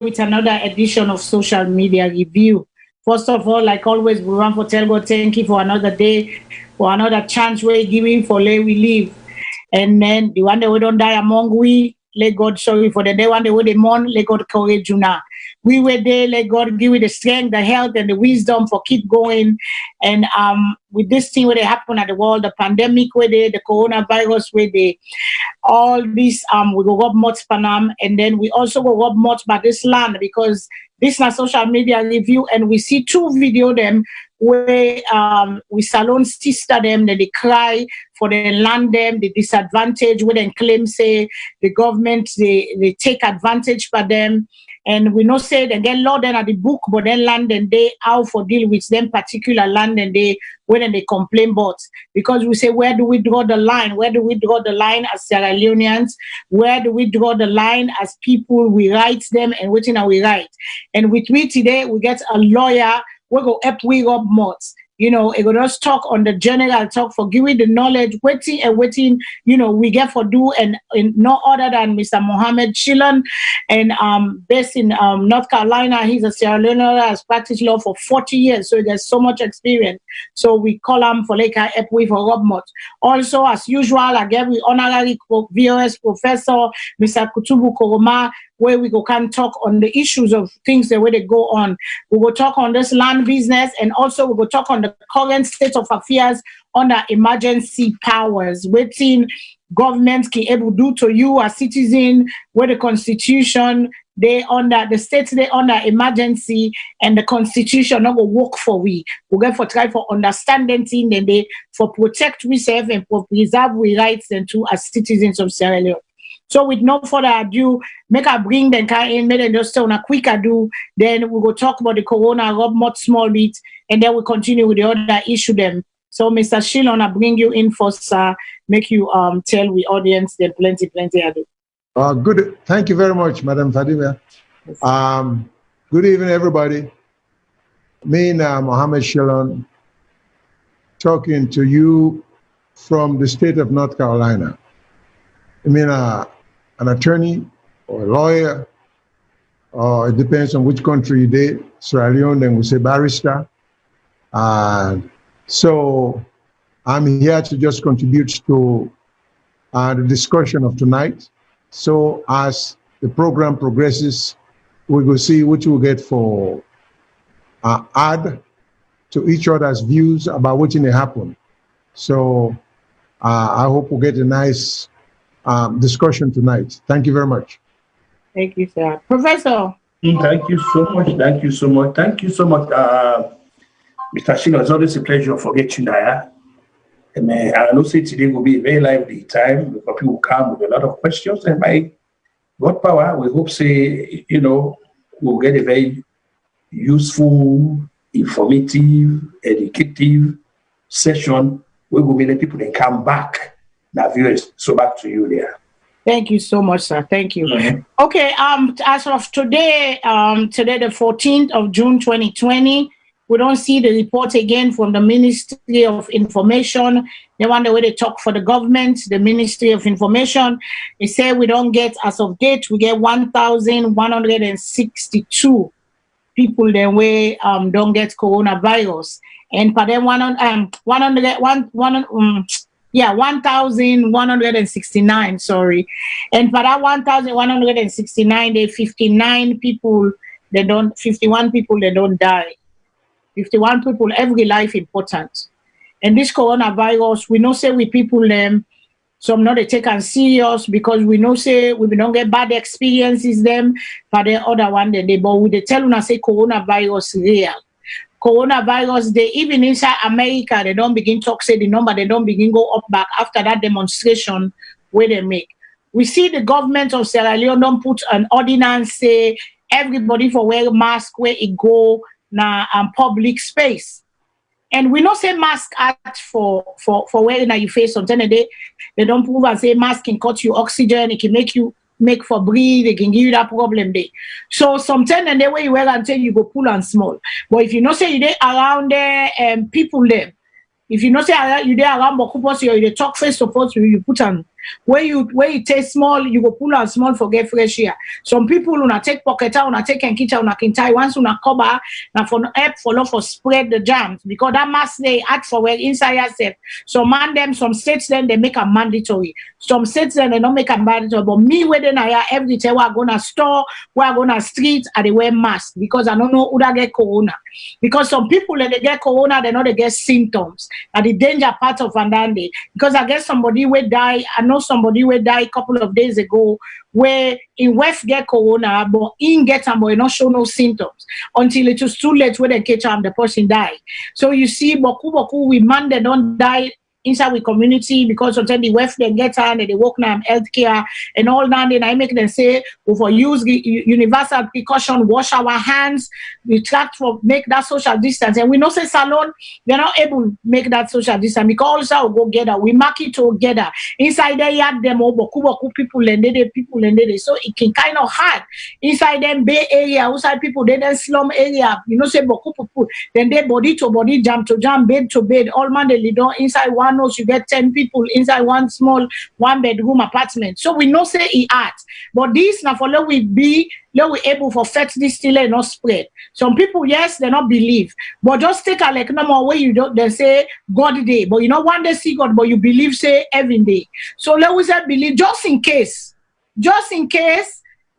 with another edition of Social Media Review. First of all, like always, we want to tell God thank you for another day, for another chance we're giving for let we live. And then the one that we don't die among we, let God sorry for the day one day we they mourn, let God courage you now. We were there, let God give you the strength, the health, and the wisdom for keep going. And with this thing where they happen at the world, the pandemic where they, the coronavirus where they, all this we go up much Panam, and then we also go up much by this land because this is a social media review, and we see two video them where we Salone sister them that they cry for the land them, the disadvantage where they claim say the government they take advantage for them. And we know say they get law then at the book, but then land and they how for deal with them particular land and they when they complain about. Because we say where do we draw the line? Where do we draw the line as Sierra Leoneans? Where do we draw the line as people we write them and waiting and we write? And with me today we get a lawyer, we go help we up more. You know, it will just talk on the general talk for giving the knowledge, waiting, you know, we get for do and no other than Mr. Mohammed Shilon, and based in North Carolina. He's a Sierra Leonean, has practiced law for 40 years, so there's so much experience. So we call him for like a we for Robmot. Also, as usual, again, we honorary VOS professor, Mr. Kutubu Koroma, where we go can talk on the issues of things the way they go on. We will talk on this land business, and also we will talk on the current state of affairs under emergency powers. Waiting government can able do to you as citizen, where the constitution they under the states they under emergency, and the constitution not go work for we. We get for try for understanding thing, and they for protect ourselves and for preserve we rights and to as citizens of Sierra Leone. So with no further ado, make I bring them in, make them just on a quick ado. Then we go talk about the corona, Rob much small bit, and then we continue with the other issue them. So Mr. Shilon, I bring you in first, make you tell the audience them plenty ado. Good. Thank you very much, Madam Fadima. Good evening, everybody. Me, Mohammed Shilon, talking to you from the state of North Carolina. I mean, an attorney or a lawyer, or it depends on which country you're in. Sierra Leone, then we say barrister. So I'm here to just contribute to the discussion of tonight. So as the program progresses, we will see which we'll get for add to each other's views about what may happen. So I hope we'll get a nice discussion tonight. Thank you very much. Thank you, sir. Professor. Thank you so much. Thank you so much. Thank you so much, Mr. Shilon. It's always a pleasure for getting there. And I know say today will be a very lively time because people will come with a lot of questions. And by God power, we hope say, you know, we'll get a very useful, informative, educative session where we'll let people then come back. Now, viewers, so back to you there. Thank you so much, sir. Thank you. Mm-hmm. Okay, as of today, today the 14th of June 2020, we don't see the report again from the Ministry of Information. They want the way they talk for the government, the Ministry of Information. They say we don't get, as of date, we get 1,162 people that way don't get coronavirus. And for them, 1,169, sorry. And for that 1,169, there are 51 people that don't die. 51 people, every life important. And this coronavirus, we know say we people them, some not they take and serious because we know say we don't get bad experiences them, but the other one they but we they tell us say coronavirus real. Coronavirus, they even inside America, they don't begin talk, say the number, they don't begin go up back after that demonstration where they make. We see the government of Sierra Leone don't put an ordinance, say everybody for wear mask where it go na public space. And we not say mask act for wearing na your face sometimes they don't prove and say mask can cut you oxygen, it can make for breathe, it can give you that problem there. So sometimes and the way you wear until you go pull and small. But if you not say you there around there people there, if you not say you there around Bokupos, you talk face to face, you put on Where you take small, you go pull out small for get fresh air. Some people una take pocketa, una take and kitchen, una kintai. Once una cover, na for help follow for spread the germs because that mask they act for where inside yourself. Some states then they make a mandatory. Some states then they don't make a mandatory. But me where then I every day we're gonna store, we're gonna street, and they wear mask because I don't know who that get corona. Because some people when they get corona, they know they get symptoms. And the danger part of Andande. Because I guess somebody will die. I know somebody will die a couple of days ago where in West get corona, but in get them, but not show no symptoms until it was too late when they catch them, the person die. So you see, boku we man they don't die inside the community because sometimes the West they get and they work now healthcare and all that. Then I make them say we for use universal precaution, wash our hands, we try to make that social distance. And we know say Salone, they're not able to make that social distance because also go together. We mark it together. Inside there, yard them boku people and they so it can kind of hard. Inside them Bay Area, outside people, they then slum area, you know, say boku people, then they body to body, jam to jam, bed to bed, all man they don't inside one house, you get 10 people inside one small one bedroom apartment. So we know say it hard. But this now for let we be let we able for fetch this still and not spread. Some people, yes, they not believe. But just take a like no more way you don't they say God day. But you know one day see God, but you believe say every day. So let we say believe just in case.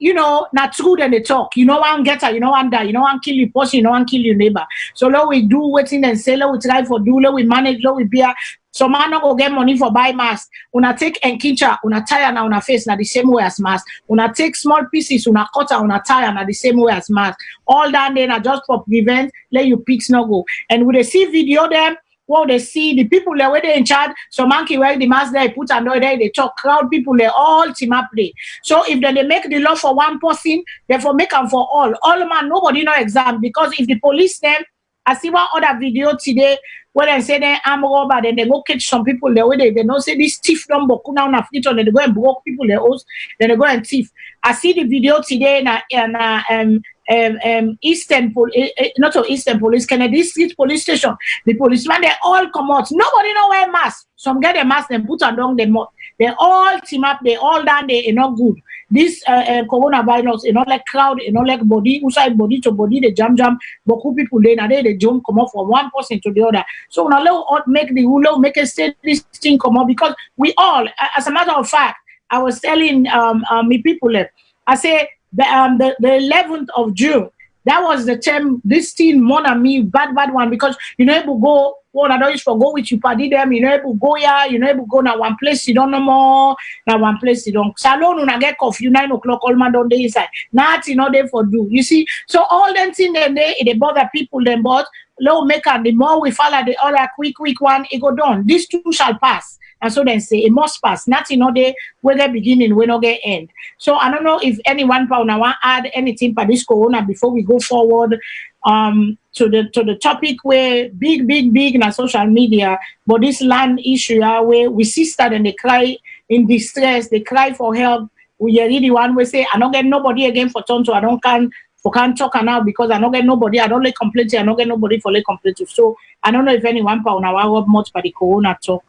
You know, not true than they talk. You know one get her, you know one die, you know one kill you person, you know one kill your neighbor. So let we do waiting and say, let we try for do, let we manage, let we bear. So man not go get money for buy mask. Una take and kincha, una tie na una face na the same way as mask. Una take small pieces, una cut una tie na the same way as mask. All that then are just for prevent, let you pics not go. And when they see video them, what they see, the people that were they in charge, so monkey wear the mask there, put another there, they talk crowd people, they all team up there. So if they make the law for one person, therefore make them for all. All man, nobody no exam because if the police them, I see one other video today where they say they arm robber, then they go catch some people there where they don't say this thief number now on a then they go and broke people their house, then they go and thief. I see the video today Eastern not so Eastern Police, Kennedy Street Police Station. The policemen they all come out. Nobody know wear mask. Some get a mask and put on down them. They all team up. They all done. They not good. This coronavirus, you know, like crowd, you know, like body, outside body to body, they jam. Boku people they jump come up from one person to the other. So now let make the rule, make a state this thing come up because we all, as a matter of fact, I was telling me people, I say the 11th of June. That was the time this thing more than me bad one because you know able go I don't use for go with you party them, you know able go here, you know able go now one place you don't know more, now one place you don't Salone una get curfew 9 o'clock all man don't dey inside. Nothing not there for do. You see, so all them things then they bother people them but low make and the more we follow the other quick one it go done. This too shall pass. And so then say it must pass. Nothing no day where they beginning, we no get end. So I don't know if anyone want to add anything for this corona before we go forward to the topic where big in social media, but this land issue where we sister and they cry in distress, they cry for help. We really one we say I don't get nobody again for turn to I can't talk now because I don't get nobody. I don't like complaint. I don't get nobody for like complaint. So I don't know if anyone want to much for the corona talk.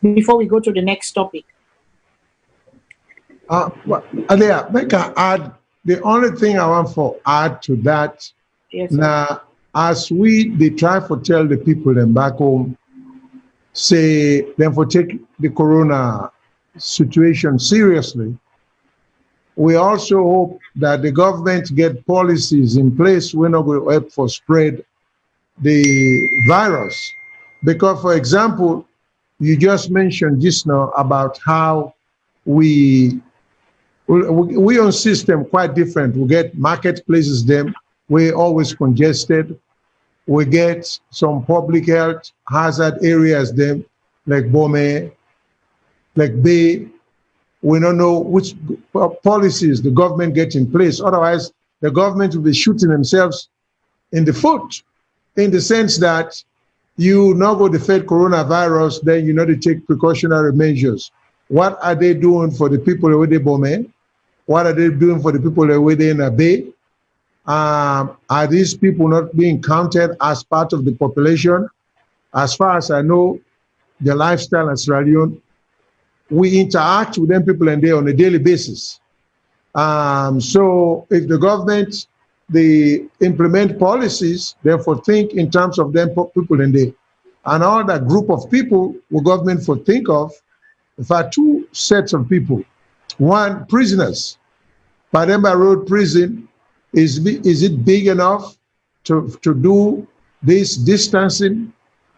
Before we go to the next topic. Well, Alia, make I add, the only thing I want to add to that, yes, now, as they try to tell the people them back home, say them for take the corona situation seriously, we also hope that the government get policies in place we're not going to help for spread the virus. Because, for example, you just mentioned just now about how we on system quite different. We get marketplaces them, we're always congested. We get some public health hazard areas them, like Bome, like Bay. We don't know which policies the government get in place. Otherwise, the government will be shooting themselves in the foot in the sense that you now go to fight coronavirus, then you know to take precautionary measures. What are they doing for the people where they bomb? What are they doing for the people where they in a bay? Are these people not being counted as part of the population? As far as I know, the lifestyle in Sierra Leone, we interact with them people and they on a daily basis. So if the government, they implement policies, therefore think in terms of them people and they, and all that group of people the government for think of, in fact, two sets of people. One, prisoners. Pademba Road Prison, is it big enough to do this distancing?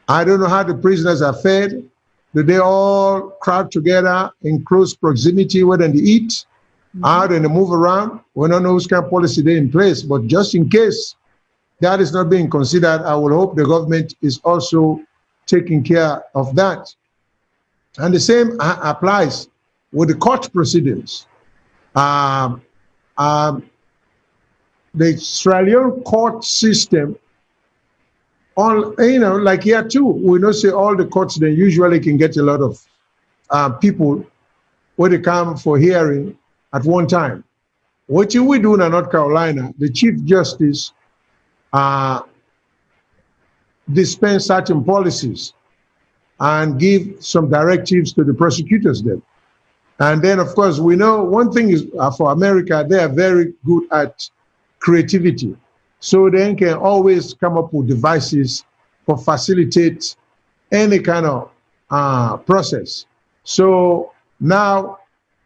I don't know how the prisoners are fed. Do they all crowd together in close proximity where they eat? How do they move around? We don't know which kind of policy they're in place, but just in case that is not being considered, I will hope the government is also taking care of that. And the same applies with the court proceedings. The Australian court system, like here too, we know say all the courts, they usually can get a lot of people when they come for hearing at one time. What we do in North Carolina, the Chief Justice dispense certain policies and give some directives to the prosecutors then. And then, of course, we know one thing is for America, they are very good at creativity. So they can always come up with devices for facilitate any kind of process. So now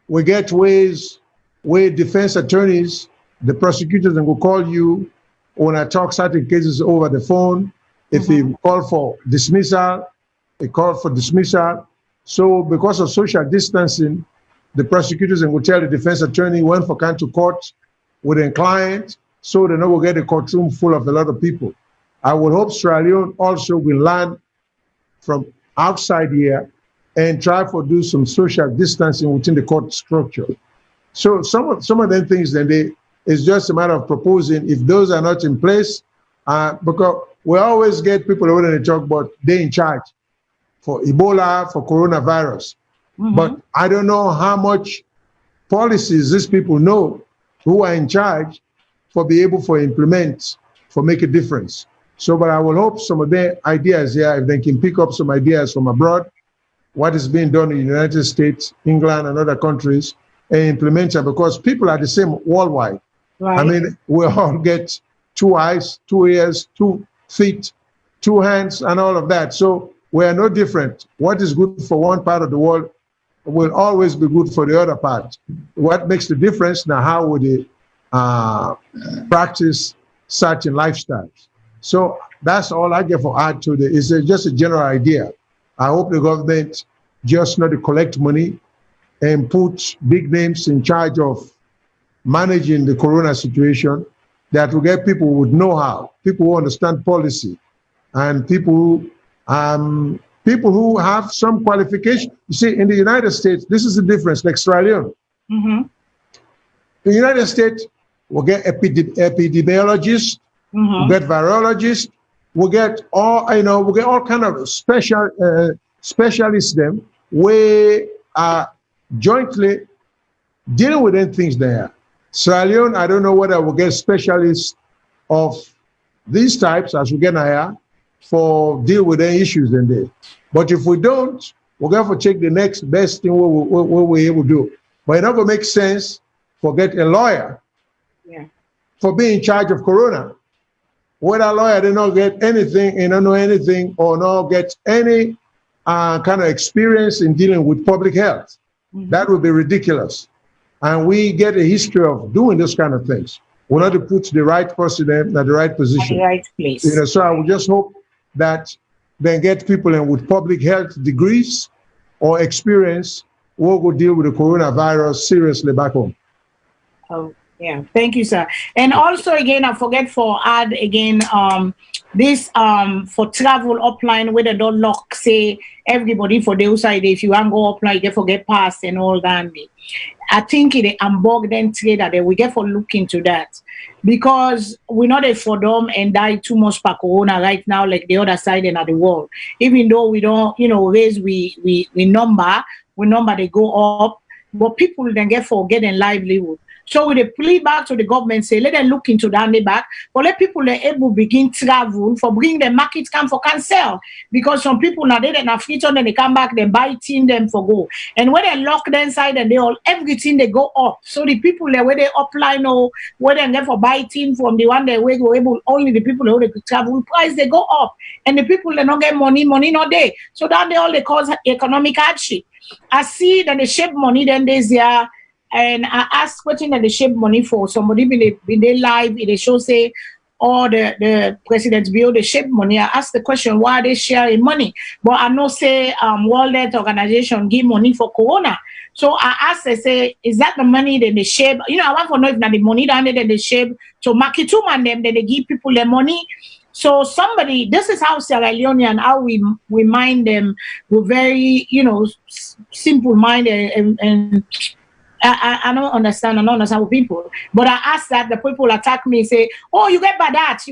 we get ways where defense attorneys, the prosecutors will call you when I talk certain cases over the phone. If you call for dismissal, they call for dismissal. So because of social distancing, the prosecutors will tell the defense attorney when for come to court with a client, so they know we'll get a courtroom full of a lot of people. I would hope Sierra Leone also will learn from outside here and try to do some social distancing within the court structure. So some of them things then it's just a matter of proposing. If those are not in place, because we always get people when they talk about they in charge for Ebola, for coronavirus. But I don't know how much policies these people know who are in charge for be able to implement, for make a difference. So, but I will hope some of their ideas here, if they can pick up some ideas from abroad, what is being done in the United States, England, and other countries, and implement it, because people are the same worldwide. Right. I mean, we all get 2 eyes, 2 ears, 2 feet, 2 hands, and all of that. So we are no different. What is good for one part of the world will always be good for the other part. What makes the difference now, how would they practice certain lifestyles? So that's all I get for add to it. It's just a general idea. I hope the government just not to collect money and put big names in charge of managing the corona situation, that will get people with know-how, people who understand policy, and people who have some qualification. You see, in the United States, this is the difference, like Sierra Leone. The United States will get epidemiologists, we'll get virologists, we'll get all, we'll get all kind of specialists them, where jointly dealing with them things there. Sierra Leone, I don't know whether we'll get specialists of these types as we get higher for deal with any issues in there. But if we don't, we're going to take the next best thing what we're able to do. But it never makes sense for get a lawyer for being in charge of corona. Whether a lawyer did not get anything and don't know anything or not get any kind of experience in dealing with public health. That would be ridiculous. And we get a history of doing those kind of things. We want to put the right person in the right position. The right place. So I would just hope that they get people in with public health degrees or experience who will deal with the coronavirus seriously back home. Oh, yeah. Thank you, sir. And also, again, I forget for add again, this for travel upline where they don't lock, say, everybody for the outside, if you want to go upline, you get past and all that. I think it Hamburg then trader that we get for look into that, because we're not a for them and die too much per corona right now, like the other side of the world. Even though we don't, raise we number they go up, but people then get for getting livelihood. So we plead back to the government, say, let them look into that back, but let people they able begin travel for bring the market come for cancel. Because some people now they not fit on, then they come back, they buy tin them for go. And when they lock them inside and they all everything they go up. So the people there where they upline or where they get for buy tin from the one they go able only the people who they travel price they go up. And the people they not get money not there. So that they all they cause economic hardship. I see that they shape money then there's there. And I asked question that they shape money for somebody in their live in the show say or the president's bill they shape money. I asked the question why they sharing money, but I know say World Health Organization give money for corona. So I asked, I say, is that the money that they shape? You know, I want to know if not the money down there that they shape to market to man them that they give people their money. So somebody, this is how Sierra Leone and how we mind them. We're very, simple minded and I don't understand with people. But I asked that the people attack me and say, oh, you get by that.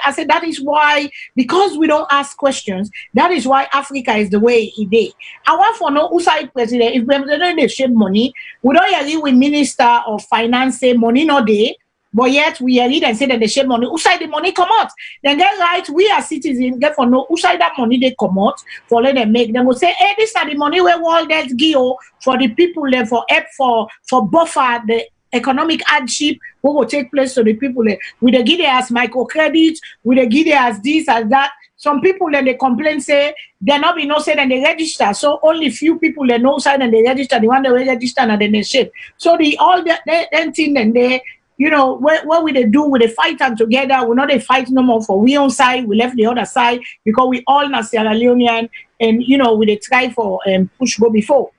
I said that is why, because we don't ask questions, that is why Africa is the way it is. I want to know who side president, if president they share money, we don't agree with minister of finance say money no day. But yet we read and say that they share money. Who side the money come out? Then get right, we as citizens get for know who side that money they come out for let them make. Then go say, hey, this are the money where World Health give for the people there for help for buffer the economic hardship what will take place to the people there. We they give it as microcredit, we they give it as this as that. Some people then they complain say there not be no say and they register. So only few people they know side and they register, the one they register and then they shape. So the all the thing then they what we they do with the fight and together, we're not a fight no more for we on side, we left the other side because we all not Sierra Leonean and we they try for push go before.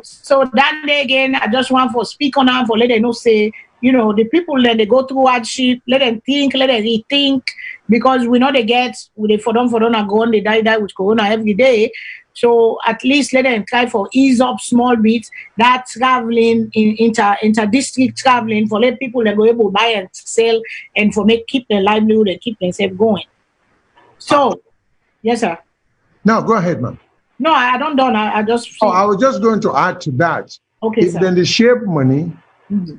So that day again, I just want for speak on them for let them know say, the people that they go through hardship, let them think, let them rethink, because we know they get with the for them go on, they die with corona every day. So at least let them try for ease up small bits that traveling in inter-district traveling for let people that go able to buy and sell and for keep their livelihood and keep themselves going. So, yes, sir. No, go ahead, ma'am. No, I don't done. I just. Oh, I was just going to add to that. Okay, if sir. Then the shape money. Mm-hmm.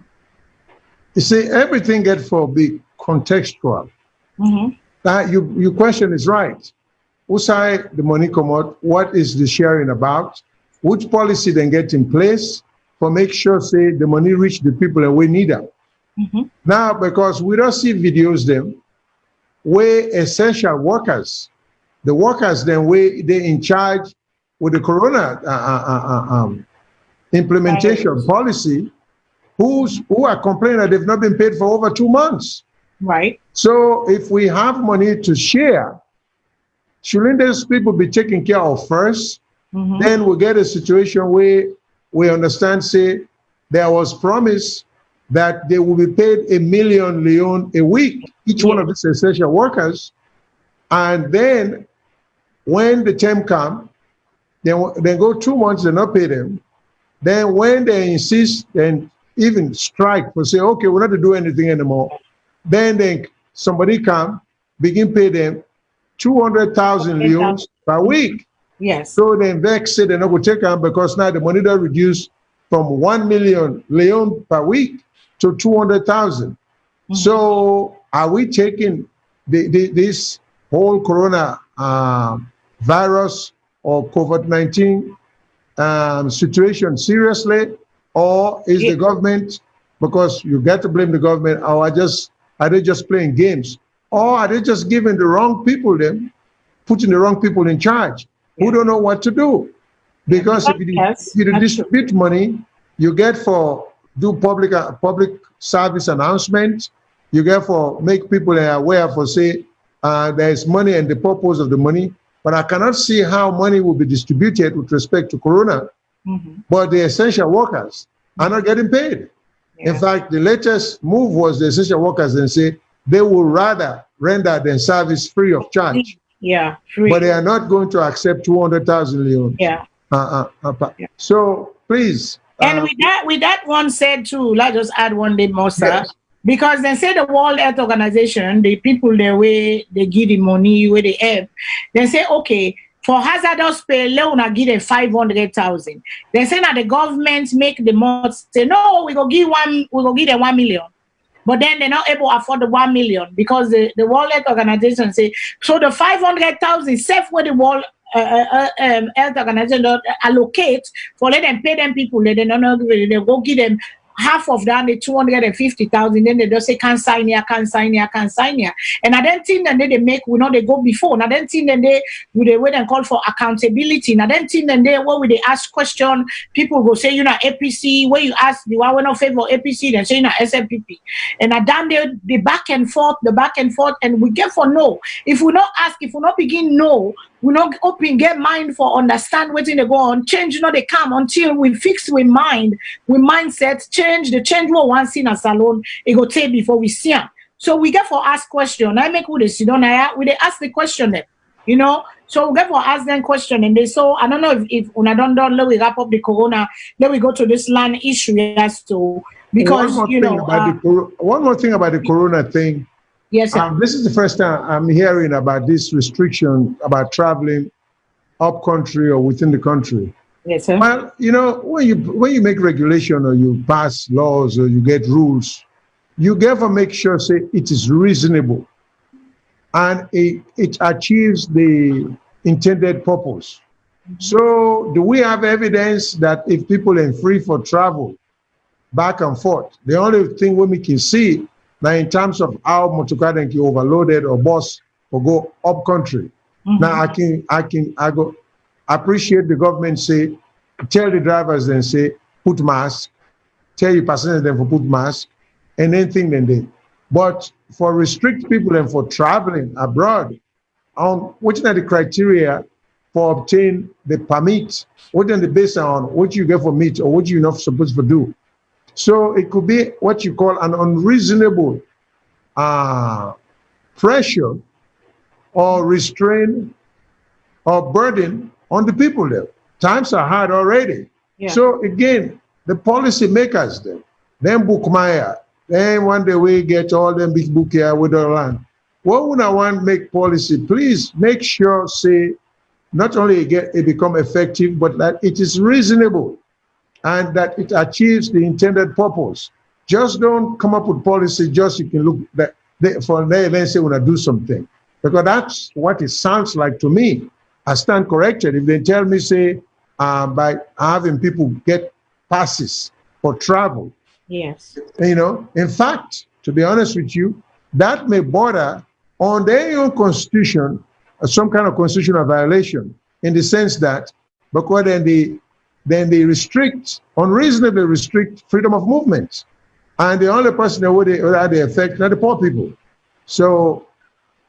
You see, everything get for be contextual. Mm-hmm. That your question is right. Who side the money come out? What is the sharing about? Which policy then get in place for make sure say the money reach the people that we need them? Mm-hmm. Now, because we don't see videos them where essential workers, the workers then where they in charge with the corona implementation policy, who are complaining that they've not been paid for over 2 months. Right. So if we have money to share, shouldn't those people be taken care of first? Mm-hmm. Then we get a situation where we understand, say, there was promise that they will be paid $1 million Leone a week, each one of these essential workers. And then when the term comes, they go 2 months, they not pay them. Then when they insist and even strike for say, okay, we're not to do anything anymore, then somebody come, begin pay them 200,000 Leones per week. Yes. So then vex say they're not going to take them because now the money that reduced from 1 million Leone per week to 200,000. Mm-hmm. So are we taking this whole corona virus or COVID-19 situation seriously, or is the government, because you got to blame the government, or are they just playing games? Or are they just giving the wrong people putting the wrong people in charge who don't know what to do? Because if you distribute money, you get for do public service announcement, you get for make people aware for say there is money and the purpose of the money, but I cannot see how money will be distributed with respect to corona, but the essential workers are not getting paid. Yeah. In fact, the latest move was the essential workers then say they will rather render their service free of charge. Yeah, free. But they are not going to accept 200,000 Leone. Yeah. So please. And with that one said too, let's just add one day more, sir. Yes. Because they say the World Health Organization, the people there where they give the money, where they help, they say, okay, For hazardous pay, Leone give them 500,000. They say that the government make the month say no, we go give them 1 million. But then they're not able to afford the 1 million because the World Health Organization say so the 500,000 safe where the World Health Organization allocate for let them pay them people. They go give them half of that, the 250,000. Then they just say can't sign here. And I don't think that they make they go before. And I don't think that they wait and call for accountability. And I don't think that they where they ask question, people go say APC. Where you ask the one not favor APC, then say SLPP. And I done the back and forth, and we get for no. If we not ask, if we not begin no. We not open, get mind for understand what they go on, change they come until we fix with mind, with mindset, change the change what one see in a salon, it go take before we see them. So we get for ask question. I make with the sit down we they ask the question them, So we get for ask them question and they so I don't know if when I don't let we wrap up the corona, then we go to this land issue as to because one more thing about the corona thing. Yes, sir. This is the first time I'm hearing about this restriction about traveling up country or within the country. Yes, sir. Well, when you make regulation or you pass laws or you get rules, you get to make sure say it is reasonable and it achieves the intended purpose. So do we have evidence that if people are free for travel back and forth, the only thing we can see now in terms of how motorcar can overloaded or bus or go up country. Now I go appreciate the government say, tell the drivers then say put mask, tell your passengers then for put mask, and anything then they. But for restrict people and for traveling abroad, which are the criteria for obtain the permit? What are the based on what you get for meet or what you're not supposed to do? So it could be what you call an unreasonable pressure or restraint or burden on the people there. Times are hard already. Yeah. So again, the policy makers then bookmaya, then one day we get all them big book here with the land. What would I want make policy? Please make sure say not only it become effective, but that it is reasonable. And that it achieves the intended purpose. Just don't come up with policy just you can look that for then say when I do something. Because that's what it sounds like to me. I stand corrected. If they tell me say by having people get passes for travel. Yes. In fact, to be honest with you, that may border on their own constitution, some kind of constitutional violation, in the sense that because then they unreasonably restrict freedom of movement. And the only person that would have the effect are the poor people. So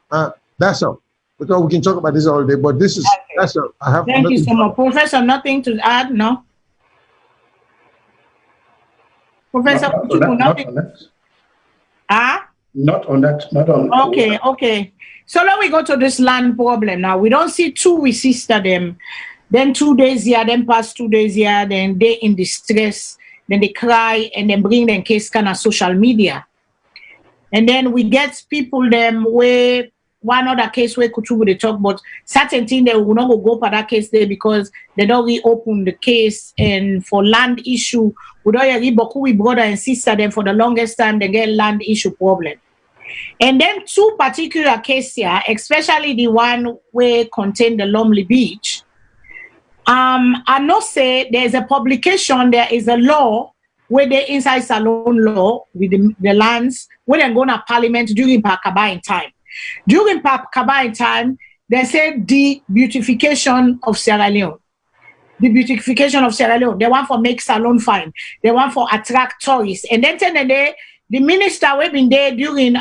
that's all. Because we can talk about this all day, but this is, okay. That's all. I have Thank you so much. Professor, nothing to add, no? Professor, nothing? Not on that. Not on. Okay. So let we go to this land problem now. We don't see two, we sister them. Then 2 days here, then pass 2 days here, then they in distress, then they cry, and then bring them case kind of social media. And then we get people them where one other case where Kutubu they talk about certain thing they will not go for that case there because they don't reopen the case. And for land issue, we don't have Boku brother and sister them for the longest time they get land issue problem. And then two particular cases here, especially the one where contain the Lonely Beach. I know say there's a publication, there is a law where they inside Salone law with the lands when they go to parliament during Pakaba time. During Pakaba time, they say the beautification of Sierra Leone. The beautification of Sierra Leone. They want for make Salone fine. They want for attract tourists. And then the minister we been there during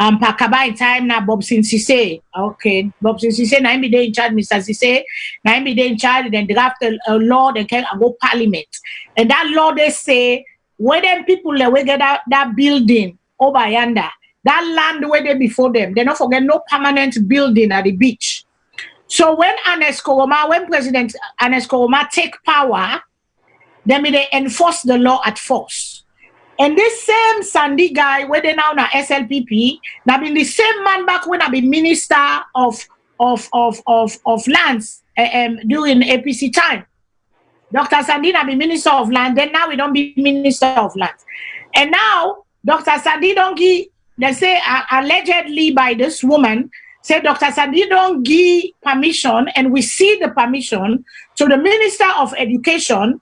Pakaba time now Bob Sinsise. Okay, Bob Sinsise now be there in charge, Mr. Sise. Now be there in charge, then draft a law, then can go parliament. And that law they say where them people we get that building over yonder, that land where they before them, they don't forget no permanent building at the beach. So when President Ernest Koroma take power, then they enforce the law at force. And this same Sandy guy, where they now na SLPP, now been the same man back when I be Minister of of lands during APC time. Dr. Sandina be Minister of Land, then now we don't be Minister of Lands. And now, Dr. Sandi don't give, they say allegedly by this woman, say Dr. Sandi don't give permission, and we see the permission to the Minister of Education,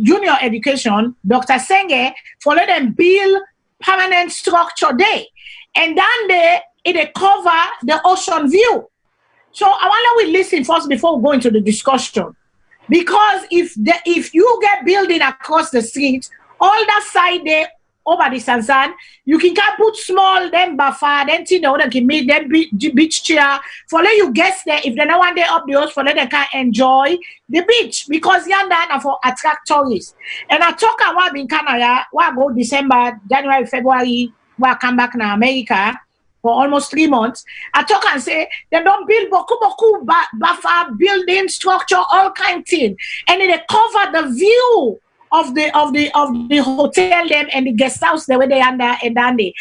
Junior Education, Dr. Senge, for let them build permanent structure there. And then it cover the ocean view. So I want to listen first before we go into the discussion. Because if you get building across the street, all that side there over the Sansan, you can put small, then buffer, then thing that can meet, then beach chair. For let you guess there, if they don't want to up the house, for let they can enjoy the beach. Because yanda for attract tourists. And I talk about in Canada, where I go December, January, February, where I come back to America for almost 3 months. I talk and say they don't build boku buffer, building structure, all kind of thing, and they cover the view of the hotel them and the guest house they where they under and then they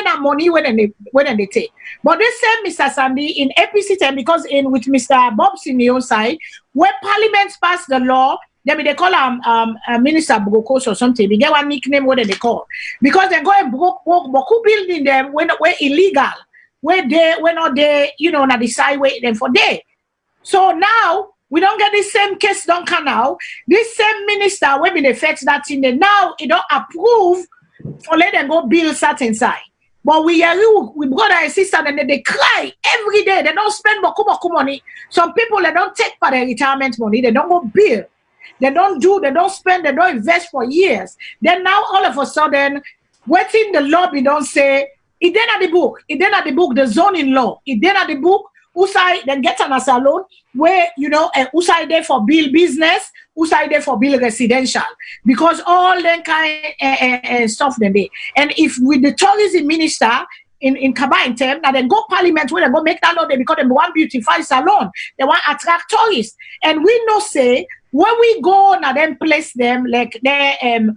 have money when they take. But they say Mr. Sandy in APC time, because in with Mr. Bob Simeon side, where Parliament passed the law. They call Minister Brokos or something. They get one nickname what they call, because they go and broke building them when illegal, where not they not decide where them for day. So now we don't get the same case done now. This same minister when they fetch that in there now it don't approve for let them go build certain side. But we brother and sister and they cry every day. They don't spend boku money. Some people they don't take for their retirement money. They don't go build. They don't spend, they don't invest for years. Then now all of a sudden, waiting the lobby don't say, it then at the book, the zoning law, it then at the book, Usai then get an Salone where Usai there for build business, Usai there for build residential. Because all that kind stuff then they. And if with the tourism minister in Kabine term, now then go parliament where they go make that law, because they want beautify Salone, they want attract tourists. And we know say when we go now then place them like the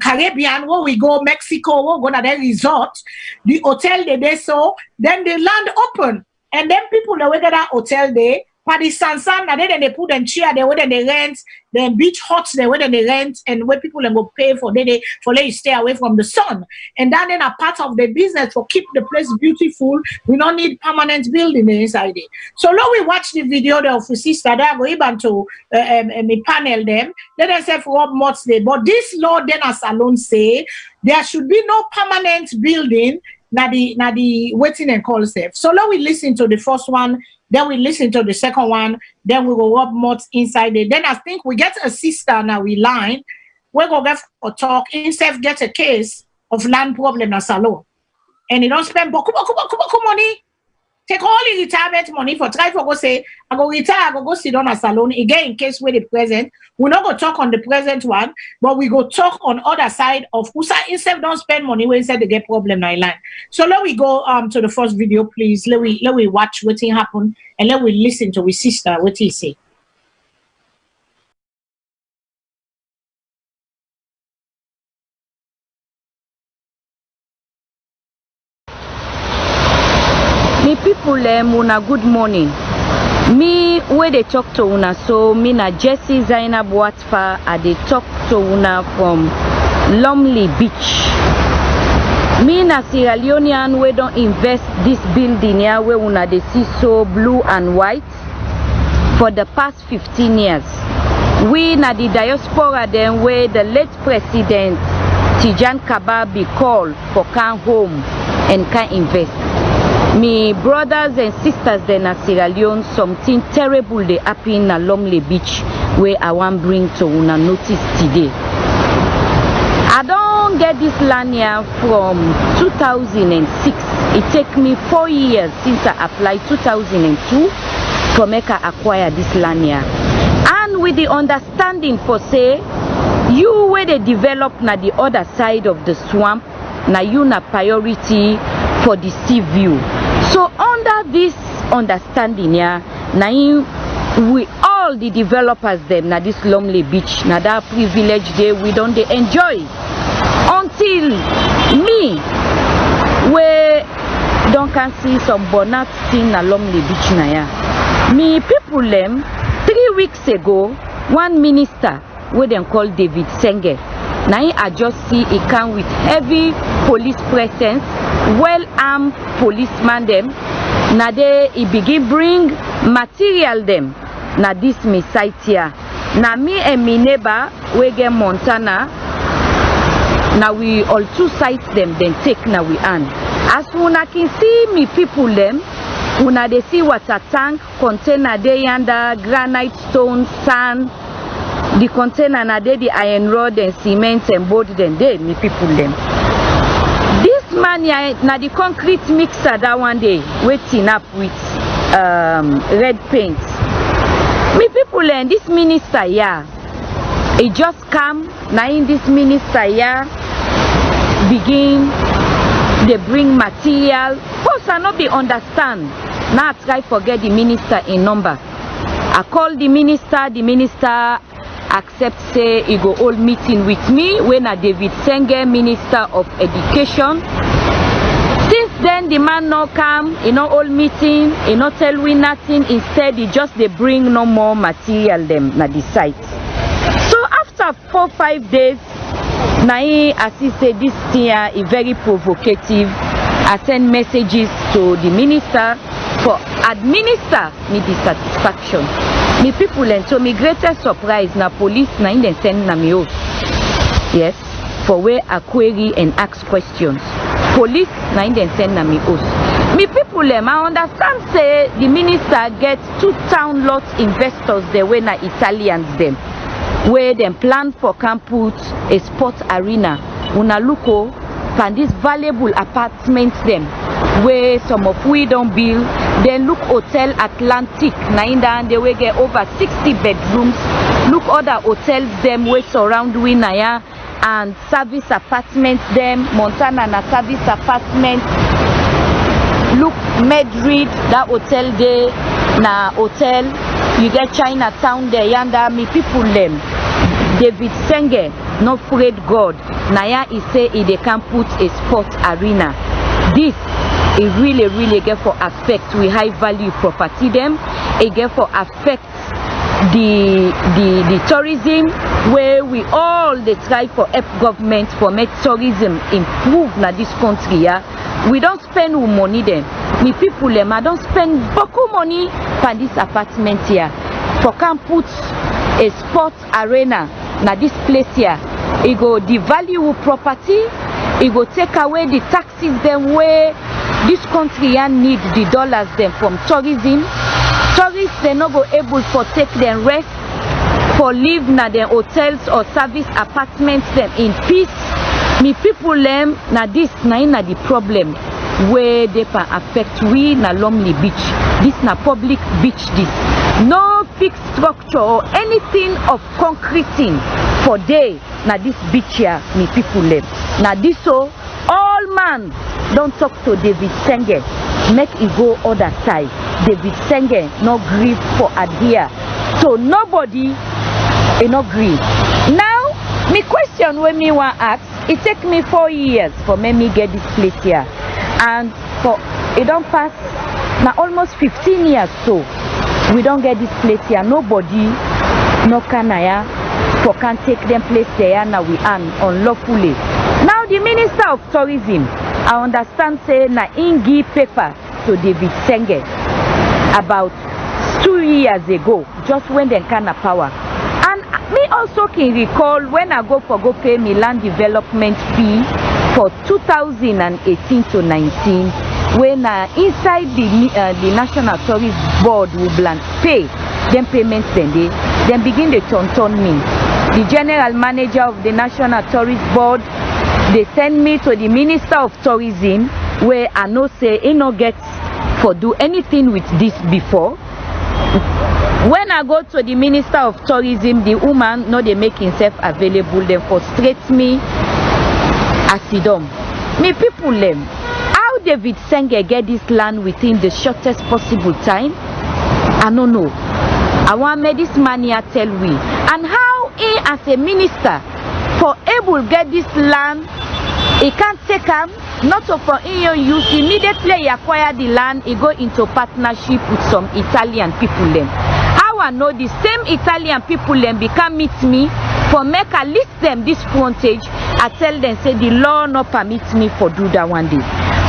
Caribbean, where we go Mexico, we go na their resort, the hotel they so then the land open, and then people that whether that hotel there, for the Sansan, and then they put them chair there, whether they rent, then beach huts there, whether they rent, and where people then go pay for they let you stay away from the sun, and then a part of the business for keep the place beautiful. We don't need permanent building inside it. So now we watch the video of the sister that go even to me panel them. Then I say for what months they, but this law then as Salone say there should be no permanent building. Na the waiting and call safe. So now we listen to the first one. Then we listen to the second one. Then we go up more inside it. Then I think we get a sister now we line. We go get a talk. Instead get a case of land problem na Salone. And you don't spend boku money. Take all the retirement money for try for go say, I go retire, I go sit down at Salone again in case we're the present. We're not going to talk on the present one, but we go talk on other side of who say instead don't spend money when instead they get problem in land. So let we go to the first video, please. Let we watch what thing happen and let we listen to his sister what he say. Me people una good morning. Me where they talk to una, so me na Jessie Zainab Watfa I they talk to una from Lumley Beach. Me na Sierra Leonean we don't invest this building here where una they see so blue and white for the past 15 years. We na the diaspora then where the late president Tijan Kababi called for can home and can invest. Me brothers and sisters then at Sierra Leone, something terrible they happen at Lumley Beach where I want bring to una notice today. I don't get this land here from 2006. It take me 4 years since I applied 2002 to make I acquire this land here. And with the understanding for say, you where they develop na the other side of the swamp, na you na priority for the sea view. So under this understanding here, now we all the developers them na this Lumley Beach, na that privilege day we don't they enjoy until me we don't can see some bonnet thing na Lumley Beach na ya. Me people them 3 weeks ago, one minister where them call David Senge. Now I just see he come with heavy police presence, well-armed policeman them. Now they he begin bring material them. Now this me site here. Now me and me neighbor we get Montana. Now we all two sites them then take now we hand. As una can see me people them, una they see water tank container they under granite, stone, sand. The container na dey the iron rod and cement and board then they me people them. This man ya na the concrete mixer that one day waiting up with red paint. Me people and this minister yeah, he just come now in this minister yeah begin they bring material. First I not be understand. Now I try forget the minister in number. I call the minister accept say he go hold meeting with me when a David Senge, Minister of Education. Since then the man no come, he no hold meeting, he no tell we nothing. Instead he just they bring no more material them na the site. So after 4-5 days, Nai as he say this thing is very provocative. I send messages to the minister for administer me the satisfaction. Me people and so me greatest surprise na police na in them send na me house. Yes, for where I query and ask questions. Police na in them send na me house. Me people them I understand say the minister get 2 town lot investors there where na Italians them. Where them plan for camp put a sport arena. Una look and this valuable apartments them where some of we don't build. Then look Hotel Atlantic na they will get over 60 bedrooms. Look other hotels them where surround Winaya and service apartments them Montana na service apartments. Look Madrid that hotel there na hotel. You get Chinatown there yanda me people them. David Senge not afraid God. Naya he say they can put a sports arena. This it really get for affect we high value property them. It get for affect the tourism where we all they try for help government for make tourism improve na this country yeah. We don't spend money then. Me people them I don't spend beaucoup money for this apartment here. For can put a sports arena na this place here. It go devalue property, it go take away the taxes them where this country need the dollars them from tourism. Tourists they not go able for take them rest for live na their hotels or service apartments them in peace. Me people them na this na in the problem where they can affect we na Lumley Beach. This na public beach this. No fixed structure or anything of concreting for day na this beach here me people them. Na this so all man don't talk to David Senge make it go other side. David Senge no grieve for adhere. So nobody no grieve. Now me question when me want ask, it take me 4 years for me get this place here. And for it don't pass now almost 15 years so we don't get this place here. Nobody no canaya for can take them place there now we earn unlawfully. Now the Minister of Tourism I understand say na ingi paper to David Senge about 2 years ago just when they can of power. And me also can recall when I go pay me land development fee for 2018 to 19 when inside the National Tourist Board will pay them payments then begin to turn me. The general manager of the National Tourist Board they send me to the Minister of Tourism where I know say he no get for do anything with this before. When I go to the Minister of Tourism, the woman no they make himself available, they frustrate me as he done. Me people them. How David Senge get this land within the shortest possible time? I don't know. I want me this man here tell we. And how he as a minister for able get this land He can't take them, not for in use. Immediately he acquire the land, he go into partnership with some Italian people them. How I know the same Italian people them become meet me for make a list them this frontage. I tell them say the law not permit me for do that one day.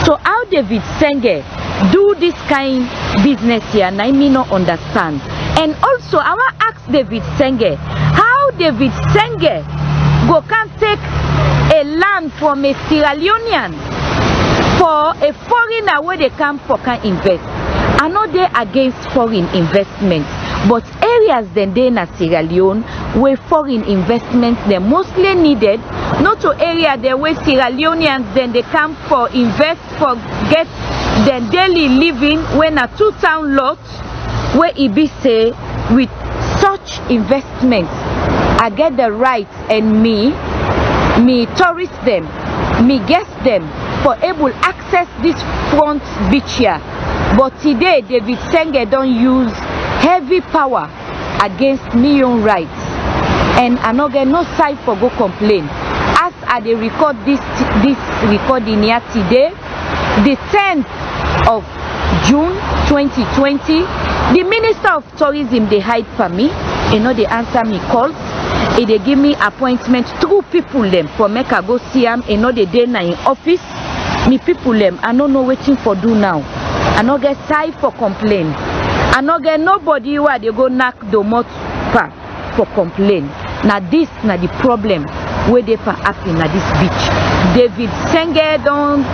So how David Senge do this kind business here, and I may not understand. And also I want to ask David Senge, how David Senge go can take a land from a Sierra Leonean for a foreigner where they come for can invest. I know they against foreign investment, but areas then they in Sierra Leone where foreign investment they mostly needed, not to area there where Sierra Leoneans then they come for invest for get their daily living when a 2-town lot where it be say with such investments I get the right and me tourist them, me guest them for able access this front beach here. But today David Senge don't use heavy power against me own rights, and I no get no side for go complain. As I dey record this recording here today, the 10th of June 2020, the Minister of Tourism they hide for me, you know they answer me calls. They give me appointment through people them for make I go see them. You know the day na in office. Me people them I don't know waiting for do now. I no get side for complain. I no get nobody where they go knock the mouth for complain. Now this na the problem where they for happen at this beach. David Senge don't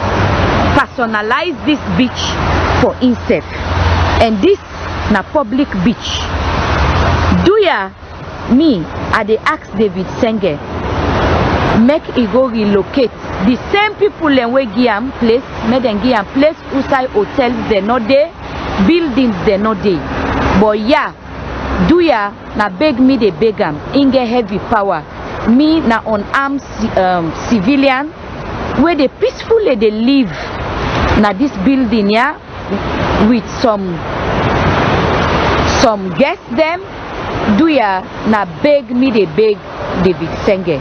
personalize this beach for himself, and this na public beach. Do ya me I dey ask David Senge make he go relocate the same people and we give am place, make them give am place outside hotels they not there, buildings they not there. But yeah, do ya na beg me they beg am, in get heavy power. Me na unarmed civilian where they peacefully they live na this building yeah with some guests them. Do ya na beg me they beg David Senge.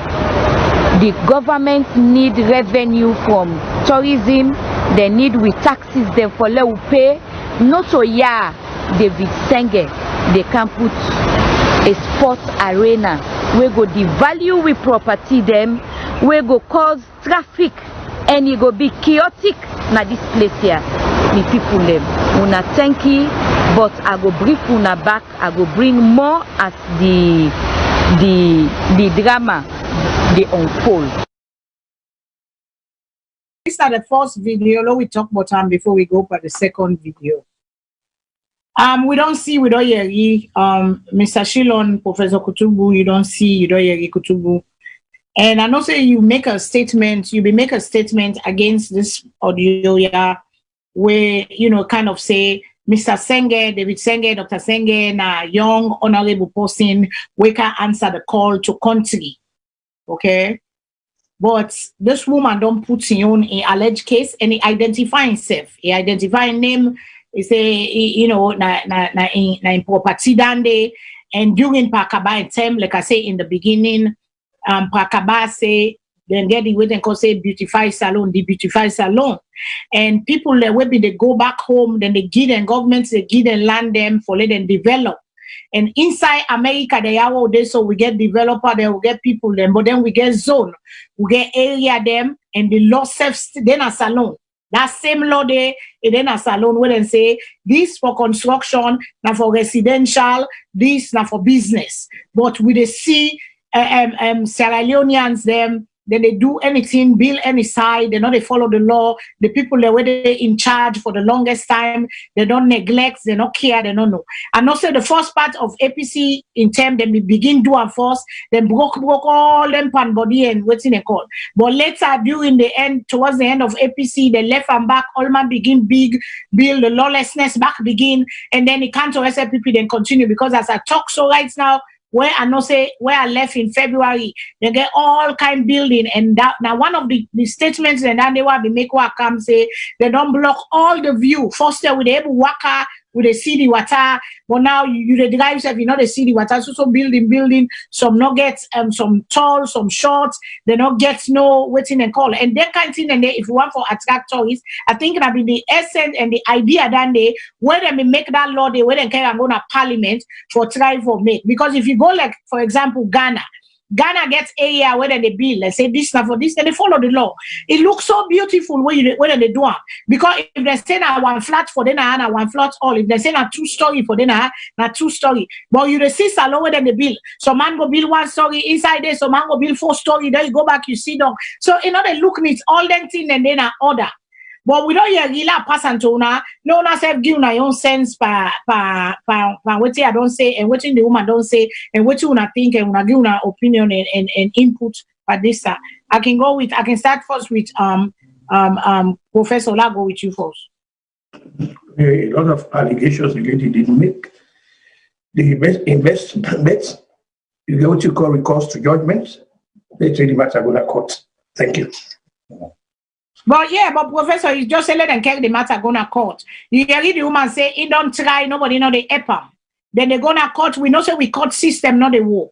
The government need revenue from tourism, they need with taxes them for let we pay. Not so yeah David Senge they can put a sports arena where go devalue with property them, where go cause traffic and it go be chaotic na this place here. The people them una thank you, but I go brief una back. I go bring more as the drama they unfold. These are the first video. Let we talk about them before we go for the second video. We don't hear Mr. Shilon, Professor Kutubu. You don't hear Kutubu. And I know say you make a statement. You be make a statement against this audio yeah, where you know kind of say Mr. Senge, David Senge, Dr. Senge, na young honorable person, we can answer the call to country. Okay, but this woman don't put him on an alleged case and he identify himself. He identify name. He say you know in property dande, and during Pakaba time, like I say in the beginning, Pakaba say then get the way they call say beautify salon, the beautify salon, and people maybe they go back home, then they give them governments, they give them land them for let them develop. And inside America, they are all there, so we get developer, then we get people them, but then we get zone, we get area them, and the law self then a salon. That same law there, and then a salon where they say this for construction, now for residential, this now for business. But we they see Sierra Leoneans them. Then they do anything, build any side, they know they follow the law. The people that were in charge for the longest time, they don't neglect, they don't care, they don't know. And also the first part of APC in term, then we begin do and force, then broke all them pan body and what's in a call. But later during the end, towards the end of APC, they left and back, all man begin big, build the lawlessness back begin, and then it can't to SLPP then continue because as I talk so right now, where I know say where I left in February, they get all kind building, and that now one of the statements and then they will be make what come say they don't block all the view. First they will able waka with the see the water, but now you the drive yourself, you know the see the water, so building, some nuggets, some tall, some short, they not get no waiting and call. And that kind of thing, and they, if you want for attract tourists, I think that be the essence and the idea that they when they make that law, they when they can go to parliament for try for make. Because if you go like for example Ghana gets area where they bill, let's say this now for this, and they follow the law. It looks so beautiful when they do it. Because if they say now one flat for them, and one flat all, if they say now 2-story for them, now 2-story. But you see Salone where they bill. Some man go build 1-story inside there, some man go build 4-story, then you go back, you see them. So you know they look neat, all them thing and then order. But we don't hear Gila pass and tona. No one self give my own sense pa what I don't say and what the woman don't say and what you wanna think and wanna give una opinion and input for this. I can start first with Professor Lago with you first. A lot of allegations the lady didn't make. The investments, you get what you call recourse to judgment. They take the matter go to court. Thank you. But yeah, but Professor, you just say let them carry the matter go to court. You hear the woman say, he don't try, nobody know the help. Then they go to court. We know say we court system, not the work.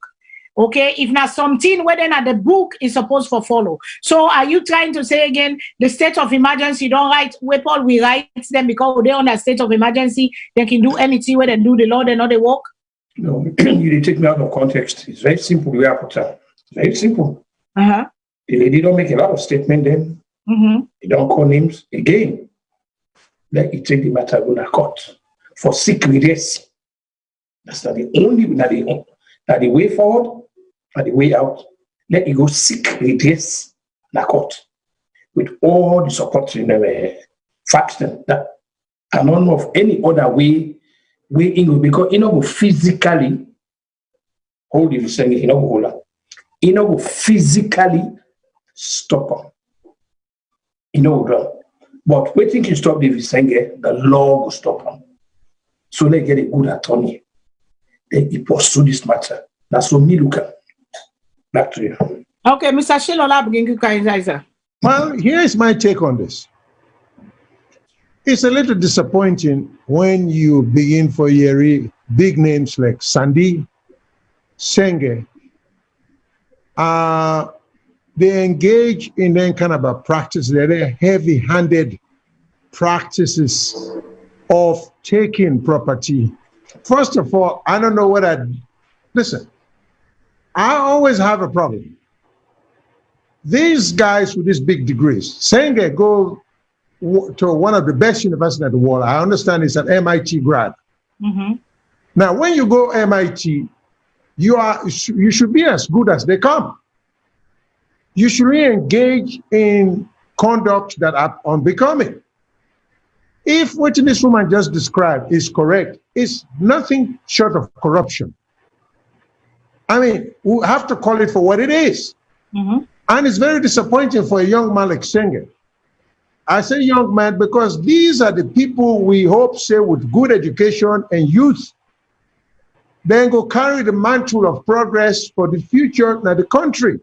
Okay, if not something where then at the book is supposed to follow. So are you trying to say again the state of emergency don't write weapon, we write them because they're on a state of emergency, they can do anything where they do the law, they know they work? No, you did take me out of context. It's very simple the way I put it. Very simple. Uh-huh. The lady don't make a lot of statement then. Mm-hmm. They don't call names again. Let it take the matter go to court for sick redress. That's not the only not the way forward, not the way out. Let it go seek redress in the court with all the supporting facts that I don't know of any other way in because you know physically hold the saying you know physically stop them. You know, but waiting to stop the Visenge, the law will stop them. So they get a good attorney. Then he pursue this matter. That's what me look at. Back to you. Okay, Mr. Shilola, begin to Kaiser. Well, here's my take on this. It's a little disappointing when you begin for Yeri, big names like Sandy, Senge, they engage in that kind of a practice, they're heavy-handed practices of taking property. First of all, I don't know what listen, I always have a problem. These guys with these big degrees, Senge go to one of the best universities in the world. I understand it's an MIT grad. Mm-hmm. Now, when you go MIT, you should be as good as they come. You should really engage in conduct that are unbecoming. If what this woman just described is correct, it's nothing short of corruption. I mean, we have to call it for what it is. Mm-hmm. And it's very disappointing for a young man like Senge. I say young man because these are the people we hope say with good education and youth, then go carry the mantle of progress for the future of the country.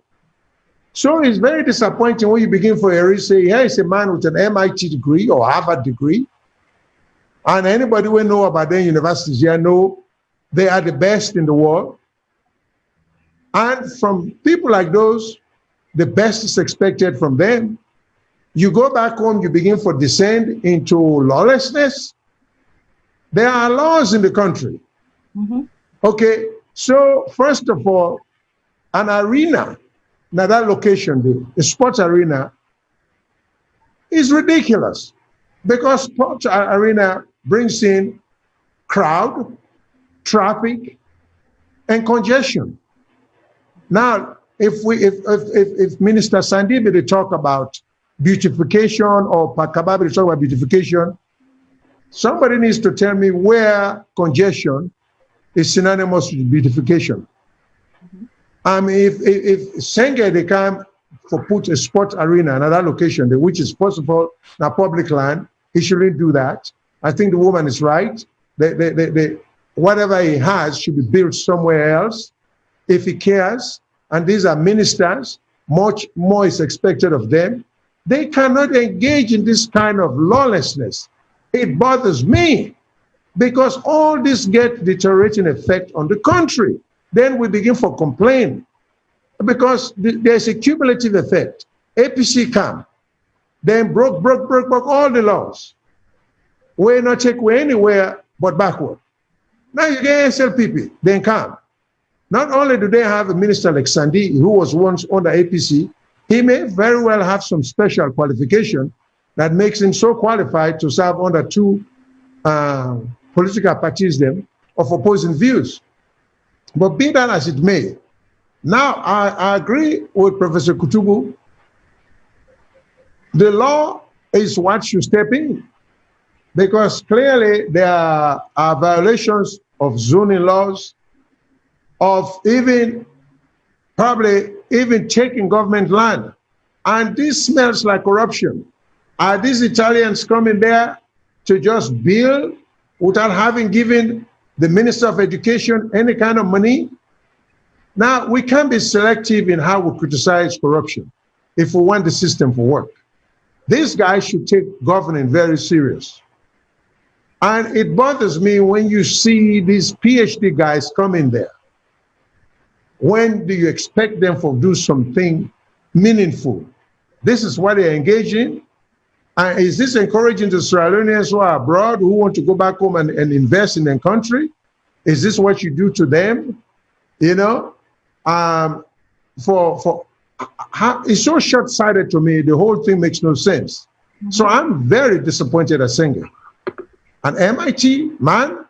So it's very disappointing when you begin for a say, here is a man with an MIT degree or Harvard degree. And anybody will know about their universities here know they are the best in the world. And from people like those, the best is expected from them. You go back home, you begin for descend into lawlessness. There are laws in the country. Mm-hmm. Okay, so first of all, an arena, now that location, the sports arena, is ridiculous because sports arena brings in crowd, traffic, and congestion. Now, if Minister Sandibe they talk about beautification or Pakababe they talk about beautification, somebody needs to tell me where congestion is synonymous with beautification. If Senge they come for put a sports arena another location, which is first of all now public land, he shouldn't do that. I think the woman is right. Whatever he has should be built somewhere else if he cares. And these are ministers, much more is expected of them. They cannot engage in this kind of lawlessness. It bothers me because all this get deteriorating effect on the country. Then we begin for complaint because there's a cumulative effect. APC come, then broke all the laws. We're not take way anywhere but backward. Now you get SLPP, then come. Not only do they have a minister like Sandy, who was once under APC, he may very well have some special qualification that makes him so qualified to serve under two political parties them of opposing views. But be that as it may, now I agree with Professor Kutubu. The law is what should step in, because clearly there are violations of zoning laws, of probably even taking government land. And this smells like corruption. Are these Italians coming there to just build without having given the Minister of Education any kind of money? Now, we can't be selective in how we criticize corruption if we want the system to work. These guys should take governing very serious. And it bothers me when you see these PhD guys coming there. When do you expect them to do something meaningful? This is what they're engaged in. And is this encouraging the Sierra Leoneans who are abroad, who want to go back home and invest in their country? Is this what you do to them? You know, it's so short-sighted to me. The whole thing makes no sense. Mm-hmm. So I'm very disappointed at Senge. An MIT man,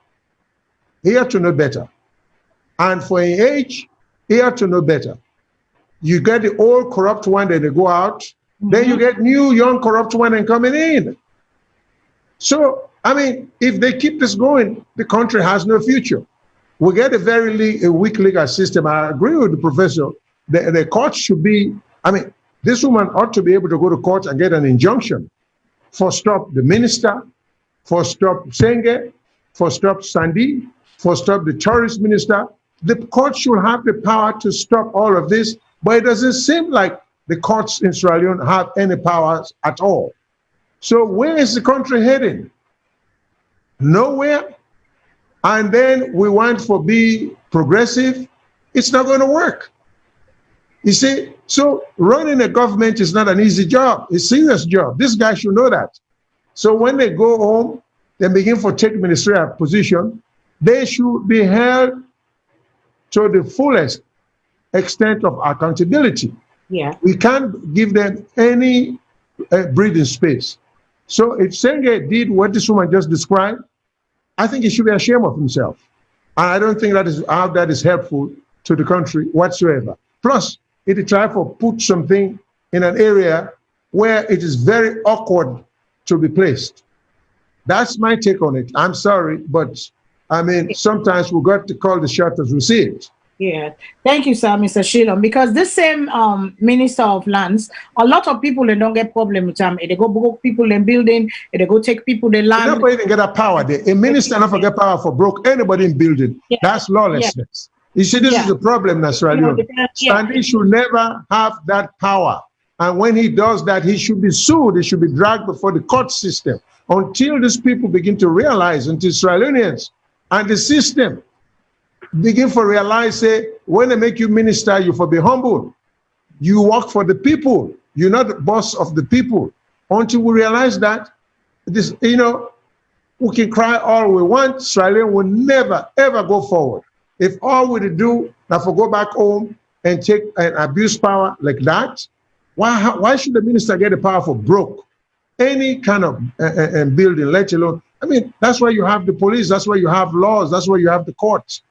he had to know better. And for an age, he had to know better. You get the old corrupt one, then they go out. Mm-hmm. Then you get new, young, corrupt one and coming in. So, I mean, if they keep this going, the country has no future. We get a weak legal system. I agree with the professor. The court should be, I mean, this woman ought to be able to go to court and get an injunction for stop the minister, for stop Senge, for stop Sandy, for stop the tourist minister. The court should have the power to stop all of this, but it doesn't seem like the courts in Sierra Leone have any powers at all. So where is the country heading? Nowhere. And then we want to be progressive. It's not going to work. You see, so running a government is not an easy job. It's a serious job. This guy should know that. So when they go home, they begin to take ministerial position, they should be held to the fullest extent of accountability. Yeah. We can't give them any breathing space. So if Senge did what this woman just described, I think he should be ashamed of himself. And I don't think that is how that is helpful to the country whatsoever. Plus, it tried to put something in an area where it is very awkward to be placed. That's my take on it. I'm sorry, but I mean, sometimes we got to call the shot as we see it. Yeah, thank you, sir, Mr. Shillong. Because this same Minister of Lands, a lot of people, they don't get problem with them. They go broke people in building, they go take people the land. Nobody even get a power there. A minister not get power for broke anybody in building. Yeah. That's lawlessness. Yeah. You see, this is the problem, Nasralio. And he should never have that power. And when he does that, he should be sued. He should be dragged before the court system until these people begin to realize, until Israelians and the system begin to realize, say, when they make you minister, you for be humble. You work for the people. You're not the boss of the people. Until we realize that, this, you know, we can cry all we want. Israel will never, ever go forward. If all we do is go back home and take and abuse power like that, why should the minister get the power for broke any kind of building, let alone? I mean, that's why you have the police. That's why you have laws. That's why you have the courts.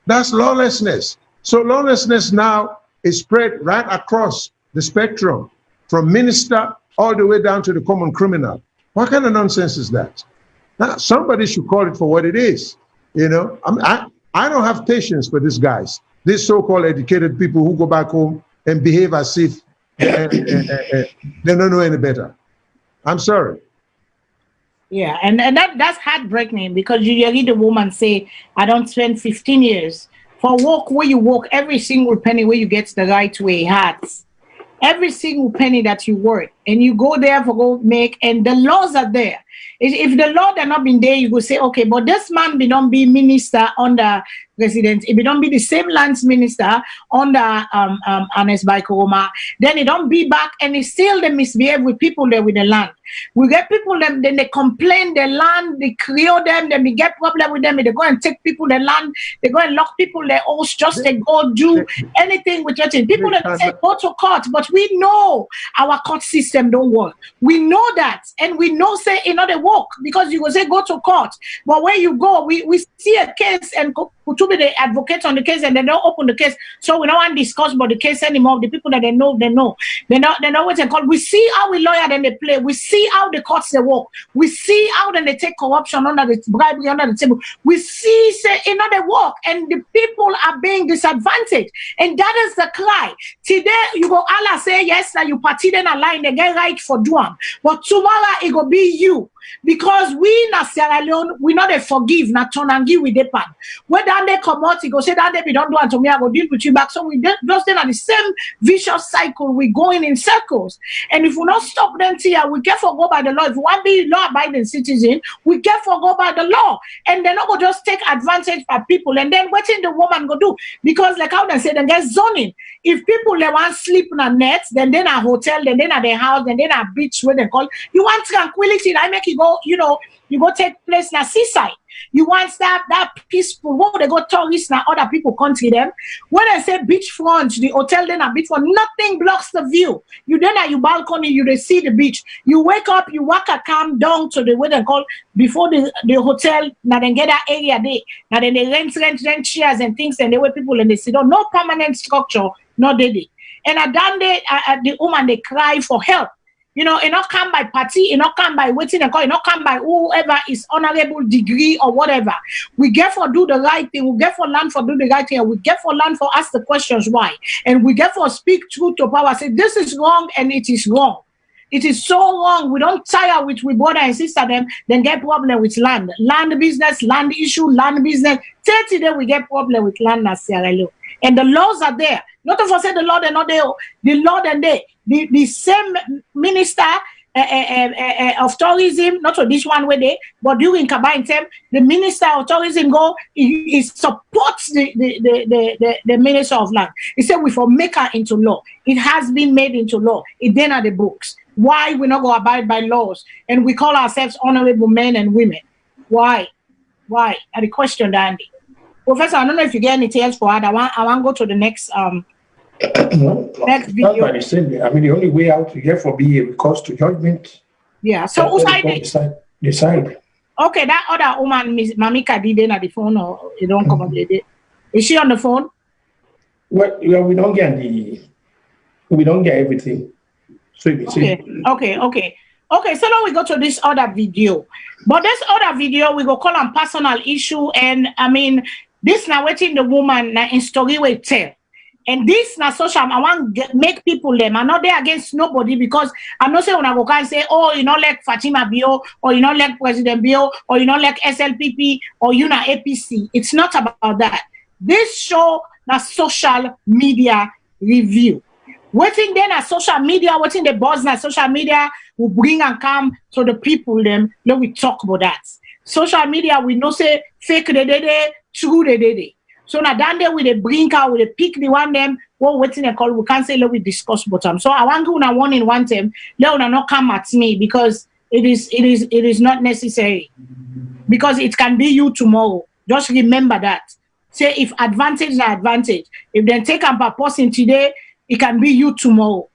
That's lawlessness. So lawlessness now is spread right across the spectrum, from minister all the way down to the common criminal. What kind of nonsense is that? Now, somebody should call it for what it is. You know, I don't have patience for these guys, these so-called educated people who go back home and behave as if they don't know any better. I'm sorry. Yeah, and that's heartbreaking, because you hear the woman say, I don't spend 15 years for work where you work, every single penny where you get the right way hurts. Every single penny that you work, and you go there for go make, and the laws are there. If the law had not been there, you would say, okay, but this man be don't be minister under president. If he don't be the same lands minister under Ernest Bai Koroma, then he don't be back and he still they misbehave with people there with the land. We get people them, then they complain the land, they clear them, then we get problem with them, they go and take people the land, they go and lock people their house, just they go do anything with it. People that say go to court, but we know our court system don't work. We know that, and we know say it not they work because you go say go to court, but where you go, we see a case and to be the advocate on the case and they don't open the case, so we don't want to discuss about the case anymore. The people that they know they know what they call. We see how we lawyer then they play. We see how the courts they work. We see how then they take corruption under the bribery under the table. We see say you know they work and the people are being disadvantaged, and that is the cry. Today you go Allah say yes that you party then a line they get right for doing, but tomorrow it go be you. Because we na Sierra Leone, we not a forgive, not turn and give with the pan. When that they come out, he go say that they be don't do unto me, I go deal with you back. So we just then at the same vicious cycle, we going in circles. And if we not stop them here, we get for go by the law. If we want to be law-abiding citizen, we get for go by the law. And then not go just take advantage by people. And then what in the woman go do? Because like how they say, then get zoning. If people they want sleep in a net, then a hotel, then at their house, then a beach where they call. You want tranquility, I make you go, you go take place in a seaside. You want that peaceful, where they go tourists and other people country them. When I say beachfront, the hotel then a beachfront, nothing blocks the view. You then at your balcony, you see the beach. You wake up, you walk a calm down to the way they call before the hotel, now then get that area there. Now then they rent chairs and things and the way people and they sit down. No permanent structure, no day. And at that day, the woman they cry for help. You know, it not come by party, it not come by waiting and call, it not come by whoever is honorable degree or whatever. We get for do the right thing, we get for land for do the right thing, and we get for land for ask the questions why. And we get for speak truth to power, say this is wrong and it is wrong. It is so wrong. We don't tire with we brother and sister them, then get problem with land. Land business, land issue, land business. 30 days we get problem with land in Sierra Leone. And the laws are there. Not to say the law they're not there. The law and they. The same minister of tourism, not for this one way they, but during combined term, the minister of tourism go, he supports the minister of land. He said we for make her into law. It has been made into law. It then are the books. Why we not go abide by laws and we call ourselves honorable men and women? Why? Are the question, Dandy? Professor, I don't know if you get anything else for that. I want to go to the next next video. I mean, the only way out to get for be a recourse to judgment. Yeah. So who's decide. Okay, that other woman, Miss Mamika, did at the phone or you don't come up with it? Is she on the phone? Well, we don't get everything. So Okay. So now we go to this other video. But this other video we go call on personal issue, and I mean this now waiting the woman na in story we tell. And this na social, I want make people them. I'm not there against nobody because I'm not saying when I go can say, oh, you know, like Fatima Bio, or you know, like President Bio, or you know, like SLPP, or you know, APC. It's not about that. This show na social media review. Waiting then at social media, waiting the buzz na social media will bring and come to the people them. Let we talk about that. Social media, we know say fake the day, true the day. So now down there with the bring out, with the pick the one them, what waiting a call, we can't say let we discuss about them. So I want to one in one time, let una not come at me because it is not necessary. Because it can be you tomorrow. Just remember that. Say if advantage is advantage. If they take a person today, it can be you tomorrow.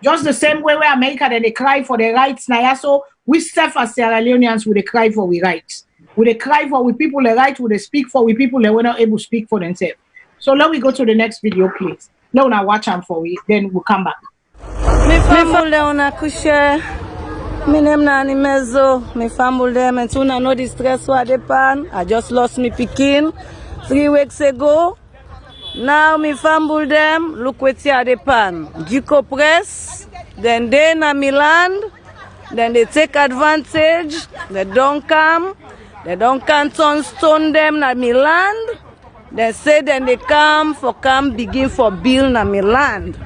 Just the same way where America they cry for their rights now. So we self as Sierra Leoneans we cry for we rights. We they cry for we people the right, we they speak for we people that were not able to speak for themselves. So let we go to the next video, please. Let una watch them for we, then we'll come back. Mi family Leone kushe. Mi name na Mezo. Mi family them and soon I know the stress what they pan. I just lost me pikin 3 weeks ago. Now me family them look what they pan. Gico press. Then they na me land. Then they take advantage. They don't come. They don't canton stone them na me land. They say then they come begin for bill na me land.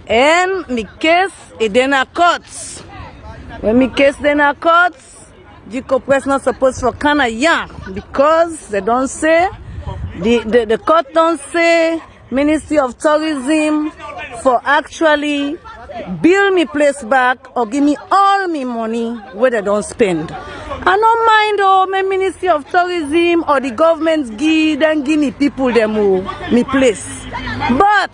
And me case it then a courts. When me case then a courts, Jico Press not supposed for kinda young because they don't say the court don't say Ministry of Tourism for actually build me place back or give me all me money where they don't spend. I don't mind my Ministry of Tourism or the government give me people them me place. But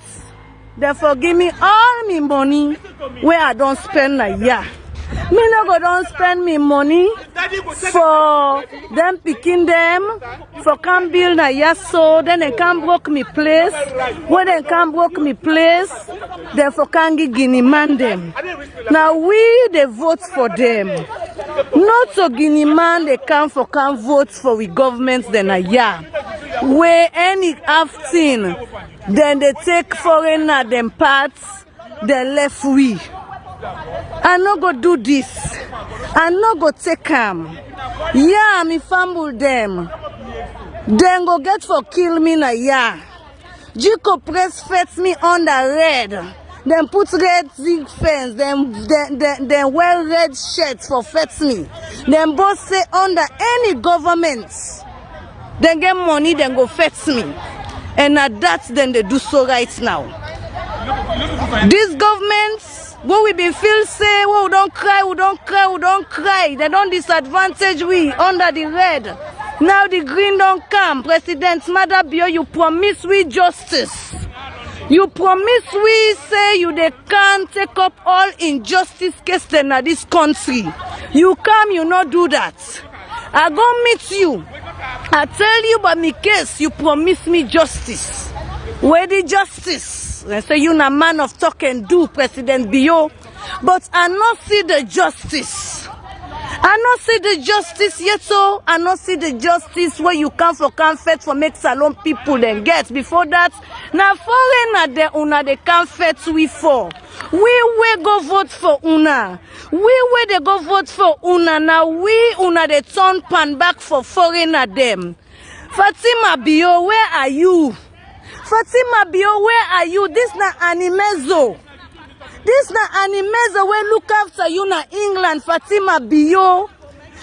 they forgive me all me money where I don't spend a year. Me no go don't spend me money for them picking them for can build a year so then they can broke me place. When they can broke me place, they for can give Guinea man them. Now we they vote for them. Not so Guinea man they can vote for we government then a year. Where any thing, then they take foreigner them parts, they left we. I no go do this. I no go take them. Yeah, me fumble them. Then go get for kill me na yeah. Jico Press fetch me on the red. Then put red zig fence. Then wear red shirts for fetch me. Then both say under any government. Then get money, then go fetch me. And at that, then they do so right now. These governments, what we been feel say, well, we don't cry, we don't cry, we don't cry. They don't disadvantage we under the red. Now the green don't come. President Madabio, you promise we justice. You promise we say you they can't take up all injustice cases in this country. You come, you not do that. I go meet you. I tell you about me case, you promise me justice. Where the justice? I say you na man of talk and do, President Bio. But I not see the justice. I not see the justice yet, so I not see the justice where you come for comfort for make Salone people then get. Before that, now foreigner de una they comfort we for. We go vote for una. We they go vote for una. Now we una they turn pan back for foreigner them. Fatima Bio, where are you? Fatima Bio, where are you? This na animezo. This na animezo where look after you na England, Fatima Bio.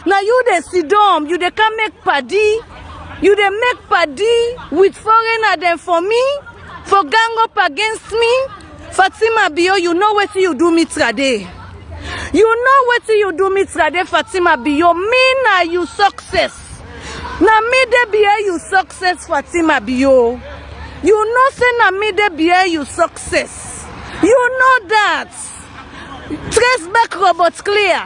Now you they sit down, you they can make paddy. You they make paddy with foreigner them for me, for gang up against me. Fatima Bio, you know what you do me trade. You know what you do me trade, Fatima Bio. Me na you success. Na me de be you success, Fatima Bio. You know say na me de be you success. You know that. Trace back Robert Clear.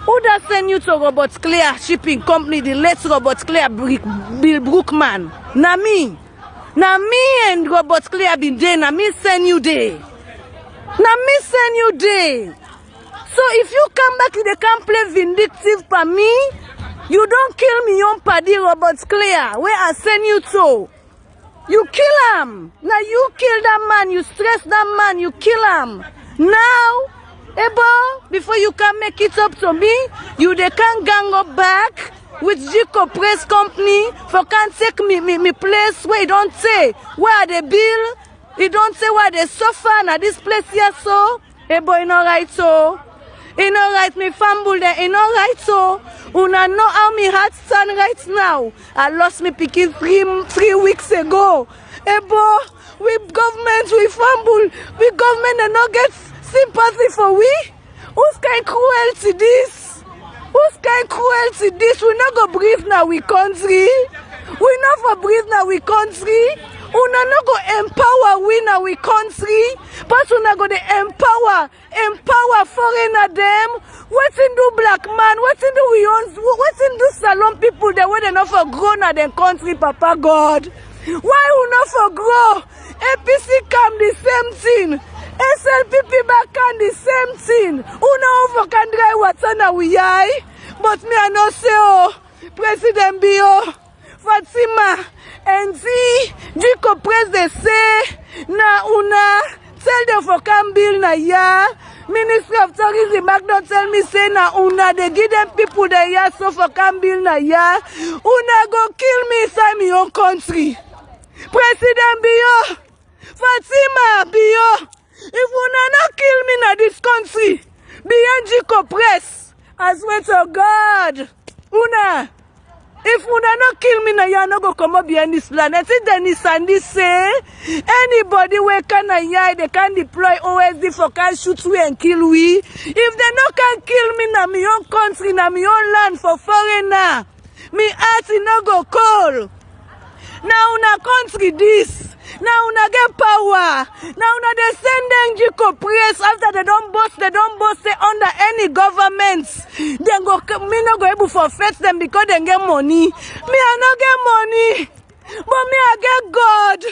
Who does send you to Robert Clear shipping company, the late Robert Clear Bill Brookman? Na me. Na me and Robert Clear been there. Na me send you there. Na me send you there. So if you come back, they can't play vindictive for me. You don't kill me on paddy Robert Clear. Where I send you to? You kill him. Now you kill that man. You stress that man. You kill him. Now, Ebo, before you can make it up to me, you they can gang up back with Jico Press Company for can take me place where you don't say where they bill. You don't say why they suffer. Now this place here so. Ebo, you know right so. You know right, me fumble there. You know right so. Una know how me heart stand right now. I lost me picking three weeks ago. Ebo, we government, we fumble. We government and not get sympathy for we. Who's kind cruelty this? Who's kind cruelty this? We not go breathe now we country. We not for breathe now we country. Una not go empower we now we country. But una go de empower foreigner them. What's in do black man? What's in do we own? What's in do Salone people the way they not for grow na them country, Papa God? Why we not for grow? APC come the same thing. SLPP back on the same thing. Una over can dry water na we eye. But me I not say oh President Bio, Fatima, and see Jico Press they say na una tell them for can build na ya. Ministry of Tourism back don't tell me say na una they give them people the ya so for can build na ya. Una go kill me inside my own country. President Bio, Fatima Bio, if una not kill me na this country, beyond Jico Press, I swear to God. Una, if una no kill me, na ya no go come up behind this land. I think Dennis Sandy say anybody where can they can deploy OSD for can shoot we and kill we. If they no can kill me na my own country, na my own land for foreigner, me heart no go cold. Now una country this. Now una get power. Now una they send them Jiko praise after they don't boast say under any governments. Then go me no go able for fetch them because they get money. Me I no get money. But me I get God.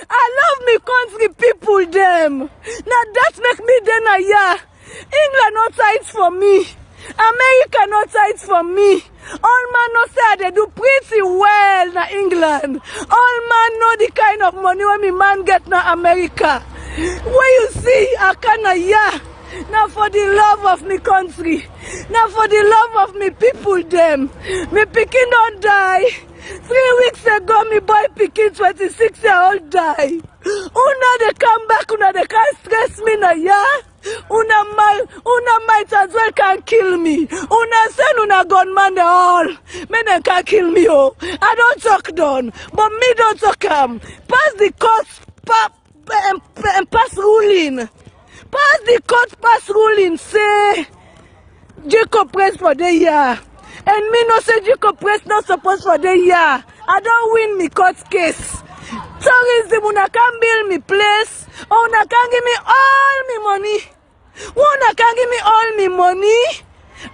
I love me country people them. Now that make me then a yeah. England not tight for me. America not tight for me. All man know say they do pretty well na England. All man know the kind of money when me man get na America. Where you see I can yeah. Now for the love of me country. Now for the love of me people them. Me pikin don't die. 3 weeks ago me boy pikin 26-year-old die. Una they come back, una they can't stress me na yeah. Una might as well can kill me. Una send una gunman they all. Men they can't kill me oh. I don't talk down, but me don't talk pass the court pass ruling. Pass the court pass ruling say Jacob press for the year. And me no say Jacob press not supposed for the year. I don't win me court case. Tourism una can build me place. Or una can give me all me money. Una can give me all me money.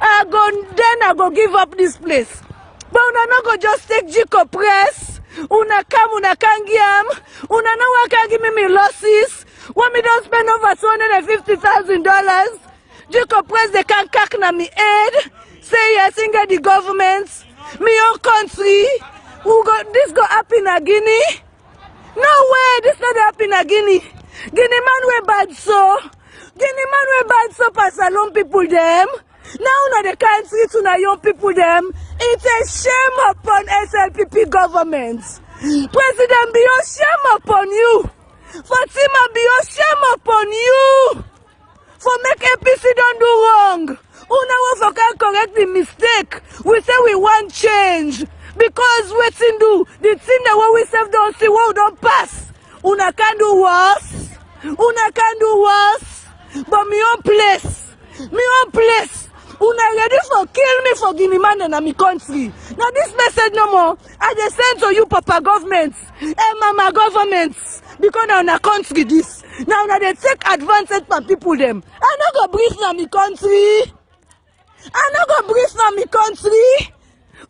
I go give up this place. But una not go just take Jacob press. Una come, una can give. Una no can give me losses. When me don't spend over $250,000. Jacob press they can cack na me head. Say yes, get the government. Me own country. This go happen in Guinea? No way, this not happen in Guinea. Guinea man we bad so. Guinea man we bad so for Salone people them. Now na the country to na young people them. It's a shame upon SLPP government. President be a shame upon you. Fatima be a shame upon you. For make APC don't do wrong. Una want for correct the mistake. We say we want change. Because waiting do the thing that what we self don't see what we don't pass. Una can do worse. Una can do worse. But me own place. Me own place. Una ready for kill me for Guinea man and my country. Now this message no more. I just send to you Papa governments and Mama governments. Because now na country this. Now they take advantage from people them. I not go breathe na my country. I not go breathe na my country.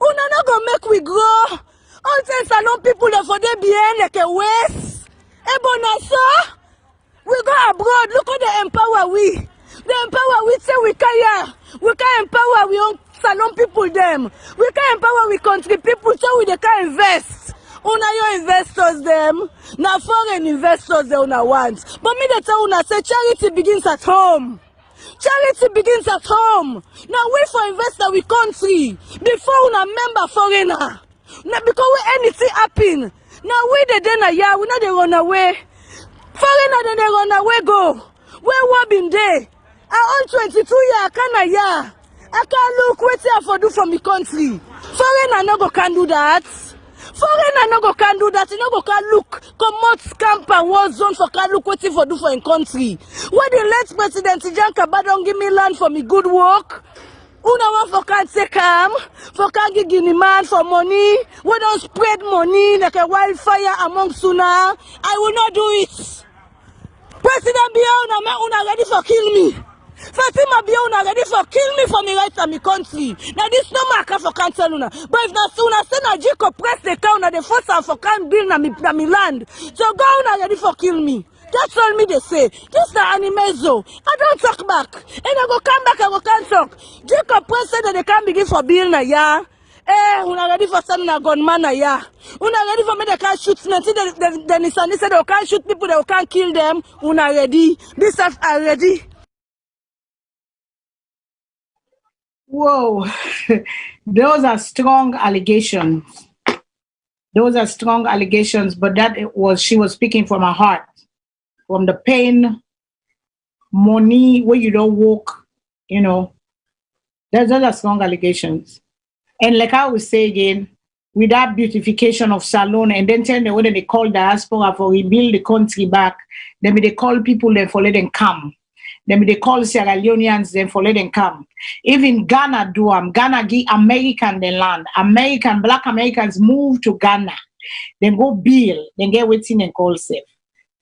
Una not go make we grow. All say Salone people they for they behind like a waste. Ebona we go abroad. Look how they empower we. They empower we say we can empower we own Salone people them. We can empower we country people so we they can invest. Una your investors them. Now foreign investors they una want. But me they tell una say charity begins at home. Charity begins at home. Now we for investor we country. Before una member foreigner. Now because when anything happen. Now we the then yeah, we know they run away. Foreigner then they run away go. Where we been there? I on 22 years, I can't yeah. I can't look what I for do from the country. Foreigner no go can do that. Foreigner no go can do that. You no go can look come out camp and war zone for can look what for do for in country. When the late president Jankaba don't give me land for me good work. Una want for can take for can give Guinea man for money. We don't spread money like a wildfire among Suna. I will not do it. President Biya una ready for kill me. Fatima Biya una ready for kill me for me rights and me country. Now this no marker for cancel una. But if not soon say na Jacob press the town na the first and for can build na me land. So go una ready for kill me. That's all me they say. This na animezo. I don't talk back. And I go come back, I go can't talk. Jacob press said that they can't begin for build na ya. Una ready for some na gunman na ya. Una ready for me they can't shoot me. The Nissan said they can't shoot people, they can't kill them. Una ready. This stuff are ready. Whoa. Those are strong allegations. Those are strong allegations, but she was speaking from her heart. From the pain, money, where you don't walk, those are strong allegations. And like I will say again, with that beautification of Salone, and then tell them when they call diaspora for rebuild the country back, then they call people then for let them come. Then they call Sierra Leoneans then for let them come. Even Ghana do Ghana give American the land. Black Americans move to Ghana. Then go bill, then get waiting and call safe.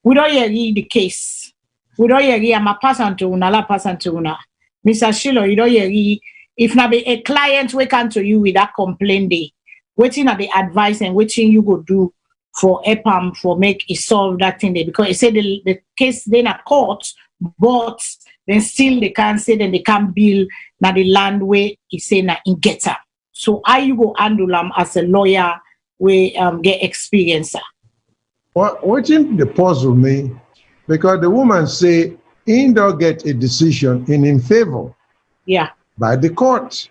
We don't hear the case. We don't hear I'm a person to una, la person to una. Mr. Shilo, you don't hear if not be a client we come to you with that complaint day, waiting at the advice and waiting you go do for EPAM for make it solve that thing there. Because it said the case then a court, but then still they can't say then they can't bill na the land where it say na in getter. So how you go handle them as a lawyer we get experience? What in the puzzle me, because the woman say he don't get a decision in favor. Yeah. By the court.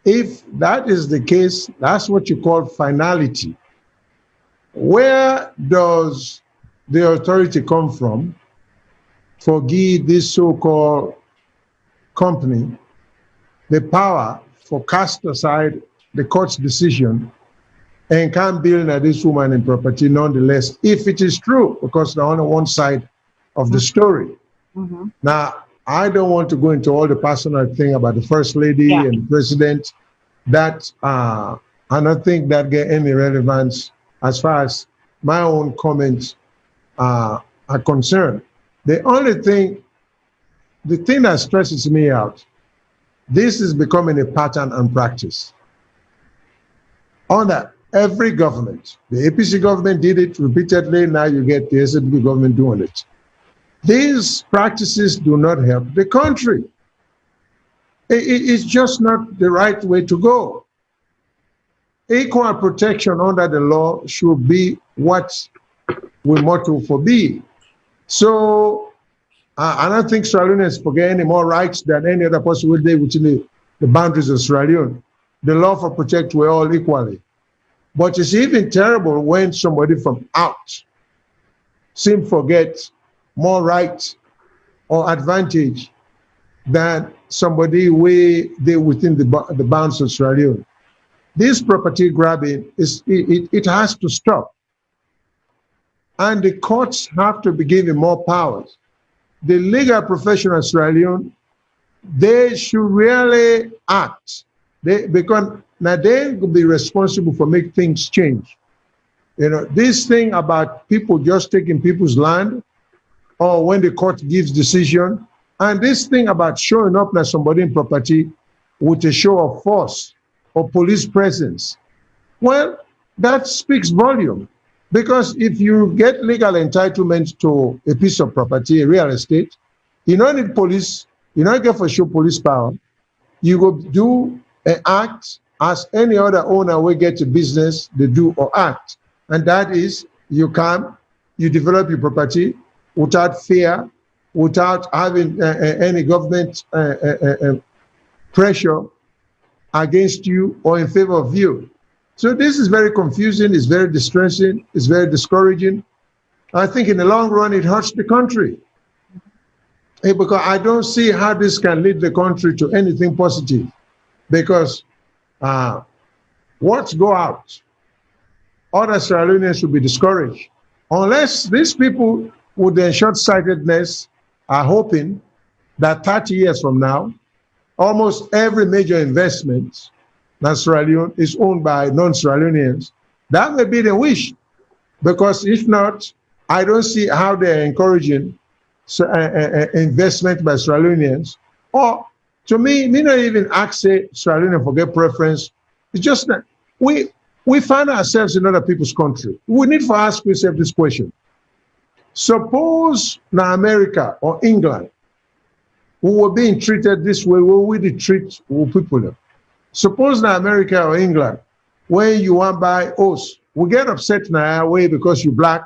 If that is the case, that's what you call finality. Where does the authority come from for give this so-called company the power for cast aside the court's decision and can bill this woman in property nonetheless, if it is true, because they're on one side of the story. Mm-hmm. Now, I don't want to go into all the personal thing about the first lady and the president. That I don't think that get any relevance as far as my own comments are concerned. The only thing, the thing that stresses me out, this is becoming a pattern and practice. Under every government, the APC government did it repeatedly. Now you get the SFP government doing it. These practices do not help the country. It's just not the right way to go. Equal protection under the law should be what we motto for be. So I don't think Sierra Leoneans forget any more rights than any other person will do within the boundaries of Sierra Leone. The law for protect we're all equally. But it's even terrible when somebody from out seem forget more right or advantage than somebody way they within the bounds of Sierra Leone. This property grabbing it has to stop, and the courts have to be given more powers. The legal profession of Sierra Leone, they should really act. Because now they will be responsible for make things change. You know, this thing about people just taking people's land, or when the court gives decision, and this thing about showing up as somebody in property with a show of force or police presence, well, that speaks volume. Because if you get legal entitlement to a piece of property, a real estate, you don't need police, you don't get for show police power. You go do an act as any other owner will get a business, they do or act. And that is, you come, you develop your property without fear, without having any government pressure against you or in favor of you. So this is very confusing, it's very distressing, it's very discouraging. I think in the long run, it hurts the country. Because I don't see how this can lead the country to anything positive. Because words go out. Other Sierra Leoneans should be discouraged. Unless these people with their short-sightedness are hoping that 30 years from now, almost every major investment in Sierra Leone is owned by non-Sierra Leoneans. That may be the wish, because if not, I don't see how they're encouraging investment by Sierra Leoneans. Or to me not even ask say Sierra Leone forget preference. It's just that we find ourselves in other people's country. We need to ask ourselves this question. Suppose now America or England, who were being treated this way, what would they treat people? Suppose now America or England, when you want buy us, we get upset now way because you're black,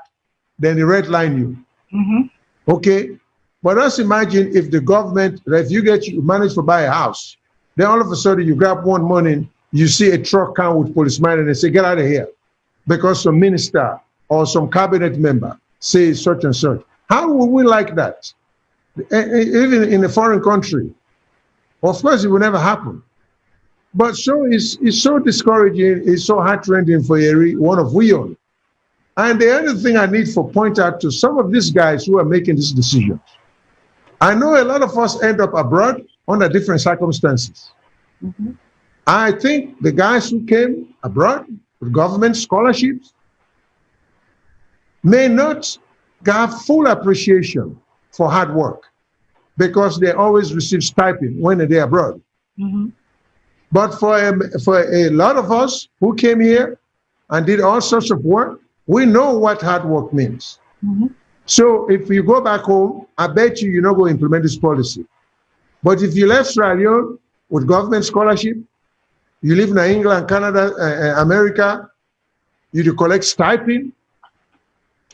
then they redline you. Mm-hmm. Okay, but just imagine if the government, if you manage to buy a house, then all of a sudden you grab one morning, you see a truck come with policemen and they say, get out of here, because some minister or some cabinet member says such and such. How would we like that? Even in a foreign country? Of course, it will never happen. But so it's so discouraging, it's so heartrending for one of we own. And the other thing I need to point out to some of these guys who are making this decision, I know a lot of us end up abroad under different circumstances. Mm-hmm. I think the guys who came abroad with government scholarships may not have full appreciation for hard work because they always receive stipend when they're abroad. Mm-hmm. But for a lot of us who came here and did all sorts of work, we know what hard work means. Mm-hmm. So if you go back home, I bet you're not going to implement this policy. But if you left Sierra Leone with government scholarship, you live in England, Canada, America, you collect stipend,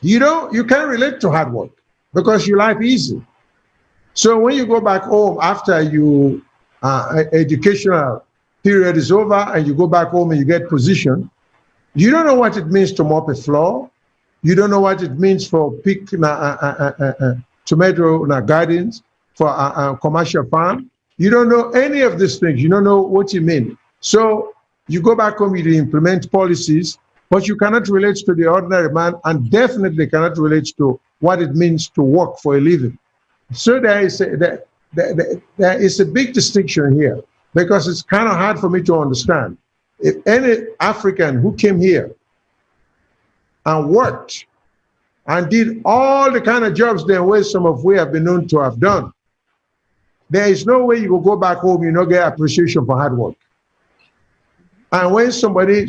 you can't relate to hard work because your life easy. So when you go back home after your educational period is over and you go back home and you get position, you don't know what it means to mop a floor. You don't know what it means for pick tomato gardens for a commercial farm. You don't know any of these things. You don't know what you mean. So you go back home, you implement policies, but you cannot relate to the ordinary man and definitely cannot relate to what it means to work for a living. So there is a big distinction here because it's kind of hard for me to understand. If any African who came here and worked and did all the kind of jobs that way some of we have been known to have done, there is no way you will go back home, you not get appreciation for hard work. And when somebody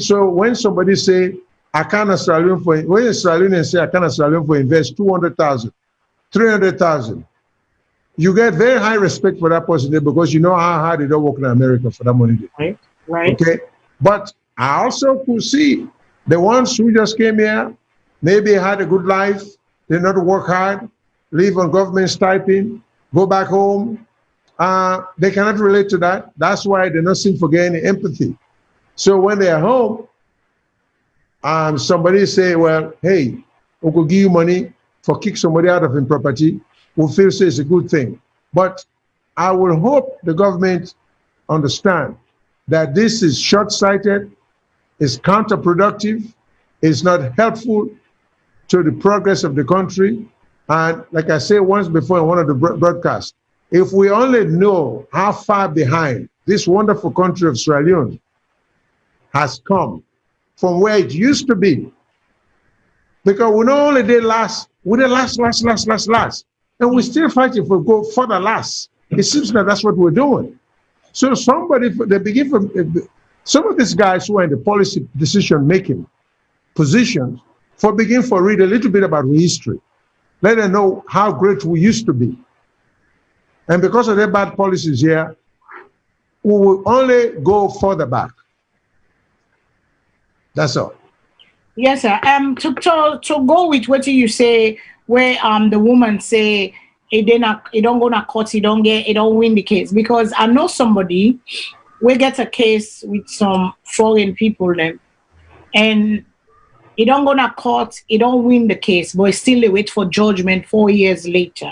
say, I can't Australian for, when Australians say, I can't Australian for invest 200,000, 300,000, you get very high respect for that person there because you know how hard they don't work in America for that money. Right. Okay. But I also could see the ones who just came here, maybe had a good life, they not work hard, live on government stipend, go back home. They cannot relate to that. That's why they not seem to get any empathy. So when they're home, somebody say, well, hey, we could give you money for kick somebody out of his property. We feel say it's a good thing. But I will hope the government understand that this is short-sighted, is counterproductive, is not helpful to the progress of the country. And like I said once before in one of the broadcasts, if we only know how far behind this wonderful country of Sierra Leone has come from where it used to be, because we not only did last, we did last, and we're still fighting for go further last. It seems like that's what we're doing. So somebody, they begin from, some of these guys who are in the policy decision-making positions, begin to read a little bit about history. Let them know how great we used to be. And because of their bad policies here, we will only go further back. That's all. Yes, sir. To go with what you say, where the woman say it don't go to court, it don't win the case, because I know somebody we get a case with some foreign people then, and it don't go to court, it don't win the case, but still they wait for judgment 4 years later.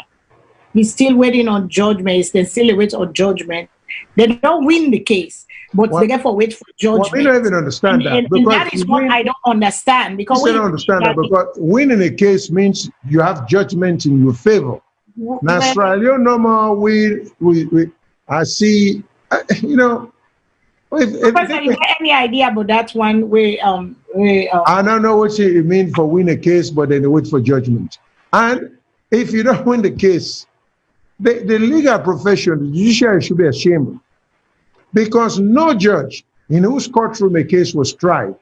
He's still waiting on judgment. They still wait on judgment. They don't win the case, but they therefore wait for judgment. Well, we don't even understand that. And that is what I don't understand. Because we don't understand that because winning a case means you have judgment in your favor. Now, Australia, no more. I see. You know. Professor, you have any idea about that one? I don't know what you mean for win a case, but then wait for judgment. And if you don't win the case, the legal profession, the judiciary should be ashamed, because no judge in whose courtroom a case was tried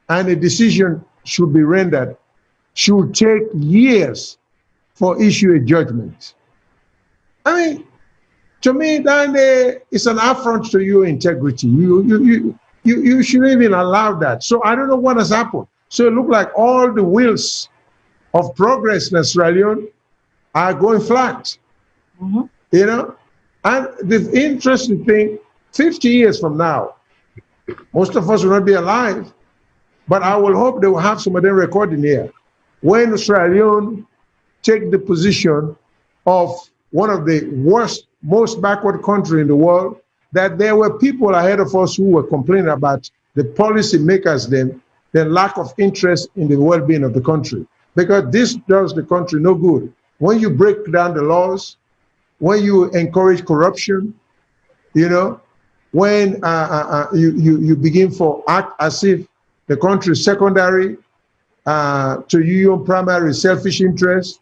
and a decision should be rendered should take years for issue a judgment. I mean, to me, that it's an affront to your integrity. You shouldn't even allow that. So I don't know what has happened. So it looks like all the wheels of progress in Sierra Leone are going flat. Mm-hmm. You know, and the interesting thing, 50 years from now, most of us will not be alive, but I will hope they will have some of them recording here. When Sierra Leone take the position of one of the worst, most backward country in the world, that there were people ahead of us who were complaining about the policy makers then, the lack of interest in the well-being of the country. Because this does the country no good. When you break down the laws, when you encourage corruption, you know, when you begin to act as if the country is secondary to your primary selfish interest,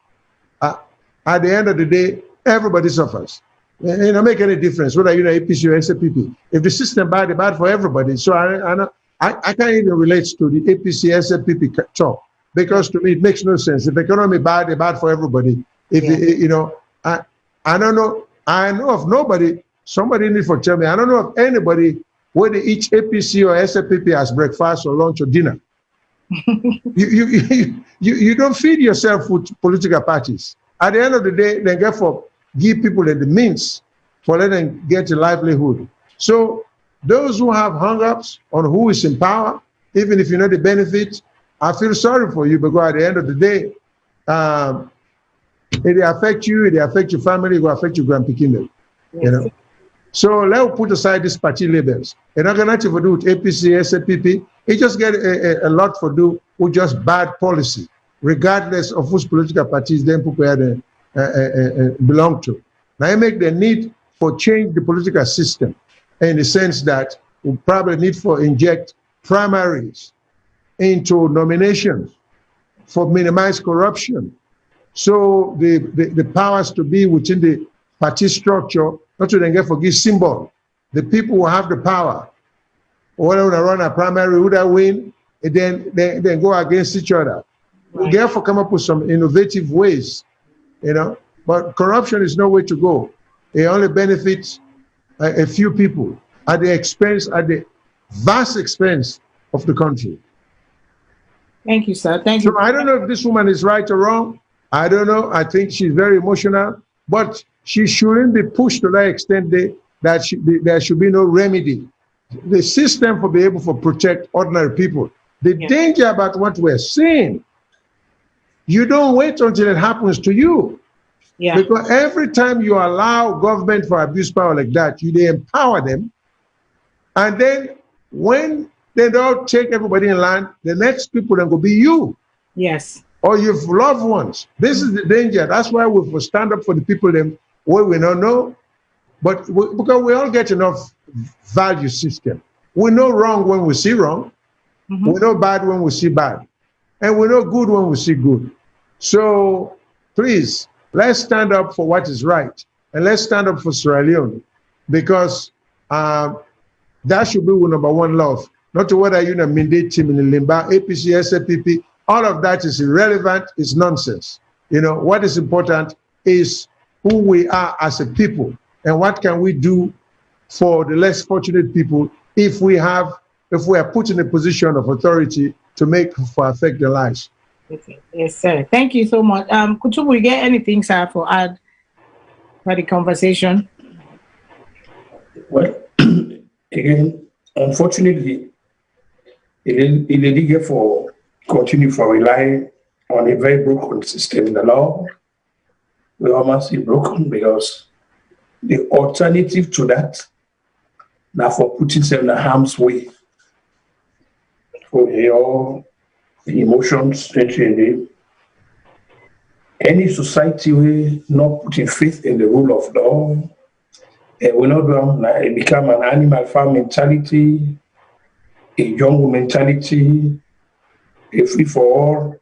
at the end of the day, everybody suffers. It don't make any difference whether you're APC or SAPP. If the system bad, it's bad for everybody. So I can't even relate to the APC SAPP talk, because to me it makes no sense. If the economy bad, it's bad for everybody. If you know, I don't know. I know of nobody. Somebody need to tell me. I don't know of anybody whether each APC or SAPP has breakfast or lunch or dinner. you don't feed yourself with political parties. At the end of the day, they therefore give people the means for letting them get a livelihood. So those who have hung-ups on who is in power, even if you know the benefits, I feel sorry for you, because at the end of the day, it affect you, it affect your family, it will affect your grandkids. You know. So let's put aside these party labels. And not gonna to do with APC, SAPP. It just get a lot to do with just bad policy, regardless of which political parties them people belong to. Now I make the need for change the political system, in the sense that we probably need for inject primaries into nominations for minimize corruption. So the powers to be within the party structure, not to then get forgive symbol. The people who have the power, when they run a primary, who they win, and then go against each other. Right. We therefore come up with some innovative ways, you know. But corruption is no way to go. It only benefits a few people at the vast expense of the country. Thank you, sir. Thank you. So I don't know if this woman is right or wrong. I don't know. I think she's very emotional, but she shouldn't be pushed to that extent that there should be no remedy. The system for be able to protect ordinary people. The danger about what we're seeing, you don't wait until it happens to you. Yeah. Because every time you allow government for abuse power like that, they empower them. And then when they don't take everybody in line, the next people then will be you. Yes. Or your loved ones. This is the danger. That's why we will stand up for the people them where we don't know. But because we all get enough value system. We know wrong when we see wrong. Mm-hmm. We know bad when we see bad. And we know good when we see good. So please, let's stand up for what is right. And let's stand up for Sierra Leone. Because that should be our number one love. Not to whether you're a mandate team in the Limba, APC, SAPP, all of that is irrelevant, it's nonsense. You know, what is important is who we are as a people and what can we do for the less fortunate people if we are put in a position of authority to affect their lives. Okay. Yes, sir. Thank you so much. Kutubu, we get anything, sir, for add for the conversation? Well, again, unfortunately, it is here for continue for relying on a very broken system in the law. We almost see broken because the alternative to that now for putting them in the harm's way for your emotions, any society will not putting faith in the rule of law, will not become an animal farm mentality, a jungle mentality, a free for all,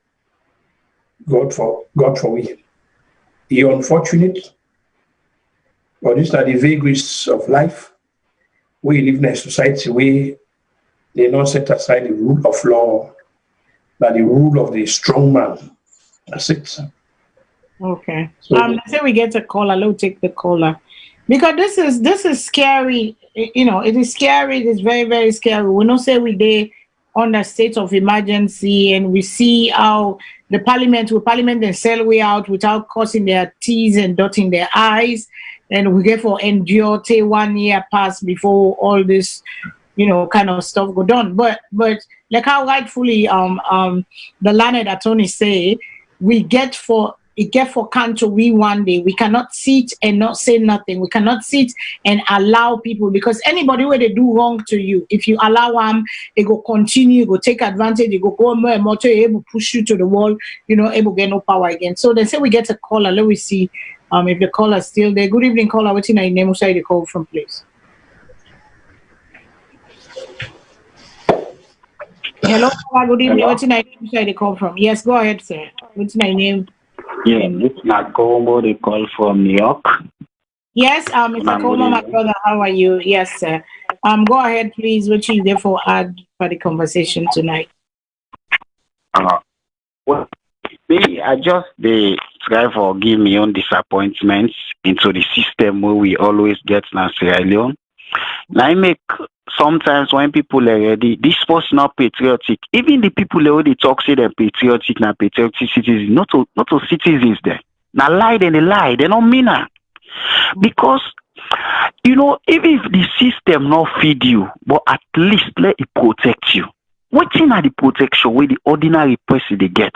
God for we. It's unfortunate, but these are the vagaries of life. We live in a society where they don't set aside the rule of law, but the rule of the strong man. That's it. Okay. So, let's say we get a caller. Let's take the caller. Because this is scary. You know, it is scary. It is very, very scary. We don't say we there under state of emergency and we see how the parliament then sell way out without crossing their T's and dotting their I's. And we get for endure till 1 year pass before all this, you know, kind of stuff go done. But like how rightfully the learned attorney say, we get for it get for canto we one day. We cannot sit and not say nothing. We cannot sit and allow people, because anybody where they do wrong to you, if you allow them, it go continue, go take advantage, it go more and more to able push you to the wall, able get no power again. So they say we get a caller. Let me see if the caller is still there. Good evening, caller. What's your name? Who's the call from, please? Hello, caller. Good evening. What's your name? Who's the call from? Yes, go ahead, sir. What's my name? Yeah, this is Nakomo, they call from New York. Yes, Mr. Coleman, my brother, how are you? Yes, sir. Go ahead, please. What you therefore add for the conversation tonight? Well, me, I just they try for give me own disappointments into the system where we always get in Sierra Leone. Now I make sometimes when people are ready, this was not patriotic. Even the people already talk say they're patriotic, not patriotic citizens, not to citizens there. Now lie, then they lie, they don't mean it. Because even if the system not feed you, but at least let it protect you. Waiting at the protection where the ordinary person they get.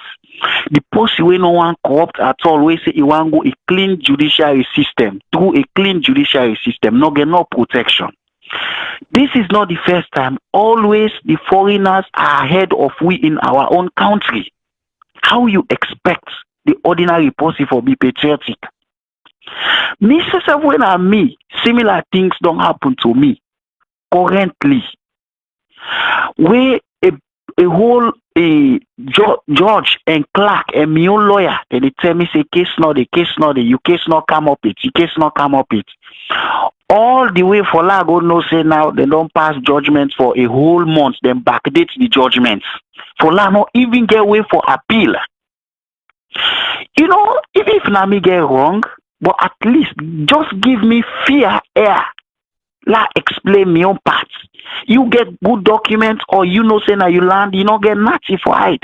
The person where no one corrupt at all, we say you want go a clean judiciary system, through a clean judiciary system, no get no protection. This is not the first time. Always the foreigners are ahead of we in our own country. How you expect the ordinary person for be patriotic? Me, when I'm me, similar things don't happen to me currently. Where a whole judge and clerk and my own lawyer, they tell me say case not you case not come up it. All the way for Lago no say now they don't pass judgment for a whole month, then backdate the judgments. For Lago even get way for appeal. Even if Nami get wrong, but at least just give me fair air. La explain me own part. You get good documents or say now you land, you don't get nothing for it.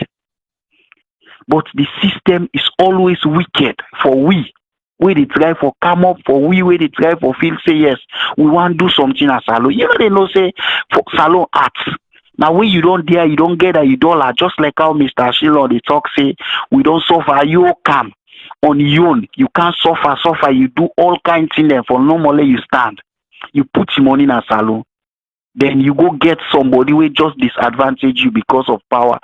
But the system is always wicked for we. We they try for come up for we they try for feel say yes, we want to do something at Salone. They know say for Salone arts. Now when you don't dare, you don't get that, you don't just like how Mr. Shilo they talk say we don't suffer, you come on your own. You can't suffer, you do all kinds of things for normally you stand. You put your money in a Salone. Then you go get somebody who just disadvantage you because of power.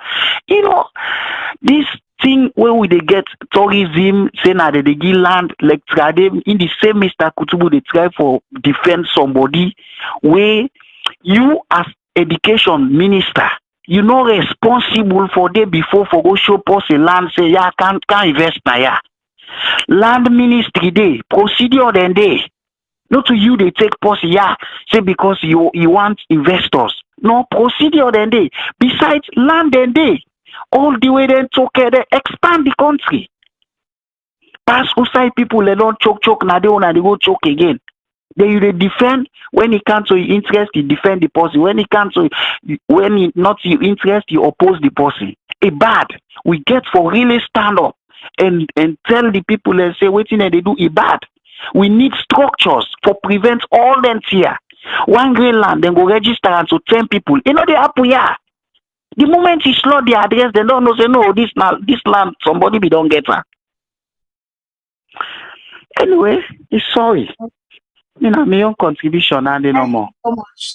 This thing where we they get tourism, say now they give land, like try them in the same Mr. Kutubu, they try for defend somebody where you as education minister, you not responsible for them before for go show us a land, say yeah, can't invest now yeah. Land ministry day, procedure then day. Not to you they take post yeah, say because you want investors. No procedure then they. Besides land then they. All the way then they expand the country. Pass outside people they don't choke now they go choke again. They defend when it comes to your interest, you defend the person. When it comes to when it not your interest, you oppose the person. A bad we get for really stand up and tell the people and say waiting and they do a bad. We need structures for prevent all them here. One green land, then go register and to 10 people. They happen here. The moment you slot the address, they don't know say no, this land somebody be don't get her. Anyway, it's sorry. My own contribution and no more.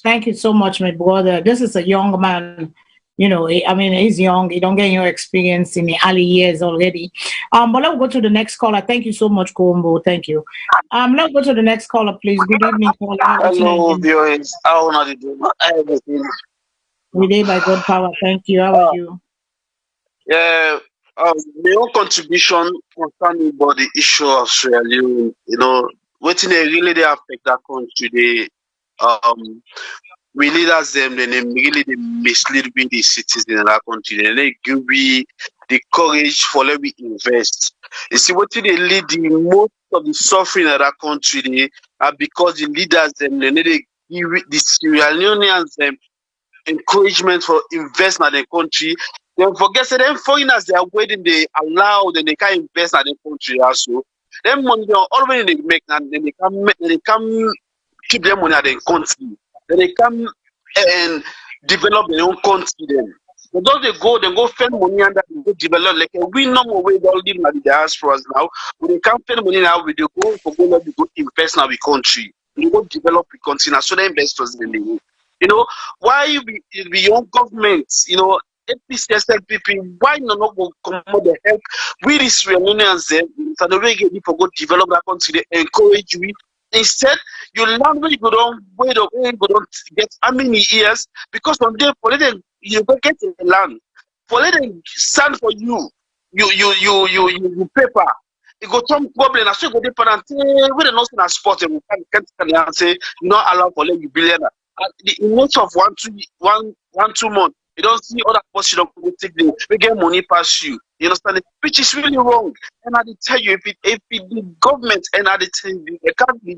Thank you so much, my brother. This is a young man. He's young. He don't get your experience in the early years already. But let's go to the next caller. Thank you so much, Kombo. Thank you. Let's go to the next caller, please. Good evening, caller. Hello, viewers. How are you doing? Everything. We day by God power. Thank you. How are you? Yeah. My own contribution concerning about the issue of Sierra Leone, what they really they affect that country. We leaders them then they mislead with the citizens in that country. And they give we the courage for let me invest. You see what they lead the most of the suffering in that country they are because the leaders them then they give the Sierra Leoneans them encouragement for investment in the country. Then forget that them foreigners they are waiting they allow then they can invest in the country also. Them money they already they make and then they come keep their money at the country. Then they come and develop their own country then. They go spend money and they go develop. Like we normal way they all live in the diasporas now. When they can't spend money now, we they go for go invest now in country. We go develop the country now. So the investors in the you know, why we young governments, you know, APCSLPP, why not go come out the help we Israelians then so the way you for go develop that country, they encourage we. Instead, you learn when you go down, wait up, when you go down, get how many years, because on them, for them, you go get the land. For them, stand for you paper. You go some problem, I still go there and say, we don't know in a sport, and can't say, not allow for you billionaire. In most of 2 months, you don't see other person don't go take the we get money past you. You understand it? Which is really wrong. And I tell you, if the government and I tell you, they can't the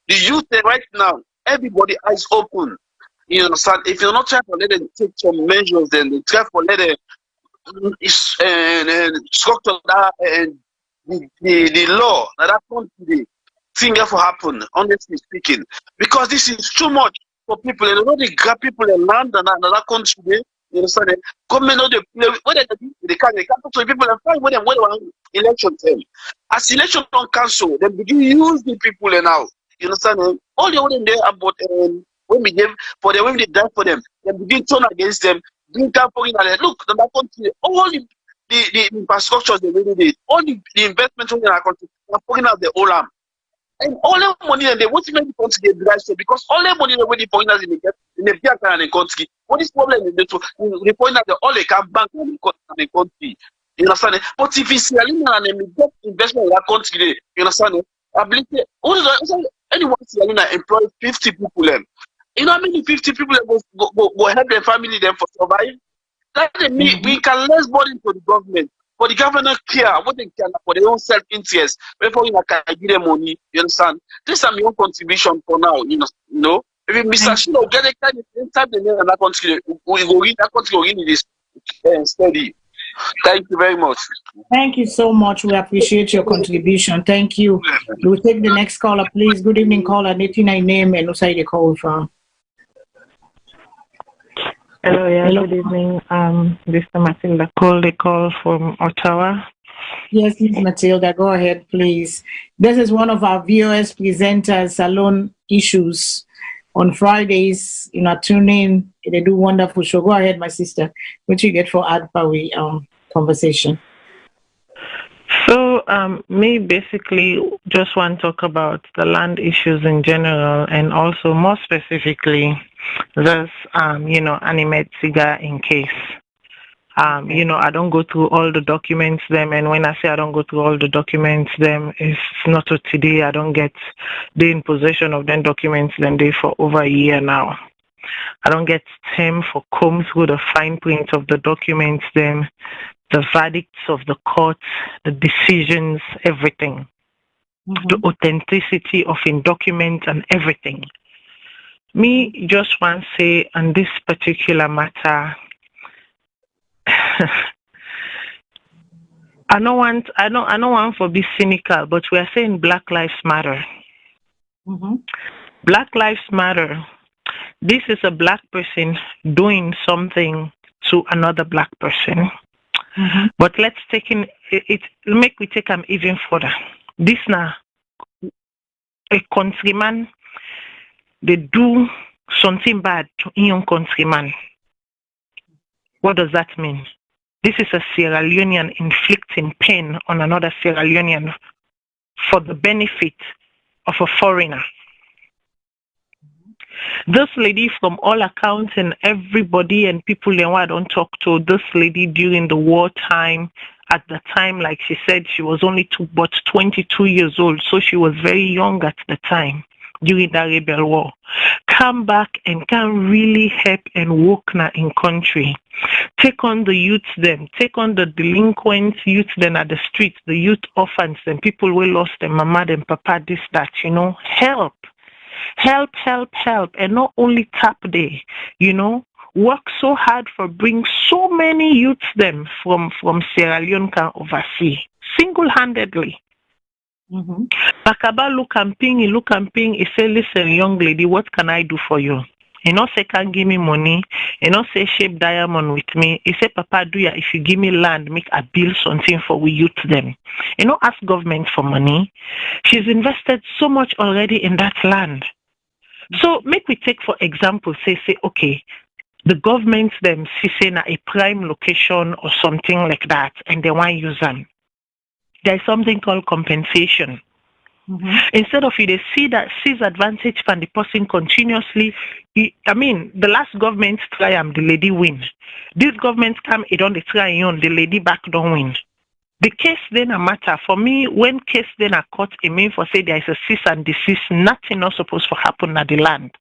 youth right now, everybody eyes open. You understand? If you're not trying to let them take some measures, then they try to let them structure that and the law that country thing ever happen, honestly speaking. Because this is too much for people. And know they grab people in land and another country. You understand it? Government know they can't talk to people and find when they want election time. As election don't cancel, then begin use the people now. You understand it? All the one there about when we give for them, when they die for them, then begin turn against them, bring down for in and look, the country, all the infrastructures they really did, all the investments in our country, they're pouring out the whole arm. And all the money and they want to make the country get dry because all the money already point us in the bank and the country. What is problem is they point out the all they can bank in the country. You understand it? But if it's selling and they get investment in that country, you understand it? Ability anyone selling employ 50 people them. You know how many 50 people go help their family them for survive? That we can less burden for the government. For the government care what they can for their own self-interest. Before you can give them money, you understand? This is my own contribution for now, you know. If Mr. Shino get a kind of time the name of that country, we go read that country will read this study. Thank you very much. Thank you so much. We appreciate your contribution. Thank you. We'll take the next caller, please. Good evening, caller. 89 name and also the call from. Hello, yeah, Hello. good evening. This is Matilda call from Ottawa. Yes, Ms. Matilda, go ahead, please. This is one of our VOS presenters, Salone Issues. On Fridays, tune in. They do wonderful show. Go ahead, my sister. What you get for ADPA conversation? So, me basically just want to talk about the land issues in general and also more specifically this, animate cigar in case. I don't go through all the documents them, and when I say I don't go through all the documents them, it's not to today. I don't get they in possession of them documents them they for over a year now. I don't get time for comb through the fine print of the documents them, the verdicts of the court, the decisions, everything. The authenticity of in documents and everything. Me just want to say on this particular matter, I don't want to be cynical, but we are saying Black Lives Matter. Black Lives Matter. This is a black person doing something to another black person. But let's take we take them even further. This now a countryman they do something bad to a young countryman. What does that mean? This is a Sierra Leonean inflicting pain on another Sierra Leonean for the benefit of a foreigner. This lady, from all accounts and everybody and people they want don't talk to, this lady during the wartime, at the time, like she said, she was only 22 years old, so she was very young at the time during the rebel war. Come back and can really help and work now in country. Take on the youths them, take on the delinquent youths then at the streets, the youth orphans and people who lost their mama and papa, this, that, help. And not only tap there, work so hard for bring so many youths them from Sierra Leone can oversee single-handedly. Bakaba look and ping, he say, listen, young lady, what can I do for you? He not say can give me money. He not say shape diamond with me. He say Papa do ya if you give me land, make a build something for we youth them. He not ask government for money. She's invested so much already in that land. So make we take for example, say okay, the government them see say na a prime location or something like that, and they want to use them. There's something called compensation. Instead of you they seize advantage from the person continuously. The last government try the lady win. This government come it on the try on the lady back don't win. The case then a matter for me when case then a court it mean for say there is a cease and desist, nothing not supposed to happen at the land.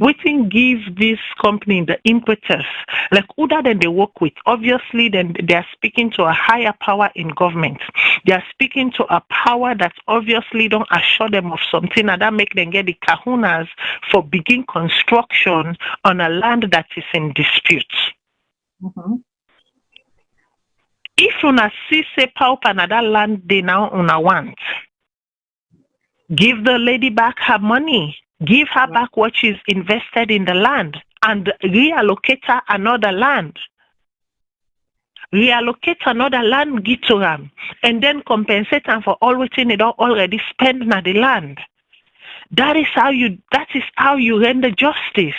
We think give this company the impetus, like other than they work with, obviously then they are speaking to a higher power in government. They are speaking to a power that obviously don't assure them of something and that make them get the kahunas for begin construction on a land that is in dispute. If una see say power another land they now una want, give the lady back her money. Give her back what she's invested in the land and reallocate her another land. Reallocate another land, give to them, and then compensate them for all what they don't already spend na the land. That is how you render justice.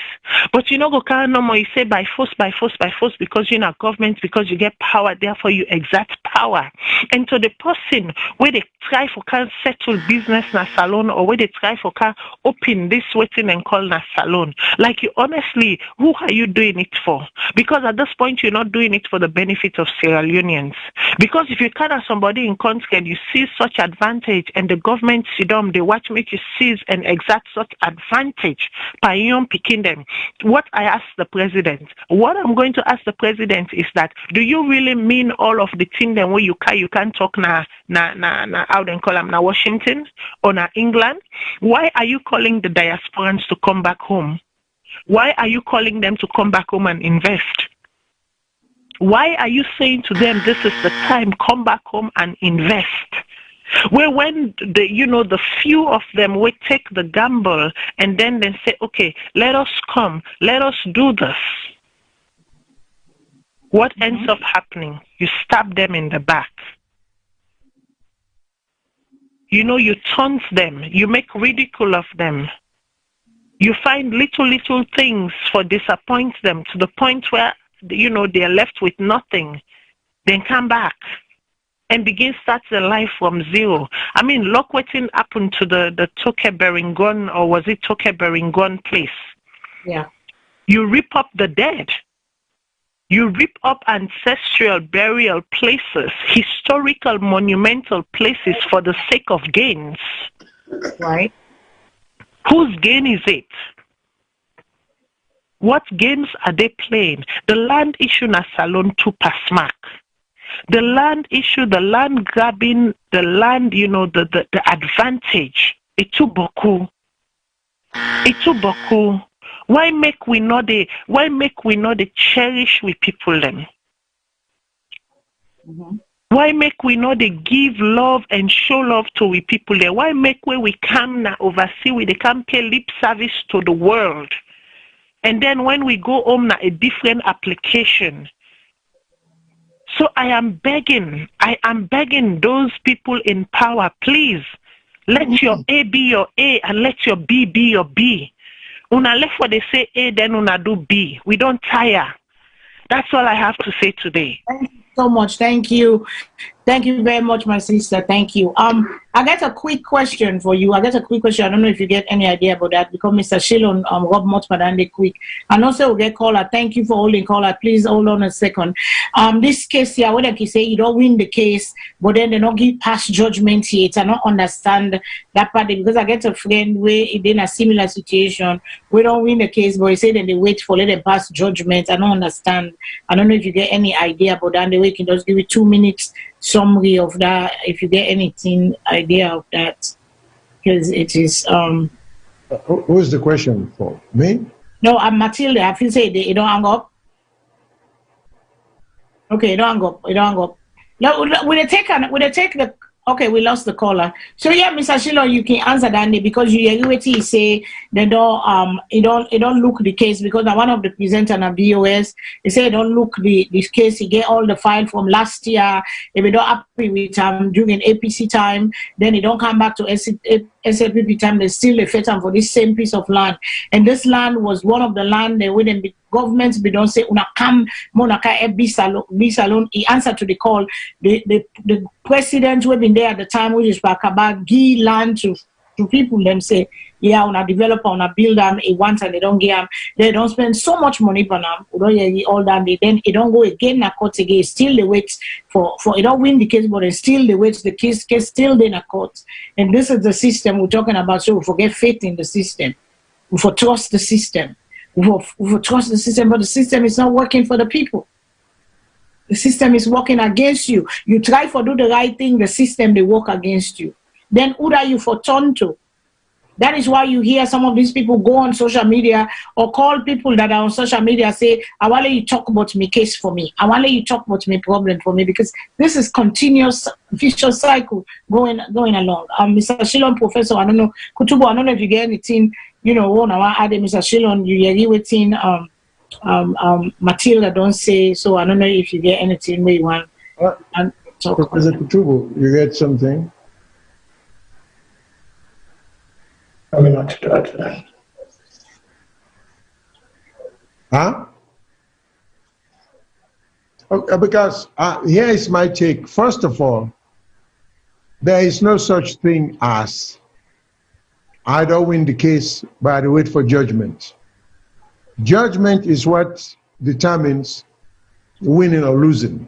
But you know, go carry no more. You say by force, because you're not government, because you get power, therefore you exert power. And to the person where they try for can settle business na salon, or where they try for can open this waiting and call na salon. Like you honestly, who are you doing it for? Because at this point you're not doing it for the benefit of Sierra Leoneans. Because if you can have somebody in country and you see such advantage, and the government sit down, they watch make you seize and exact such advantage by young picking them. What I ask the president, what I'm going to ask the president is that, do you really mean all of the thing then where you can't talk na how they call them na Washington or na England? Why are you calling the diasporans to come back home? Why are you calling them to come back home and invest? Why are you saying to them this is the time, come back home and invest? Well, when the few of them will take the gamble and then they say, okay, let us come, let us do this. What ends up happening? You stab them in the back. You taunt them. You make ridicule of them. You find little things for disappoint them to the point where, they are left with nothing. Then come back and begin start their life from zero. Look what happened to the Toke Beringon, or was it Toke Beringon place? Yeah. You rip up the dead. You rip up ancestral burial places, historical monumental places for the sake of gains. Right. Whose gain is it? What games are they playing? The land issue na Salone to Pasmak. The land issue, the land grabbing, the land, the advantage. It's too boku. It's too boku. Why make we not the cherish with people them? Why make we not the give love and show love to we people there? Why make we come now oversee they can pay lip service to the world? And then when we go home na a different application. So I am begging those people in power, please, let your A be your A and let your B be your B. Una left what they say A, then una do B. We don't tire. That's all I have to say today. Thank you so much. Thank you. Thank you very much, my sister. Thank you. I got a quick question for you. I don't know if you get any idea about that, because Mr. Shilon, Rob Motmadande quick. And also we'll get caller. Thank you for holding caller. Please hold on a second. This case here, what you say, you don't win the case, but then they don't give past judgment here. I don't understand that part, because I get a friend where in a similar situation, we don't win the case, but he say that they wait for let them pass judgment. I don't understand. I don't know if you get any idea about that. The way you can just give it 2 minutes summary of that, if you get anything idea of that, because it is who is the question for? Me? No, I'm Matilda. I feel say you don't hang up. Okay, you don't hang up. No, will they take Okay, we lost the caller. So yeah, Mr. Shilo, you can answer that because you already say they don't it don't look the case because one of the presenter on VOS they say don't look the case. He get all the file from last year. If they don't happy with during APC time, then they don't come back to SLPP time. They still a fit for this same piece of land, and this land was one of the land they wouldn't be governments be don't say una come monaka be Salone. He answered to the call. The president who been there at the time, which is Bakaba, give land to people. Them say, yeah, on a developer, on a build them, it wants and they don't give them. They don't spend so much money on them. All that then it don't go again. Na court again. Still they wait for it don't win the case, but it still they wait the case still in a court. And this is the system we're talking about. So we forget faith in the system. We for trust the system. We for trust the system, but the system is not working for the people. The system is working against you. You try to do the right thing, the system, they work against you. Then who are you for turn to? That is why you hear some of these people go on social media or call people that are on social media say, I want you talk about my case for me. I want you talk about my problem for me because this is continuous vicious cycle going along. Mr. Shilon, Professor, I don't know, Kutubu, I don't know if you get anything, you know, one hour add Mr. Shilon, you hear waiting, Matilda don't say, so I don't know if you get anything where you want and talk. Professor Kutubu, you get something? I mean, not to add to that. Huh? Okay, because here is my take. First of all, there is no such thing as I don't win the case, but I wait for judgment. Judgment is what determines winning or losing.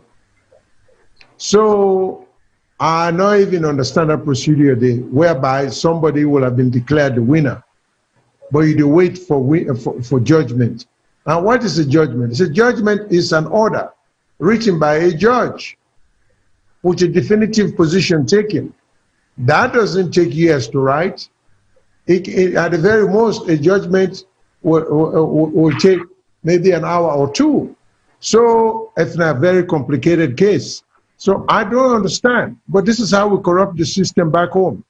So I don't even understand that procedure there, whereby somebody will have been declared the winner, but you wait for judgment. Now, what is a judgment? It's a judgment is an order written by a judge, with a definitive position taken. That doesn't take years to write. At the very most, a judgment will take maybe an hour or two. So it's not a very complicated case. So I don't understand, but this is how we corrupt the system back home.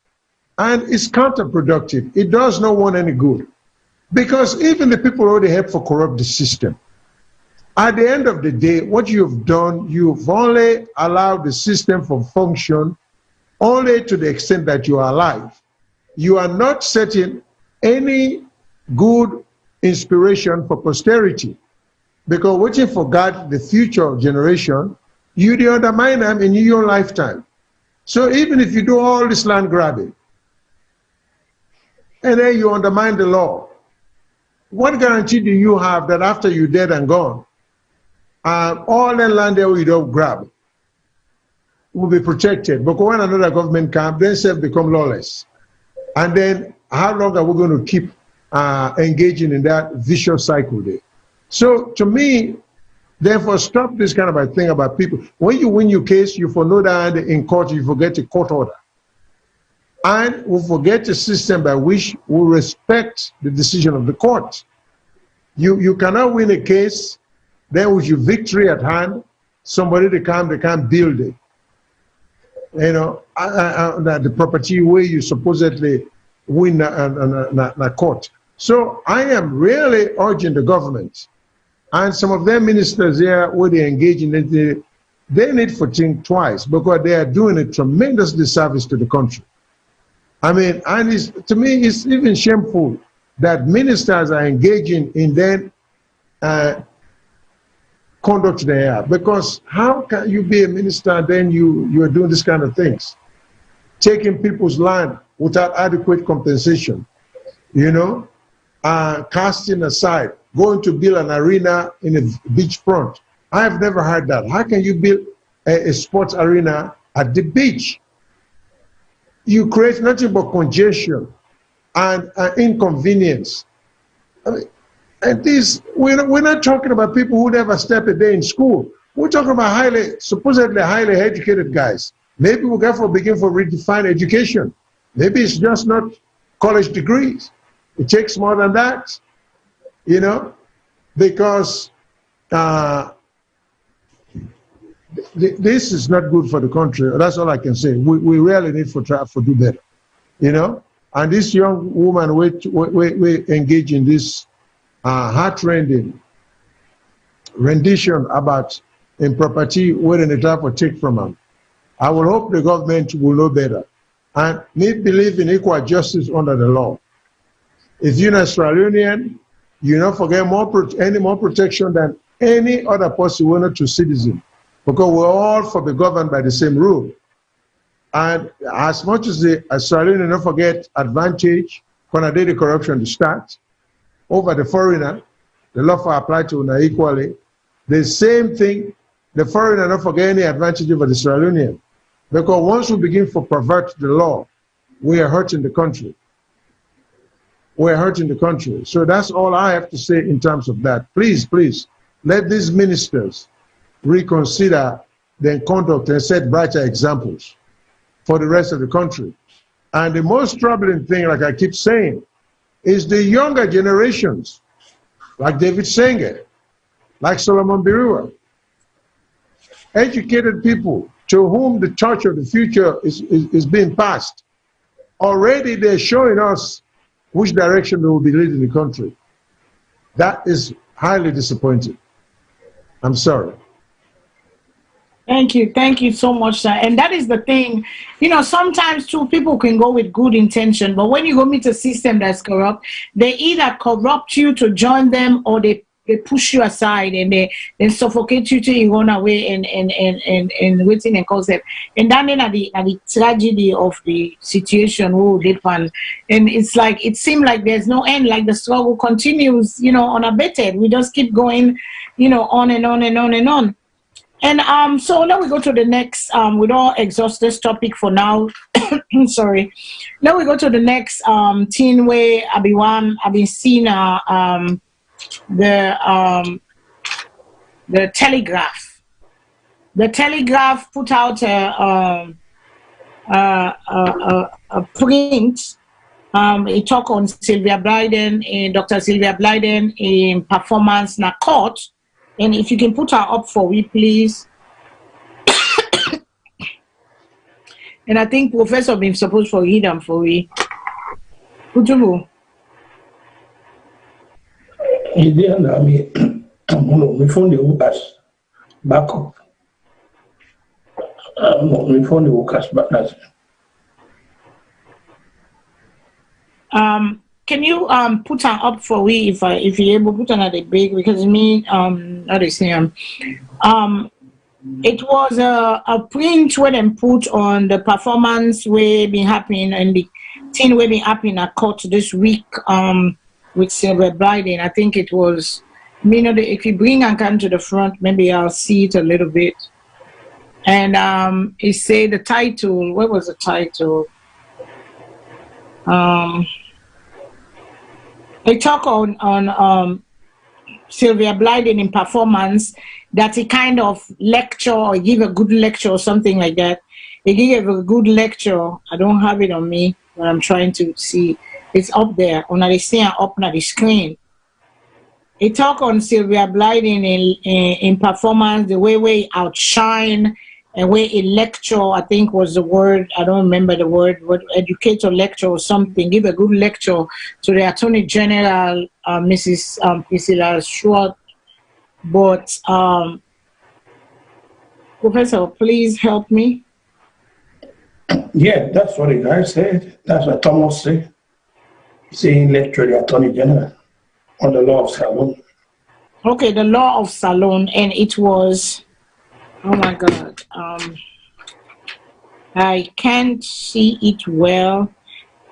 And it's counterproductive. It does not want any good. Because even the people already help for corrupt the system. At the end of the day, what you've done, you've only allowed the system to function only to the extent that you are alive. You are not setting any good inspiration for posterity. Because waiting for God, the future generation, you undermine them in your lifetime. So even if you do all this land grabbing, and then you undermine the law, what guarantee do you have that after you're dead and gone, all the land that we don't grab will be protected? But when another government comes, then self become lawless. And then how long are we going to keep engaging in that vicious cycle there? So to me, therefore, stop this kind of a thing about people. When you win your case, you for know that in court, you forget the court order. And we forget the system by which we respect the decision of the court. You cannot win a case, then with your victory at hand, somebody they can't build it. You know, the property where you supposedly win a court. So I am really urging the government and some of their ministers here where they engage in it, they need to think twice because they are doing a tremendous disservice to the country. I mean, and to me, it's even shameful that ministers are engaging in their conduct they have. Because how can you be a minister and then you are doing this kind of things? Taking people's land without adequate compensation, you know, casting aside, going to build an arena in a beachfront. I have never heard that. How can you build a sports arena at the beach? You create nothing but congestion and inconvenience. I mean, and this, we're not talking about people who never step a day in school. We're talking about supposedly highly educated guys. Maybe we'll therefore begin to redefine education. Maybe it's just not college degrees. It takes more than that, you know, because this is not good for the country. That's all I can say. We really need to try to do better, you know. And this young woman, we engage in this heart-rending rendition about improperty where they try to take from them. I will hope the government will know better and need believe in equal justice under the law. If you're an Australian, you don't forget any more protection than any other person willing to citizen, because we're all for the governed by the same rule. And as much as the Australian don't forget advantage when I did the corruption to start over the foreigner, the law for apply to them equally. The same thing, the foreigner don't forget any advantage over the Australian. Because once we begin to pervert the law, we are hurting the country. We're hurting the country. So that's all I have to say in terms of that. Please, please, let these ministers reconsider their conduct and set brighter examples for the rest of the country. And the most troubling thing, like I keep saying, is the younger generations, like David Sanger, like Solomon Birua, educated people to whom the torch of the future is being passed. Already they're showing us which direction they will be leading the country. That is highly disappointing. I'm sorry. Thank you so much, sir. And that is the thing, you know, sometimes too, people can go with good intention, but when you go meet a system that's corrupt, they either corrupt you to join them, or they push you aside and they suffocate you till you run away and waiting and cause them. And then at the tragedy of the situation, and it's like, it seems like there's no end, like the struggle continues, you know, unabated. We just keep going, you know, on and on and on and on. And so now we go to the next, we don't exhaust this topic for now. Sorry. Now we go to the next teen way I've been seeing the Telegraph. The Telegraph put out a print. It talk on Sylvia Blyden, Dr. Sylvia Blyden in performance na court. And if you can put her up for me, please. And I think Professor been supposed to read them for me. Kutubu. He didn't allow me. My phone the Lucas back up. My phone the Lucas back up. Can you put her up for me if you're able to put her at the big, because me not the same. It was a print where they put on the performance way been happening and the thing way been happening at court this week with Sylvia Blyden. I think it was, you know, if you bring Ankan to the front, maybe I'll see it a little bit. And it said the title, what was the title? They talk on Sylvia Blyden in performance, that he kind of lecture or give a good lecture or something like that. He gave a good lecture. I don't have it on me, but I'm trying to see. It's up there. On the screen, up on the screen. He talk on Sylvia Blyden in performance, the way we outshine, and where a lecture, I think was the word, I don't remember the word, but educator lecture or something, give a good lecture to the Attorney General, Mrs. Priscilla Schwartz. But, Professor, please help me. Yeah, that's what the guy said. That's what Thomas said. Saying lecture the Attorney General on the law of Salone. Okay, the law of Salone, and it was, oh my God, I can't see it well.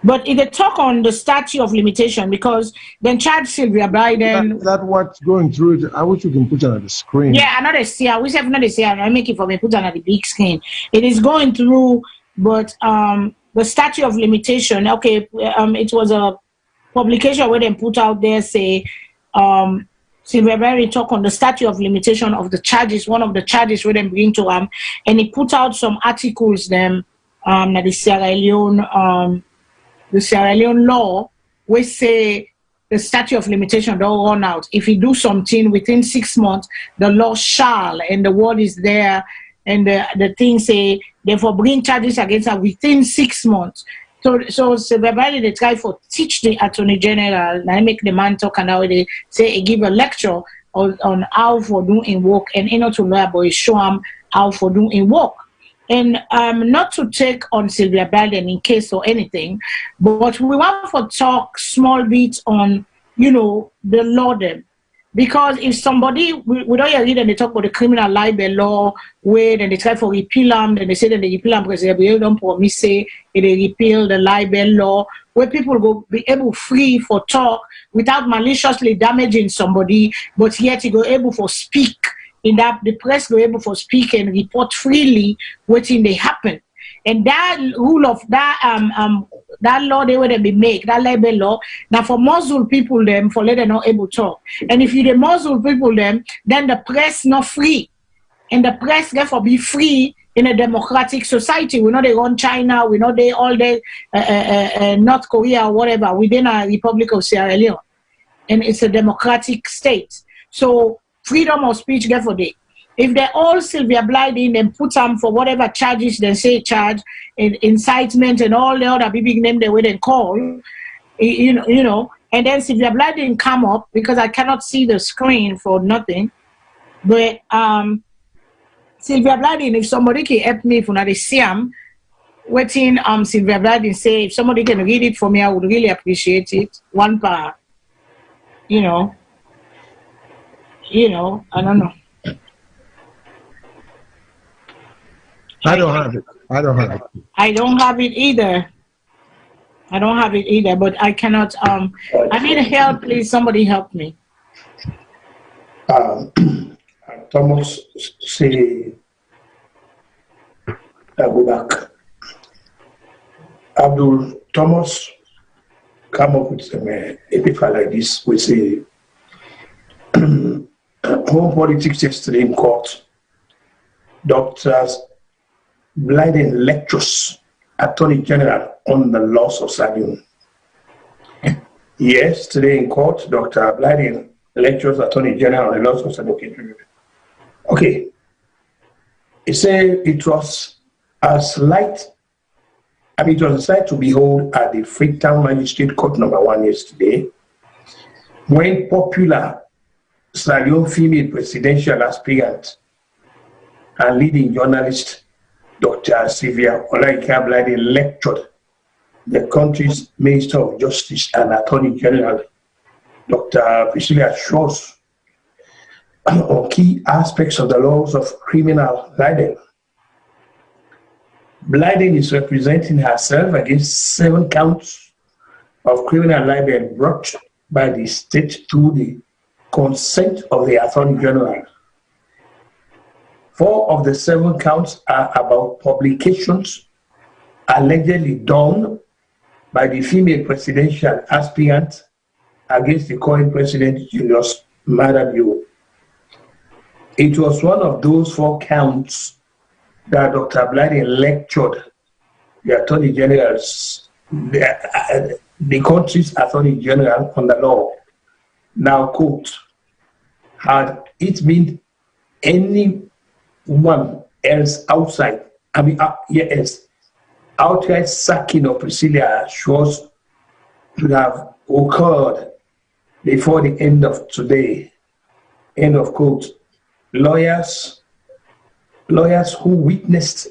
But it talk on the statute of limitation, because then charge Sylvia Blyden. That what's going through it. I wish you can put it on the screen. Yeah, another see. I wish another see. I make it for me. Put it on the big screen. It is going through, but the statute of limitation. Okay, it was a publication where they put out there say Sylvia Blyden talk on the statute of limitation of the charges. One of the charges where they bring to and he put out some articles them that the Sierra Leone law, we say the statute of limitation don't run out. If you do something within 6 months, the law shall, and the word is there, and the thing say therefore bring charges against her within 6 months. So Sylvia Blyden they try for teach the Attorney General, and I make the man talk and now they say he give a lecture on how for doing work, and not to know about show him how for doing work. And not to take on Sylvia Blyden in case or anything, but we want to talk small bit on, the law them. Because if somebody, we don't read and they talk about the criminal libel law, where then they try for repeal them, then they say that they repeal them because they don't promise say they repeal the libel law, where people go be able free for talk without maliciously damaging somebody, but yet you go able for speak in that the press go able for speak and report freely what thing they happen. And that rule of that that law they would be make, that libel law, now for muzzle people them for let them not able to talk. And if you the muzzle people them, then the press not free. And the press therefore be free in a democratic society. We know they run China, we know they all day North Korea or whatever, within a Republic of Sierra Leone. And it's a democratic state. So freedom of speech therefore they. If they all Sylvia Blyden and put them for whatever charges they say charge, incitement and all the other big name they would call, and then Sylvia Blyden come up because I cannot see the screen for nothing. But Sylvia Blyden, if somebody can help me if not see him, waiting Sylvia Blyden say if somebody can read it for me, I would really appreciate it. One part, I don't know. I don't have it. I don't have it. I don't have it either. But I cannot. I need help, please. Somebody help me. Thomas say, I go back. Abdul Thomas come up with a paper like this. We say, home politics yesterday in court. Doctors Blyden lectures Attorney General on the loss of Salone. Yes, today in court, Dr. Blyden lectures Attorney General on the loss of Salone. Okay. He said it was a sight to behold at the Freetown Magistrate Court number 1 yesterday, when popular Salone female presidential aspirant and leading journalist Dr. Sylvia Blyden lectured the country's Minister of Justice and Attorney General, Dr. Priscilla Schwartz, on key aspects of the laws of criminal libel. Blyden is representing herself against 7 counts of criminal libel brought by the state through the consent of the Attorney General. 4 of the 7 counts are about publications allegedly done by the female presidential aspirant against the current president, Julius Maada Bio. It was one of those 4 counts that Dr. Blyden lectured the Attorney General's, the country's Attorney General on the law. Now, quote, had it been anyone else outside, outright sacking of Priscilla Schwartz would have occurred before the end of today. End of quote. Lawyers who witnessed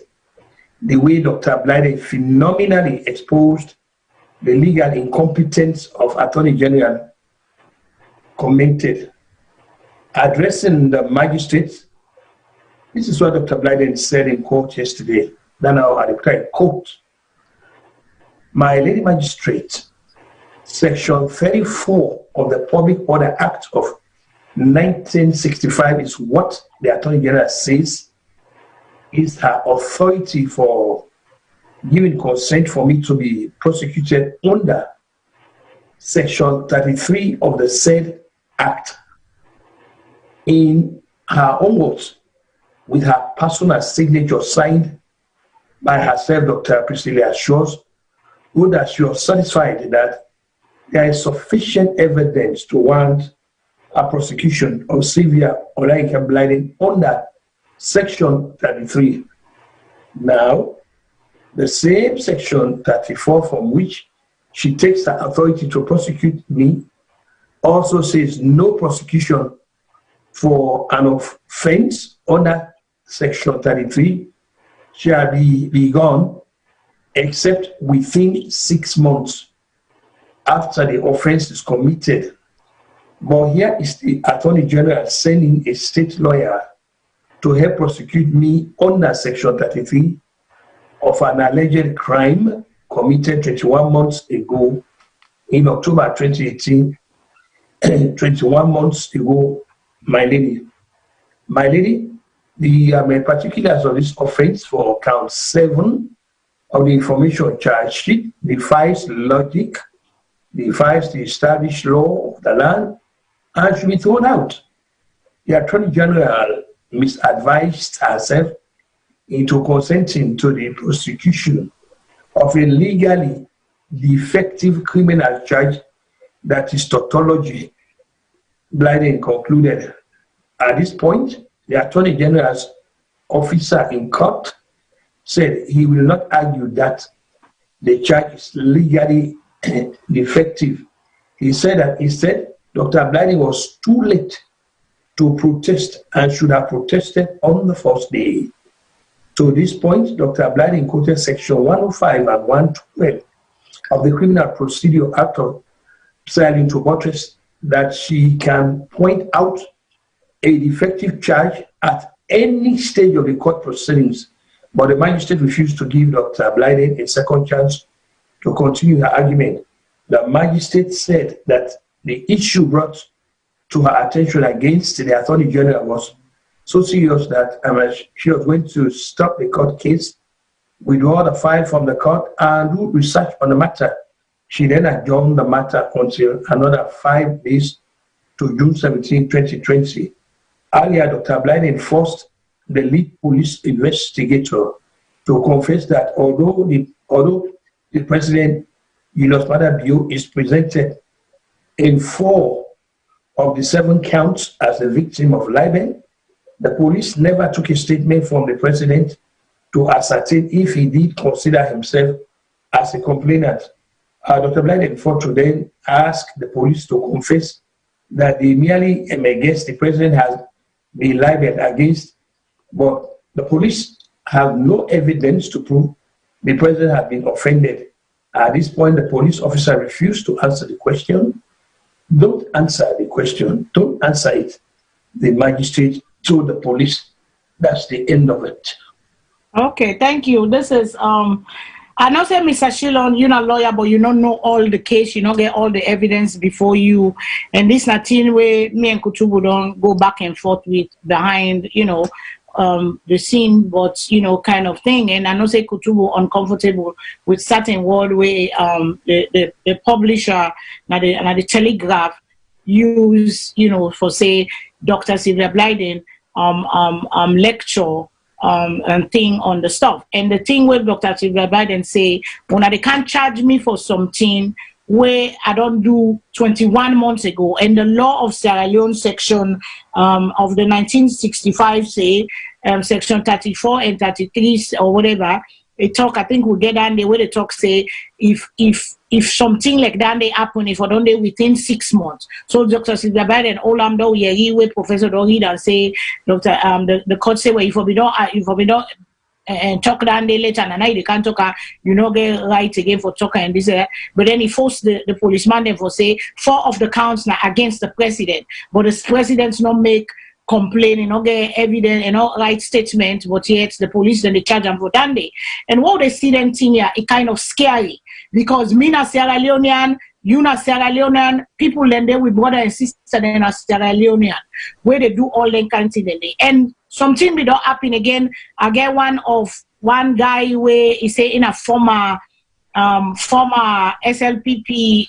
the way Dr. Blyden phenomenally exposed the legal incompetence of Attorney General commented. Addressing the magistrate, this is what Dr. Blyden said in court yesterday. Then I declare, quote, "My lady magistrate, Section 34 of the Public Order Act of 1965 is what the Attorney General says is her authority for giving consent for me to be prosecuted under Section 33 of the said Act. In her own words, with her personal signature signed by herself, Dr. Priscilla Schwartz, who that she was satisfied that there is sufficient evidence to warrant a prosecution of Sylvia Blyden under Section 33. Now, the same Section 34 from which she takes the authority to prosecute me also says no prosecution for an offense under Section 33 shall be begun except within 6 months after the offense is committed. But here is the Attorney General sending a state lawyer to help prosecute me under Section 33 of an alleged crime committed 21 months ago in October 2018. 21 months ago, my lady. My lady, the particulars of this offense for count 7 of the information charge sheet defies logic, defies the established law of the land, and should be thrown out. The Attorney General misadvised herself into consenting to the prosecution of a legally defective criminal charge that is tautology. Blyden concluded. At this point, the Attorney General's officer in court said he will not argue that the charge is legally defective. He said that instead, Dr. Blyden was too late to protest and should have protested on the first day. To this point, Dr. Blyden quoted Section 105 and 112 of the Criminal Procedure Act of citing to buttress that she can point out a defective charge at any stage of the court proceedings, but the magistrate refused to give Dr. Blyden a second chance to continue her argument. The magistrate said that the issue brought to her attention against the Attorney General was so serious that she was going to stop the court case, withdraw the file from the court, and do research on the matter. She then adjourned the matter until another 5 days to June 17, 2020. Earlier, Dr. Blyden forced the lead police investigator to confess that although the president, Julius Maada Bio, is presented in 4 of the 7 counts as a victim of libel, the police never took a statement from the president to ascertain if he did consider himself as a complainant. Dr. Blyden fought to then ask the police to confess that they merely guess the president has been libeled against, but the police have no evidence to prove the president has been offended. At this point, the police officer refused to answer the question. Don't answer the question. Don't answer it. The magistrate told the police that's the end of it. Okay, thank you. This is I know say Mr. Shillon, you're not a lawyer, but you don't know all the case, you don't get all the evidence before you. And this nothing where me and Kutubu don't go back and forth with behind, the scene, but kind of thing. And I know say Kutubu uncomfortable with certain word where the publisher and the Telegraph use, for say Dr. Sylvia Blyden lecture and thing on the stuff. And the thing with Dr. Sylvia Blyden say, when they can't charge me for something where I don't do 21 months ago, and the law of Sierra Leone section of the 1965 say, section 34 and 33 or whatever, it talk, I think we'll get down the way they talk say, if something like that they happen, if I don't do within 6 months. So Dr. Sylvia Blyden, all I'm doing here, we Professor don't read and say, Dr. The court say, well, if we don't and talk down there later and night they can't talk, get right again for talk and this, but then he forced the policeman then for say 4 of the counts now against the president, but the president's not make complaining, not get evidence, write statement, but yet the police then they charge them for that day. And what they see them thing here, it kind of scary because me na Sierra Leonean, you na Sierra Leonean, people then there with brother and sister then are Sierra Leonean, where they do all them kind of thing. And something will not happen again. I get one guy where he say in a former SLPP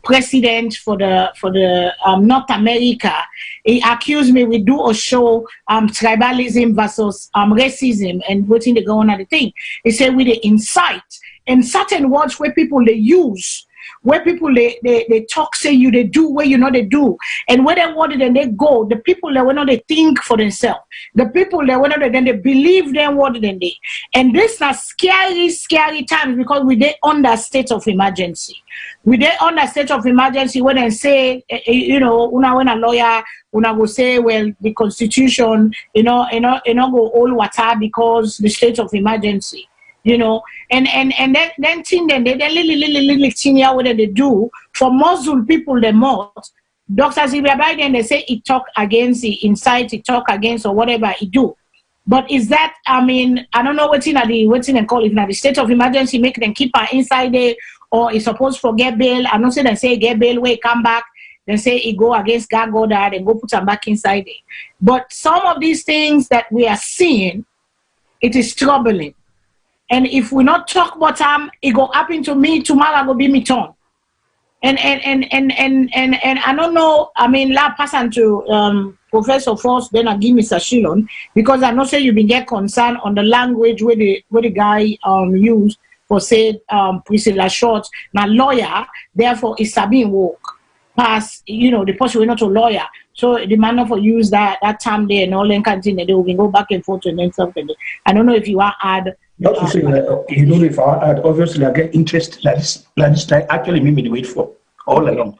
president for the North America. He accused me we do a show tribalism versus racism and what's in the going on the thing. He said with the insight and certain words where people they use where people they talk, say you, they do where you know they do. And where they wanted and they go, the people that were not they think for themselves. The people that were not then they believe them what than they. And this are scary, scary times because we they under state of emergency. We they under state of emergency when they say, you know, when a lawyer una go say, well, the constitution, go all water because the state of emergency, you know, and then thing then they little thing here what they do for Muslim people the most. Dr. Sylvia Biden they say he talk against, he incite, he talk against or whatever he do. But is that, I mean, I don't know what's in and call it now the state of emergency make them keep her inside there, or is supposed for get bail. I don't say they say get bail where come back. They say he go against God, and go put them back inside there. But some of these things that we are seeing, it is troubling. And if we not talk about them, it go happen to me tomorrow. Go be me turn. And I don't know. I mean, la pass on to Professor Force, then I give Mr. Salone, because I know say you been get concerned on the language where the guy used for say Priscilla Short, now lawyer, therefore is being work. Pass, you know, the person we're not a lawyer. So the man for use that term there and all then continue, they will go back and forth and then something. I don't know if you want to add. Not to say you know if I add, obviously I get interest like this time actually made me wait for all along.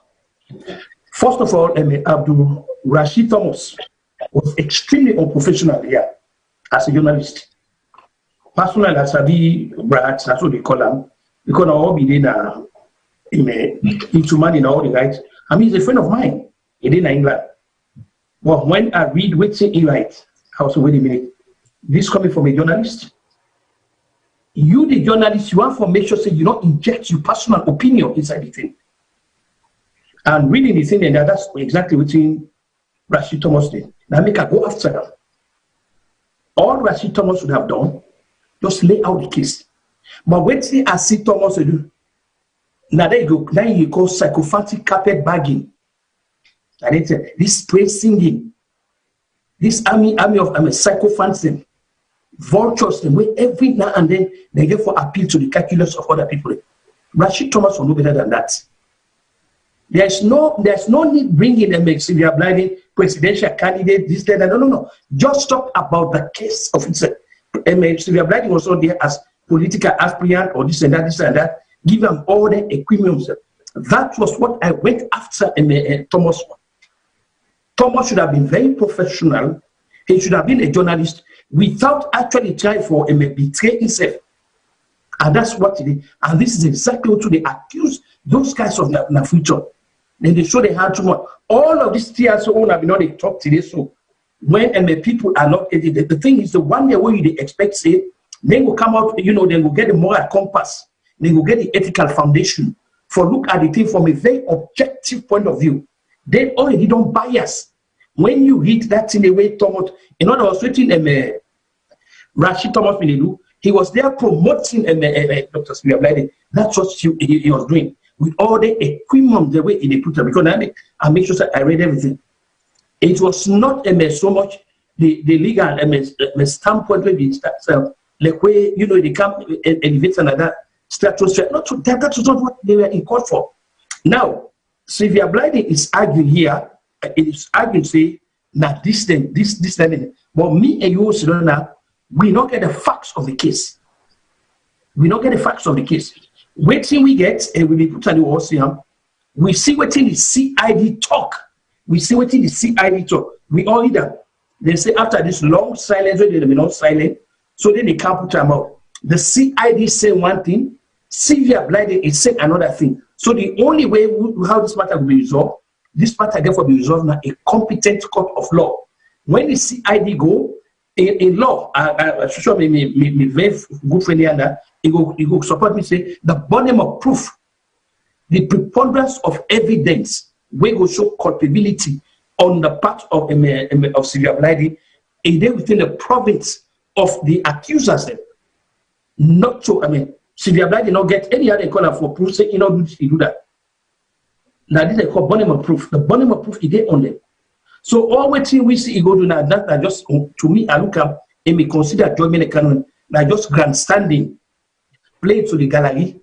First of all, Abdul Rashid Thomas was extremely unprofessional here as a journalist. Personally, as a brats, that's what they call him, because I all be there into man in all the rights. I mean, he's a friend of mine. He did in England. But when I read what he writes, I was wait a minute. This coming from a journalist. You, the journalist, you have to make sure say you don't inject your personal opinion inside the thing. And reading the thing, and that's exactly what Rashid Thomas did. Now make her go after them. All Rashid Thomas would have done, just lay out the case. But when see Rashid Thomas do, now there you go. Now you call psychophantic carpet bagging. And it's this praise singing, this army of psychophantism, vultures, the way every now and then they get for appeal to the calculus of other people. Rashid Thomas will know better than that. There's no need bringing them Sylvia Blyden, presidential candidate, this, that, no. Just talk about the case of itself. Sylvia Blyden was not there as political aspirant or this and that. Give them all the equipment. That was what I went after Thomas. Thomas should have been very professional. He should have been a journalist without actually trying for betray himself. And that's what he did. And this is exactly what they accuse those guys of the future. Then they show they had too much. All of these tears so have been on the talk today. So when people are not, the thing is the one day where you expect say, then will come out, you know, then will get the moral compass. They will get the ethical foundation for look at the thing from a very objective point of view. They already don't bias. When you read that in the way Thomas, in other words, Rashid Thomas Minedu, he was there promoting Dr. Sylvia Blyden. That's what he was doing with all the equipment the way he put it. Because I make sure that I read everything. It was not so much the legal standpoint where they start like where you know they come elevate another status. Not to that was not what they were in court for. Now, Sylvia Blyden is arguing here. It is arguing say that this. But me and you, Sedona, we not get the facts of the case. We not get the facts of the case. Waiting we get, and we put on the OCM, we see what in the CID talk. We see what in the CID talk. We all either they say after this long silence, they be not silent, so then they can't put them out. The CID say one thing, Sylvia Blyden is saying another thing. So the only way how this matter will be resolved, this matter therefore be resolved now a competent court of law. When the CID go in law, I'm sure me very good friend here, he go support me say the burden of proof, the preponderance of evidence, we go show culpability on the part of Sylvia Blyden, and then within the province of the accusers. Not to, Sylvia Blyden did not get any other call for proof, say, do that. Now, this is called burden of proof. The burden of proof is there on them. So, all what we see, go do now, that just, to me, I look up and me consider judgment canon, now just grandstanding, play to the gallery,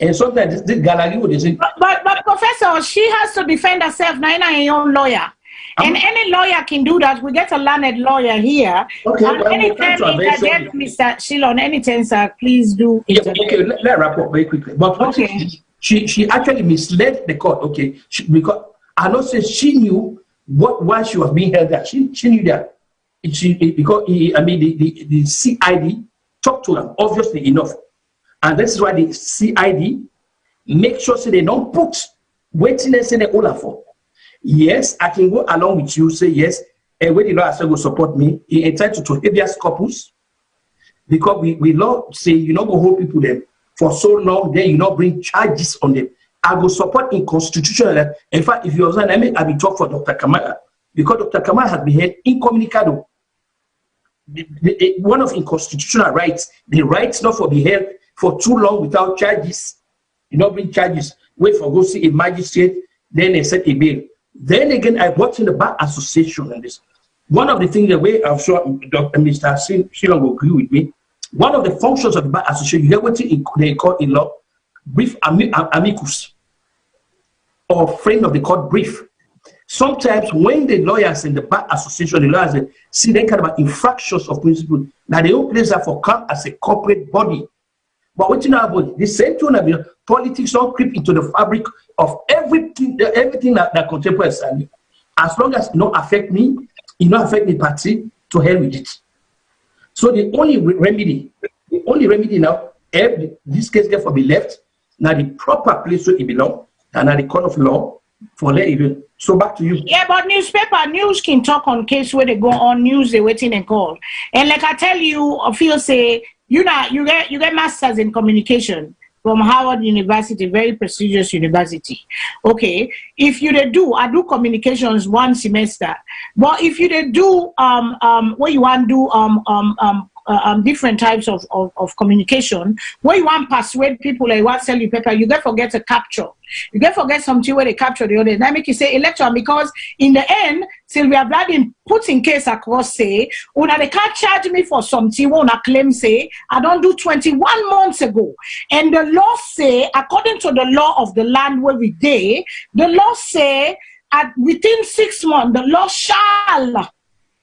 And sometimes this gallery would say, but Professor, she has to defend herself. Now, her own lawyer. And any lawyer can do that. We get a learned lawyer here. Okay, and anytime interject, Mr. Salone, anytime, sir, please do interject. Okay, let wrap up very quickly. But she actually misled the court. Okay, because I know say she knew why she was being held there. She knew that because the CID talked to her obviously enough, and this is why the CID make sure so they don't put witness in the order for. Yes, I can go along with you, say yes, and when the law will support me, he entitled to habeas corpus, because we law say you not go hold people there for so long, then you not bring charges on them. I will support in constitutional. In fact, if you observe, I will talk for Dr. Kamara, because Dr. Kamara has been held incommunicado. One of in constitutional rights, the rights not for be held for too long without charges. You not bring charges, wait for go see a magistrate, then they set a bail. Then again, I worked in the Bar Association on this. One of the things, the way I'm sure Dr. Mr. Shilong will agree with me, one of the functions of the Bar Association, you have what they call in law, brief amicus, or friend of the court brief. Sometimes when the lawyers in the Bar Association, the lawyers see them kind of infractions of principle, now they don't place that for come as a corporate body. But what you know about the same tone of politics don't creep into the fabric of everything that contemporary is. As long as it not affect me, it not affect the party, to hell with it. So the only remedy now, this case get for be left, now the proper place where it belongs, and now the court of law for let even. So back to you. Yeah, but news can talk on case where they go on news, they waiting and call. And like I tell you, I feel say, you get masters in communication from Howard University, very prestigious university. Okay, if you I do communications one semester, but if you do what you want to do different types of communication, where you want to persuade people, like you want to sell you paper, you get forget to capture. You get forget something where they capture the other. That make you say election, because in the end, Sylvia Bladin put in case across say, they can't charge me for something, claim say, I don't do 21 months ago. And the law say, according to the law of the land where we day, the law say, within 6 months, the law shall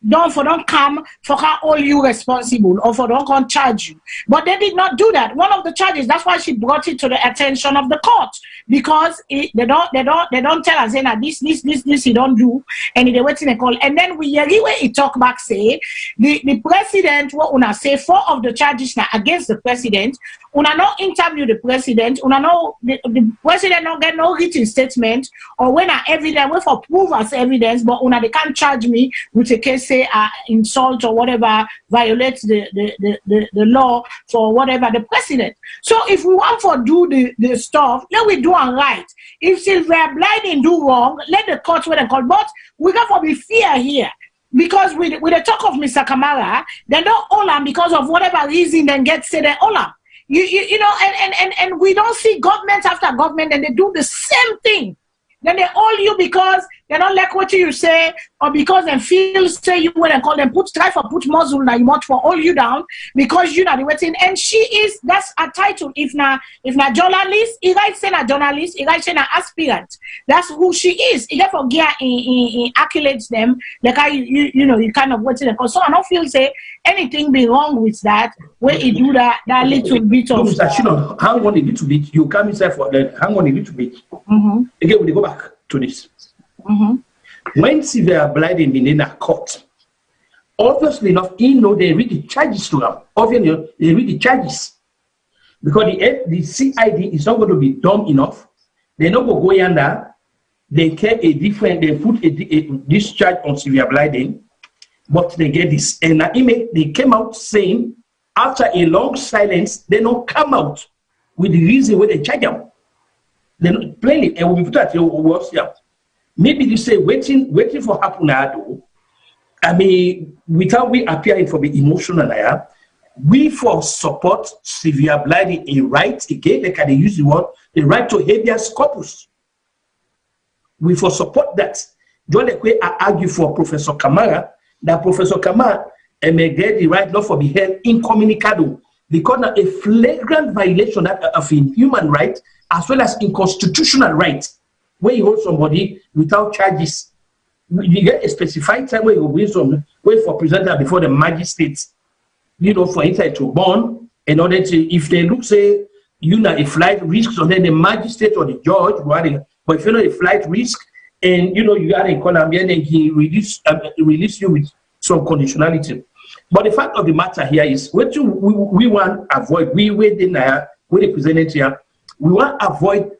don't come for her all you responsible, or for don't come charge you. But they did not do that. One of the charges, that's why she brought it to the attention of the court, because they don't tell us that this he don't do, and they waiting a call. And then we hear where he talk back say the president what una say 4 of the charges now against the president. Una no interview the president, una no the president don't get no written statement or when evidence, we for proof as evidence, but una they can't charge me with a case say insult or whatever violates the law for whatever the president. So if we want to do the stuff, let we do it right. If Sylvia Bladin do wrong, let the court wait and call. But we got to be fair here. Because with the talk of Mr. Kamara, they don't hold him because of whatever reason then get said they hold him. You know, and we don't see government after government and they do the same thing. Then they hold you because they don't like what you say, or because they feel say you when and call them try for put muzzle now you want for hold you down because you know the waiting. And she is, that's a title. If na journalist, he writes say a journalist, he writes say an aspirant. That's who she is. He therefore get in accolades them like you know you kind of waiting. So I don't feel say anything be wrong with that where he do that little bit of. Mr. Shino, hang on a little bit. You come inside for that. Hang on a little bit. Again, we go back to this. When Sylvia Bladin been in a court, obviously enough, they read the charges to them. Obviously, they read the charges because the CID is not going to be dumb enough. They're not going to go yonder. They get a different. They put this charge on Sylvia Bladin, but they get this. And they came out saying after a long silence, they don't come out with the reason why they charge them. They not plainly, and we put that words here. Maybe you say waiting for happen now. I mean, without we appearing for the emotional we for support Sylvia Bladin a right again, like they use the word, the right to habeas corpus. We for support that. John Lekwe argue for Professor Kamara that Professor Kamara may get the right not for be held incommunicado. because of a flagrant violation of human rights as well as in constitutional rights, where you hold somebody without charges. You get a specified time where you will wait for presenter before the magistrates, for instance, to bond, in order to, if they look, say, a flight risk, so then the magistrate or the judge, but if you know a flight risk, and you are in Colombia, then he release you with some conditionality. But the fact of the matter here is, what we want to avoid, we represent here, we want to avoid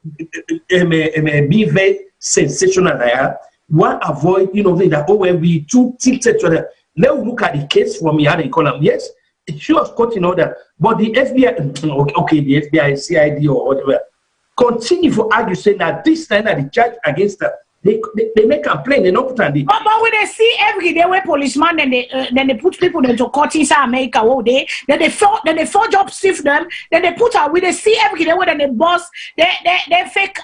being very sensational here. We want to avoid, that, when we too tilted to the, let's look at the case from here in Colombia. Yes, she was caught in order, but the FBI, okay, the FBI, CID or whatever, continue to argue saying that this time that the charge against her, they make a complaint, they don't put on the. But when they see every day where policemen then they put people into court in America all day, then they forge up stiff them, then they put out, when they see every day where they boss, they fake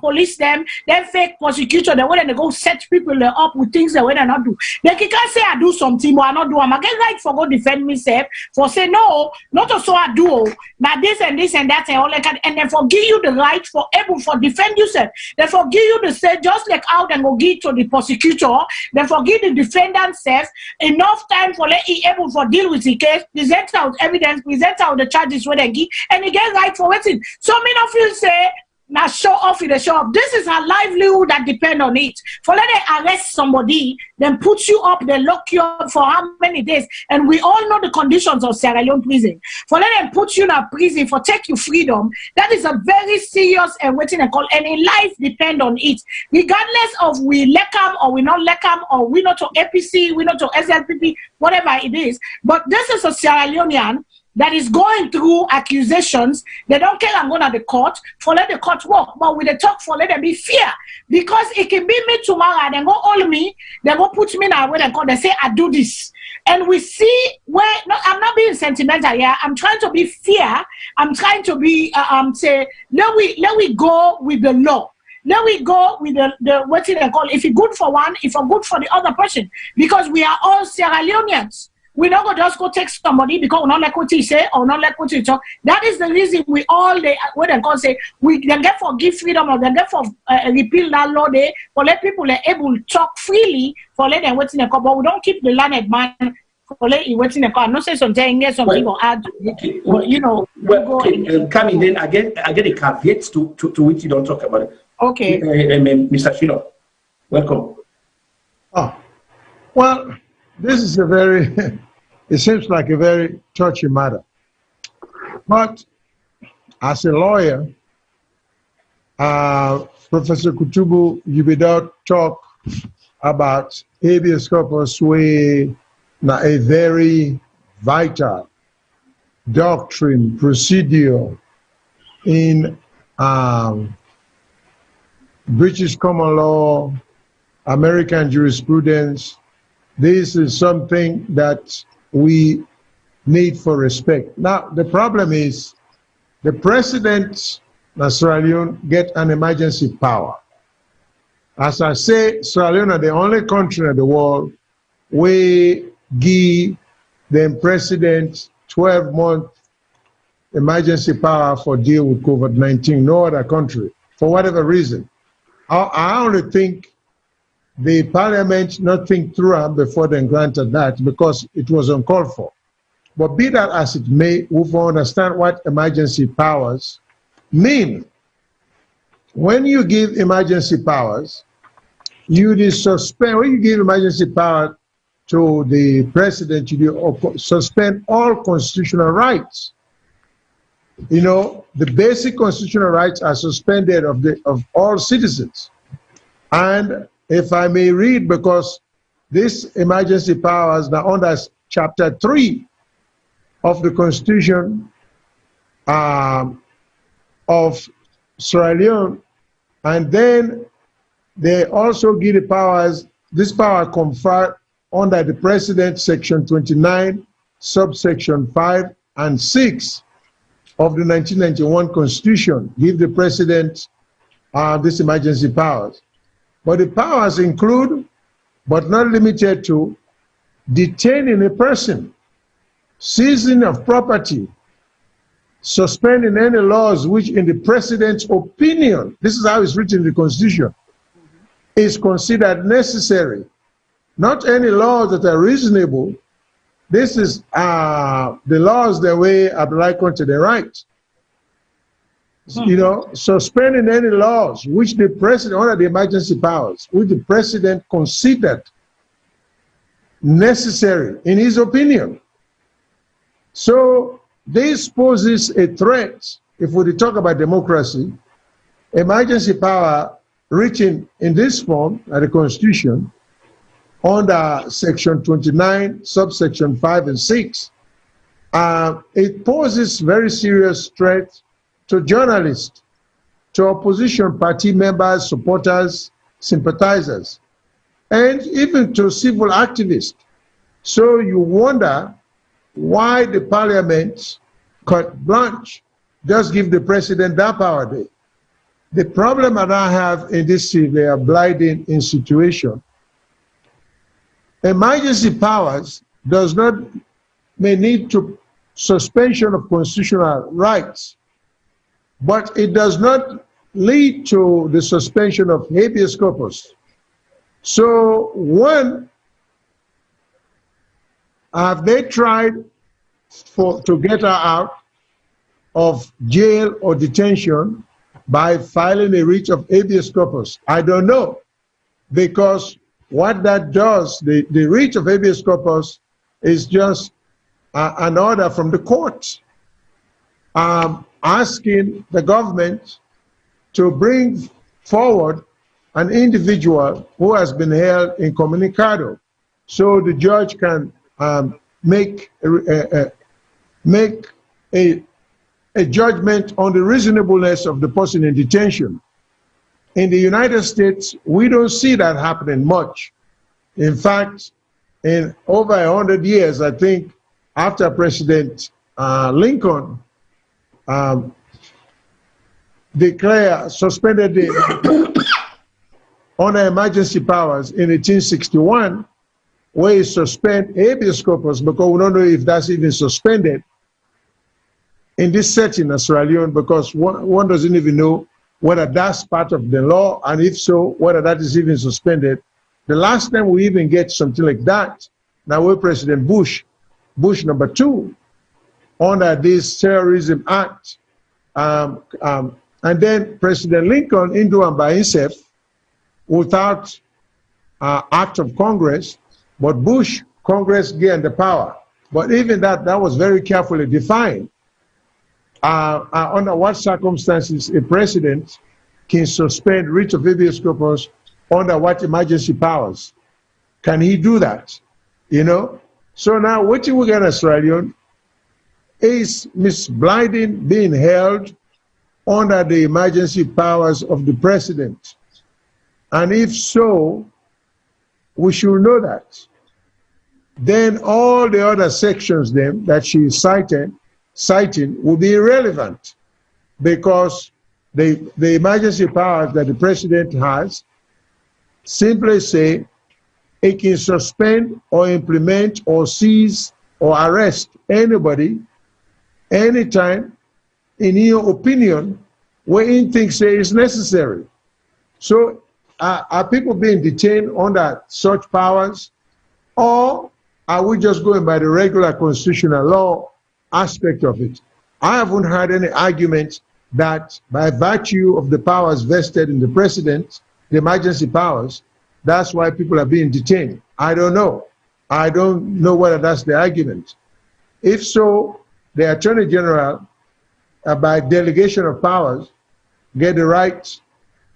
police them, they fake prosecutor, then when they go set people up with things that when they not do. They can't say I do something but I not do. I'm again right for go defend myself for say no, not also I do now this and that and all that, and then forgive you the right for able for defend yourself. They forgive you the say just like how they go give to the prosecutor, they forgive the defendant self enough time for let he able for deal with the case, present out evidence, present out the charges where they give, and he get right for waiting. So many of you say now show off in the show up. This is a livelihood that depend on it. For let them arrest somebody, then put you up, they lock you up for how many days? And we all know the conditions of Sierra Leone prison. For let them put you in a prison for take your freedom, that is a very serious and waiting and call, and a life depend on it. Regardless of we LECAM or we not LECAM or we not to APC, we not to SLPP, whatever it is. But this is a Sierra Leonean that is going through accusations. They don't care I'm going to the court for let the court work, but with the talk for let them be fear. Because it can be me tomorrow and they go hold me, they go put me in a way they call, they say I do this. And we see where, no, I'm not being sentimental here, I'm trying to be fair, I'm trying to be, say, let we go with the law. Let we go with the what they call, if it's good for one, if it's good for the other person. Because we are all Sierra Leoneans. We don't just go take somebody because we don't like what he say or not like what he talk. That is the reason we all, what they call say, we then get for give freedom or then get for repeal that law there for let people are able to talk freely for let them wait in the court. But we don't keep the learned man for let you wait in the court. Not say something, yes, some people add, okay. Well, coming then, I get a caveat to which you don't talk about it. Okay. Mr. Shilo, welcome. Oh, well, this is a very, it seems like a very touchy matter. But as a lawyer, Professor Kutubu, you without talk about habeas corpus way, a very vital doctrine, procedure in British common law, American jurisprudence. This is something that we need for respect. Now, the problem is the president of Sierra Leone get an emergency power. As I say, Sierra Leone are the only country in the world where give the president 12-month emergency power for deal with COVID-19. No other country, for whatever reason. I only think the parliament not think through them before they granted that because it was uncalled for. But be that as it may, we will understand what emergency powers mean. When you give emergency powers, you suspend, when you give emergency power to the president, you suspend all constitutional rights. You know, the basic constitutional rights are suspended of all citizens. And if I may read, because this emergency powers now under Chapter 3 of the Constitution of Sierra Leone, and then they also give the powers, this power conferred under the President, Section 29, subsection 5 and 6 of the 1991 Constitution, give the President these emergency powers. But the powers include, but not limited to, detaining a person seizing of property, suspending any laws which in the president's opinion, this is how it's written in the Constitution, is considered necessary. Not any laws that are reasonable. This is the laws the way apply unto the right. You know, suspending any laws which the president, under the emergency powers, which the president considered necessary in his opinion. So this poses a threat, if we talk about democracy, emergency power written in this form at the Constitution under Section 29, subsection 5 and 6, it poses very serious threat to journalists, to opposition party members, supporters, sympathizers, and even to civil activists. So you wonder why the parliament, carte blanche, just give the president that power there. The problem that I have in this severe blighting in situation, emergency powers does not may need to suspension of constitutional rights, but it does not lead to the suspension of habeas corpus. So one, have they tried to get her out of jail or detention by filing a writ of habeas corpus? I don't know, because what that does, the writ of habeas corpus is just an order from the court asking the government to bring forward an individual who has been held incommunicado, so the judge can make a judgment on the reasonableness of the person in detention. In the United States, we don't see that happening much. In fact, in over 100 years, I think, after President Lincoln suspended the under emergency powers in 1861, where he suspend habeas corpus, because we don't know if that's even suspended in this setting in Sierra Leone, because one doesn't even know whether that's part of the law, and if so, whether that is even suspended. The last time we even get something like that, now with President Bush number 2, under this Terrorism Act, and then President Lincoln in doing by himself without act of Congress, but Bush, Congress gained the power. But even that was very carefully defined. Under what circumstances a president can suspend writ of habeas corpus, under what emergency powers can he do that? You know? So now what we get in Australia is Miss Blyden being held under the emergency powers of the president. And if so, we should know that. Then all the other sections then that she is citing will be irrelevant, because the emergency powers that the president has simply say it can suspend or implement or seize or arrest anybody anytime in your opinion when anything say is necessary. So are people being detained under such powers, or are we just going by the regular constitutional law aspect of it? I haven't heard any argument that by virtue of the powers vested in the president, the emergency powers, that's why people are being detained. I don't know. I don't know whether that's the argument. If so, the Attorney General, by delegation of powers, get the right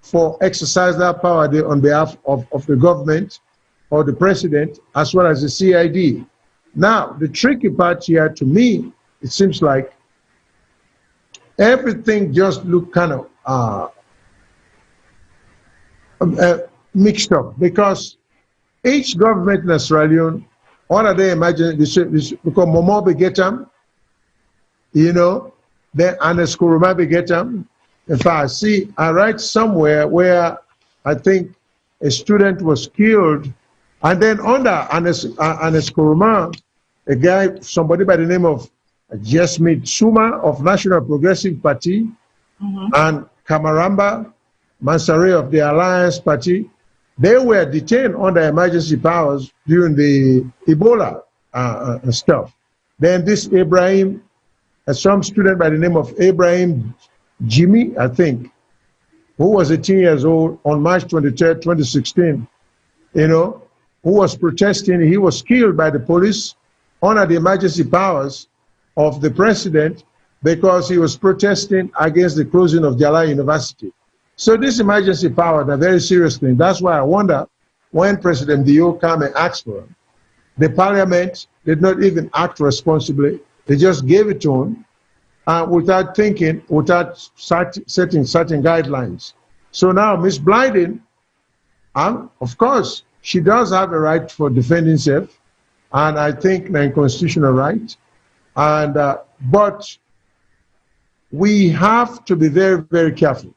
for exercise that power on behalf of the government or the president, as well as the CID. Now, the tricky part here to me, it seems like everything just look kind of mixed up, because each government in Australia, what are they imagining? Because Momobe get them, you know, then Anes Kurumabe get them. In fact, I read somewhere where I think a student was killed, and then under Anes Kuruma, a guy, somebody by the name of Jesmith Suma of National Progressive Party, and Kamaramba Mansare of the Alliance Party. They were detained under emergency powers during the Ebola stuff. Then this Ibrahim, some student by the name of Ibrahim Jimmy, I think, who was 18 years old on March 23rd, 2016, who was protesting. He was killed by the police under the emergency powers of the president because he was protesting against the closing of Jala University. So this emergency power, they're very serious thing. That's why I wonder when President Dio came and asked for him, the parliament did not even act responsibly. They just gave it to him without thinking, without setting certain guidelines. So now Ms. Blyden, of course, she does have a right for defending herself, and I think a constitutional right. And but we have to be very, very careful.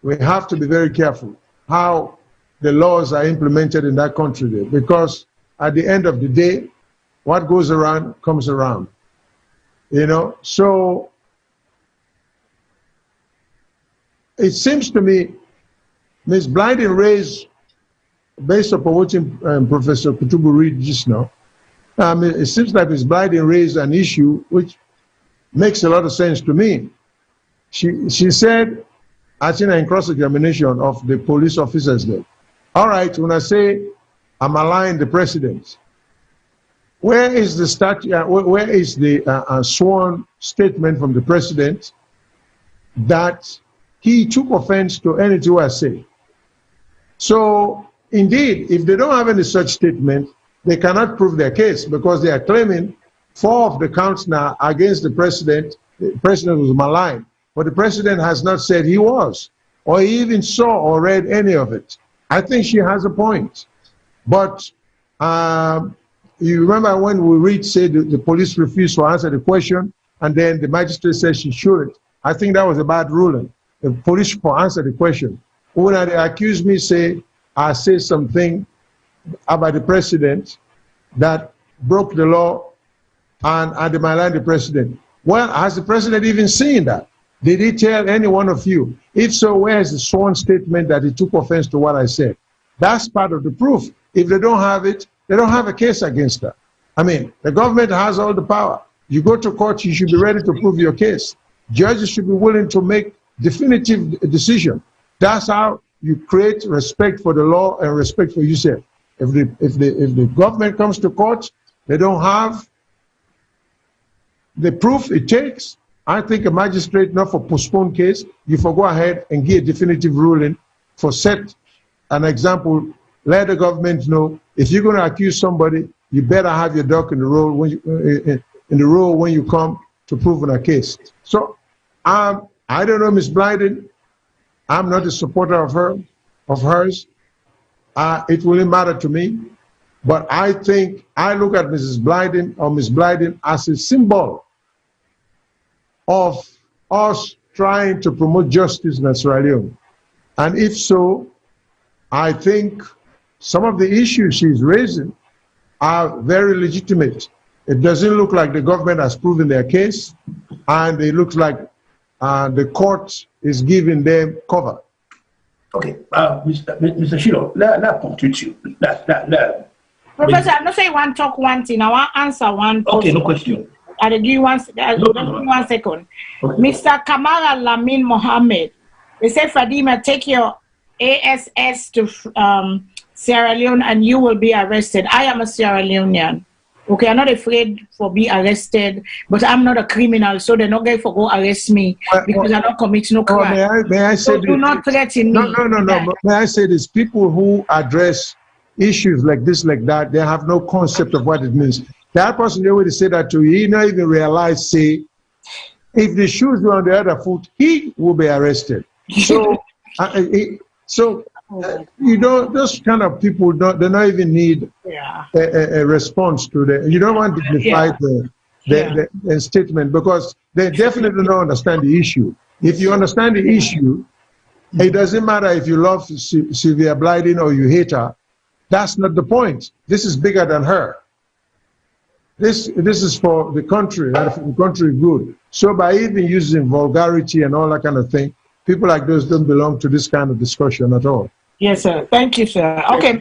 We have to be very careful how the laws are implemented in that country there, because at the end of the day, what goes around comes around. So it seems to me Ms. Blyden raised, based upon watching Professor Kutubu read just now, it seems like Ms. Blyden raised an issue which makes a lot of sense to me. She said, I think in cross-examination of the police officers there, all right, when I say I'm aligning the president, where is the sworn statement from the president that he took offense to anything I say? So indeed, if they don't have any such statement, they cannot prove their case because they are claiming 4 of the counts now against the president. The president was malign, but the president has not said he was, or he even saw or read any of it. I think she has a point. But you remember when we said the police refused to answer the question, and then the magistrate said she shouldn't. I think that was a bad ruling. The police should answer the question. When they accuse me, I say something about the president that broke the law and I malign the president. Well, has the president even seen that? Did he tell any one of you? If so, where is the sworn statement that he took offense to what I said? That's part of the proof. If they don't have it, they don't have a case against her. I mean, the government has all the power. You go to court, you should be ready to prove your case. Judges should be willing to make definitive decision. That's how you create respect for the law and respect for yourself. If the government comes to court, they don't have the proof it takes. I think a magistrate, not for postponed case, you for go ahead and give a definitive ruling for set an example. Let the government know if you're going to accuse somebody, you better have your duck in the row when you come to prove a case. So I don't know, Ms. Blyden. I'm not a supporter of hers. It wouldn't matter to me. But I think I look at Ms. Blyden as a symbol of us trying to promote justice in Sierra Leone. And if so, I think some of the issues she's raising are very legitimate. It doesn't look like the government has proven their case, and it looks like the court is giving them cover. Okay, Mr. Shilo, let complete you. Professor, I'm not saying one talk one thing. I want answer one question. Okay, no question. I'll give you one second. Okay. Mr. Kamara Lamin Mohammed, they say, Fadima, take your ASS to Sierra Leone and you will be arrested. I am a Sierra Leonean. Okay, I'm not afraid for be arrested, but I'm not a criminal, so they're not going to go arrest me because I don't commit no crime. May I say so do not threaten me. No. May I say this? People who address issues like this, like that, they have no concept of what it means. That person, they would say that to you, he not even realize, say, if the shoes were on the other foot, he will be arrested. So, you know, those kind of people, they don't even need a response to them. You don't want to dignify the statement because they definitely don't understand the issue. If you understand the issue, it doesn't matter if you love Sylvia Blyden or you hate her. That's not the point. This is bigger than her. This is for the country, and for the country good. So by even using vulgarity and all that kind of thing, people like those don't belong to this kind of discussion at all. Yes, sir. Thank you, sir. Okay,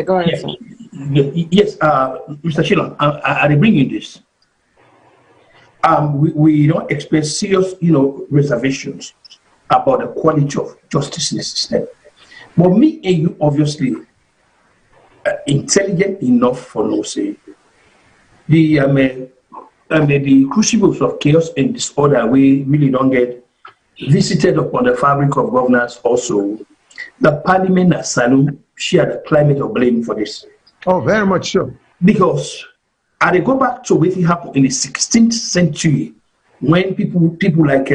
go ahead, sir. Yes, Mr. Shillong, I bring you this. We don't express serious, reservations about the quality of justice in the system. But me and you, obviously, intelligent enough for no say. The crucibles of chaos and disorder we really don't get visited upon the fabric of governance also. The parliament at Salone share the climate of blame for this. Oh, very much so. Because I go back to what happened in the 16th century when people like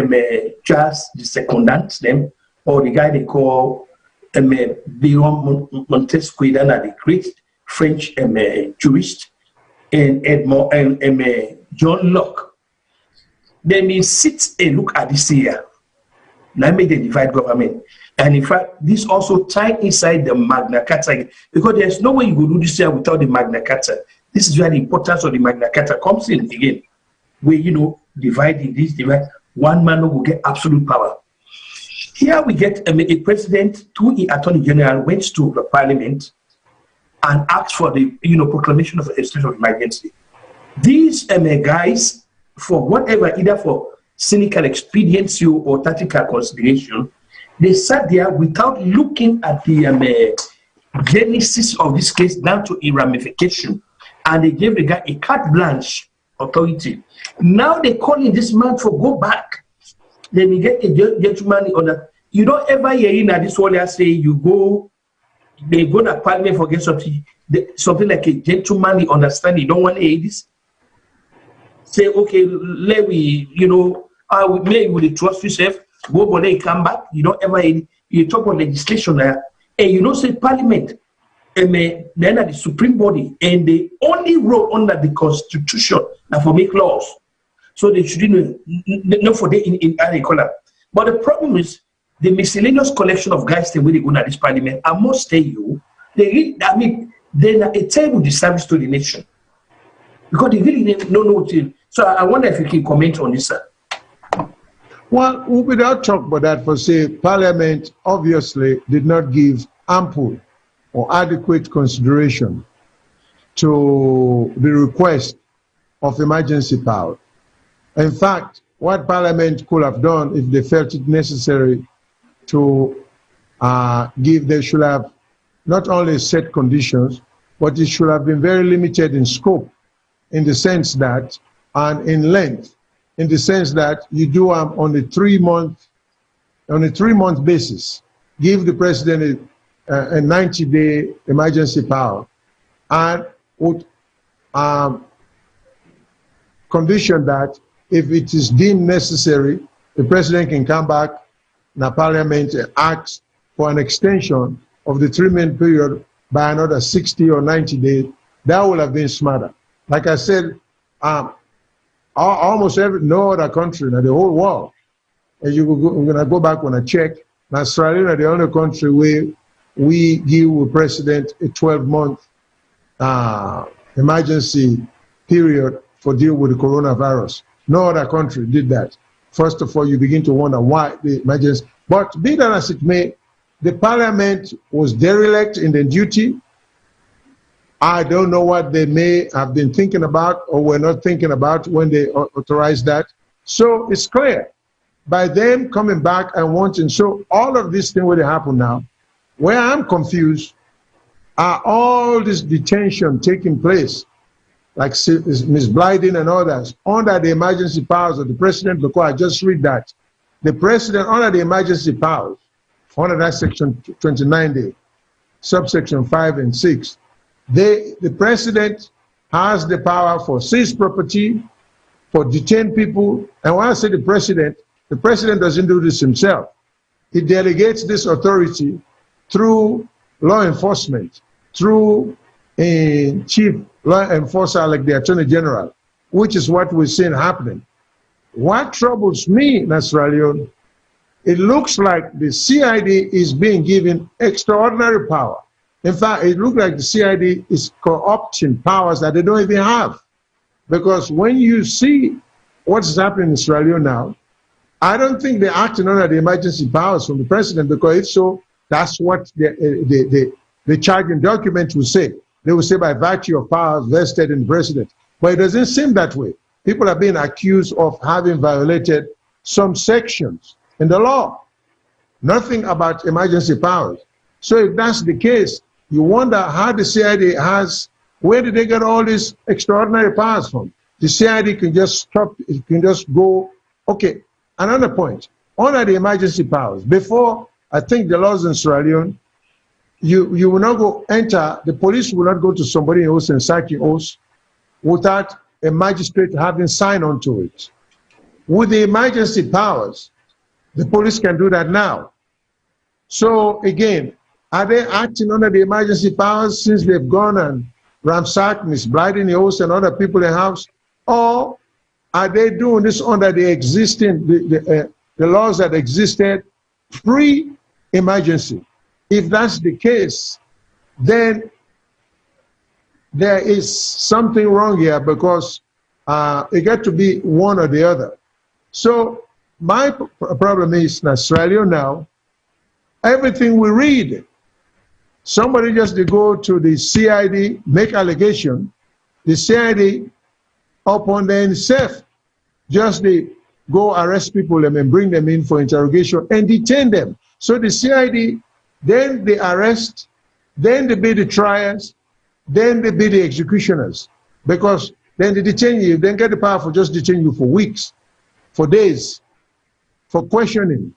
Charles the Secondant, them, or the guy they call Leone Montesquieu, the great French jurist, and Edmond and John Locke. They may sit and look at this here. Now make they divide government. And in fact, this also tied inside the Magna Carta, because there's no way you will do this here without the Magna Carta. This is where the importance of the Magna Carta comes in again. Where, dividing this, divide, one man will get absolute power. Here we get a president, through the attorney general, went to the parliament and asked for the proclamation of a state of emergency. These guys, for whatever, either for cynical expediency or tactical consideration, they sat there without looking at the genesis of this case down to a ramification, and they gave the guy a carte blanche authority. Now they calling this man for go back. Then you get a gentleman on that. You don't ever hear in this one they say they go to parliament for get something like a gentlemanly understanding. You don't want to hear this. Say, okay, let we, maybe with trust yourself, go but then come back. You don't ever hear, you talk about legislation there, and say parliament, and then at the supreme body, and they only role under the constitution and for make laws. So they shouldn't know for the in color. But the problem is the miscellaneous collection of guys that really go to this parliament. I must tell you, they're a terrible disservice to the nation because they really don't know what to. So I wonder if you can comment on this, sir. Well, without talk about that, for say, Parliament obviously did not give ample or adequate consideration to the request of emergency power. In fact, what Parliament could have done if they felt it necessary to they should have not only set conditions, but it should have been very limited in scope, in the sense that, and in length, in the sense that you do on a 3-month basis, give the president a 90-day emergency power, and would condition that if it is deemed necessary, the president can come back in the parliament and ask for an extension of the 3-month period by another 60 or 90 days. That would have been smarter. Like I said, almost no other country in the whole world, and you're going to go back when I check, Australia is the only country where we give the president a 12-month emergency period for deal with the coronavirus. No other country did that. First of all, you begin to wonder why the emergency. But be that as it may, the parliament was derelict in their duty. I don't know what they may have been thinking about or were not thinking about when they authorized that. So it's clear by them coming back and wanting. So all of these things will happen now. Where I'm confused are all this detention taking place, like Ms. Blyden and others, under the emergency powers of the president, because I just read that. The president, under the emergency powers, under that section 29D, subsection 5 and 6, the president has the power for seize property, for detain people. And when I say the president doesn't do this himself. He delegates this authority through law enforcement, through a chief law enforcer like the Attorney General, which is what we're seeing happening. What troubles me in Australia, it looks like the CID is being given extraordinary power. In fact, it looks like the CID is co-opting powers that they don't even have. Because when you see what's happening in Sierra Leone now, I don't think they're acting under the emergency powers from the president, because if so, that's what the charging document will say. They will say by virtue of powers vested in the president. But it doesn't seem that way. People are being accused of having violated some sections in the law. Nothing about emergency powers. So if that's the case, you wonder how the CID has, where did they get all these extraordinary powers from? The CID can just stop, it can just go. Okay, another point, under the emergency powers, before, I think the laws in Sierra Leone, you will not go enter, the police will not go to somebody else and sack your house without a magistrate having signed onto it. With the emergency powers, the police can do that now. So again, are they acting under the emergency powers since they've gone and ransacked Miss Blyden house and other people in the house? Or are they doing this under the existing, the laws that existed pre-emergency? If that's the case, then there is something wrong here, because it got to be one or the other. So my problem is that Sierra Leone now, everything we read, somebody just to go to the CID, make allegation, the CID upon themselves, just they go arrest people and bring them in for interrogation and detain them. So the CID, then they arrest, then they be the trials, then they be the executioners, because then they detain you, then get the power for just detain you for weeks, for days, for questioning,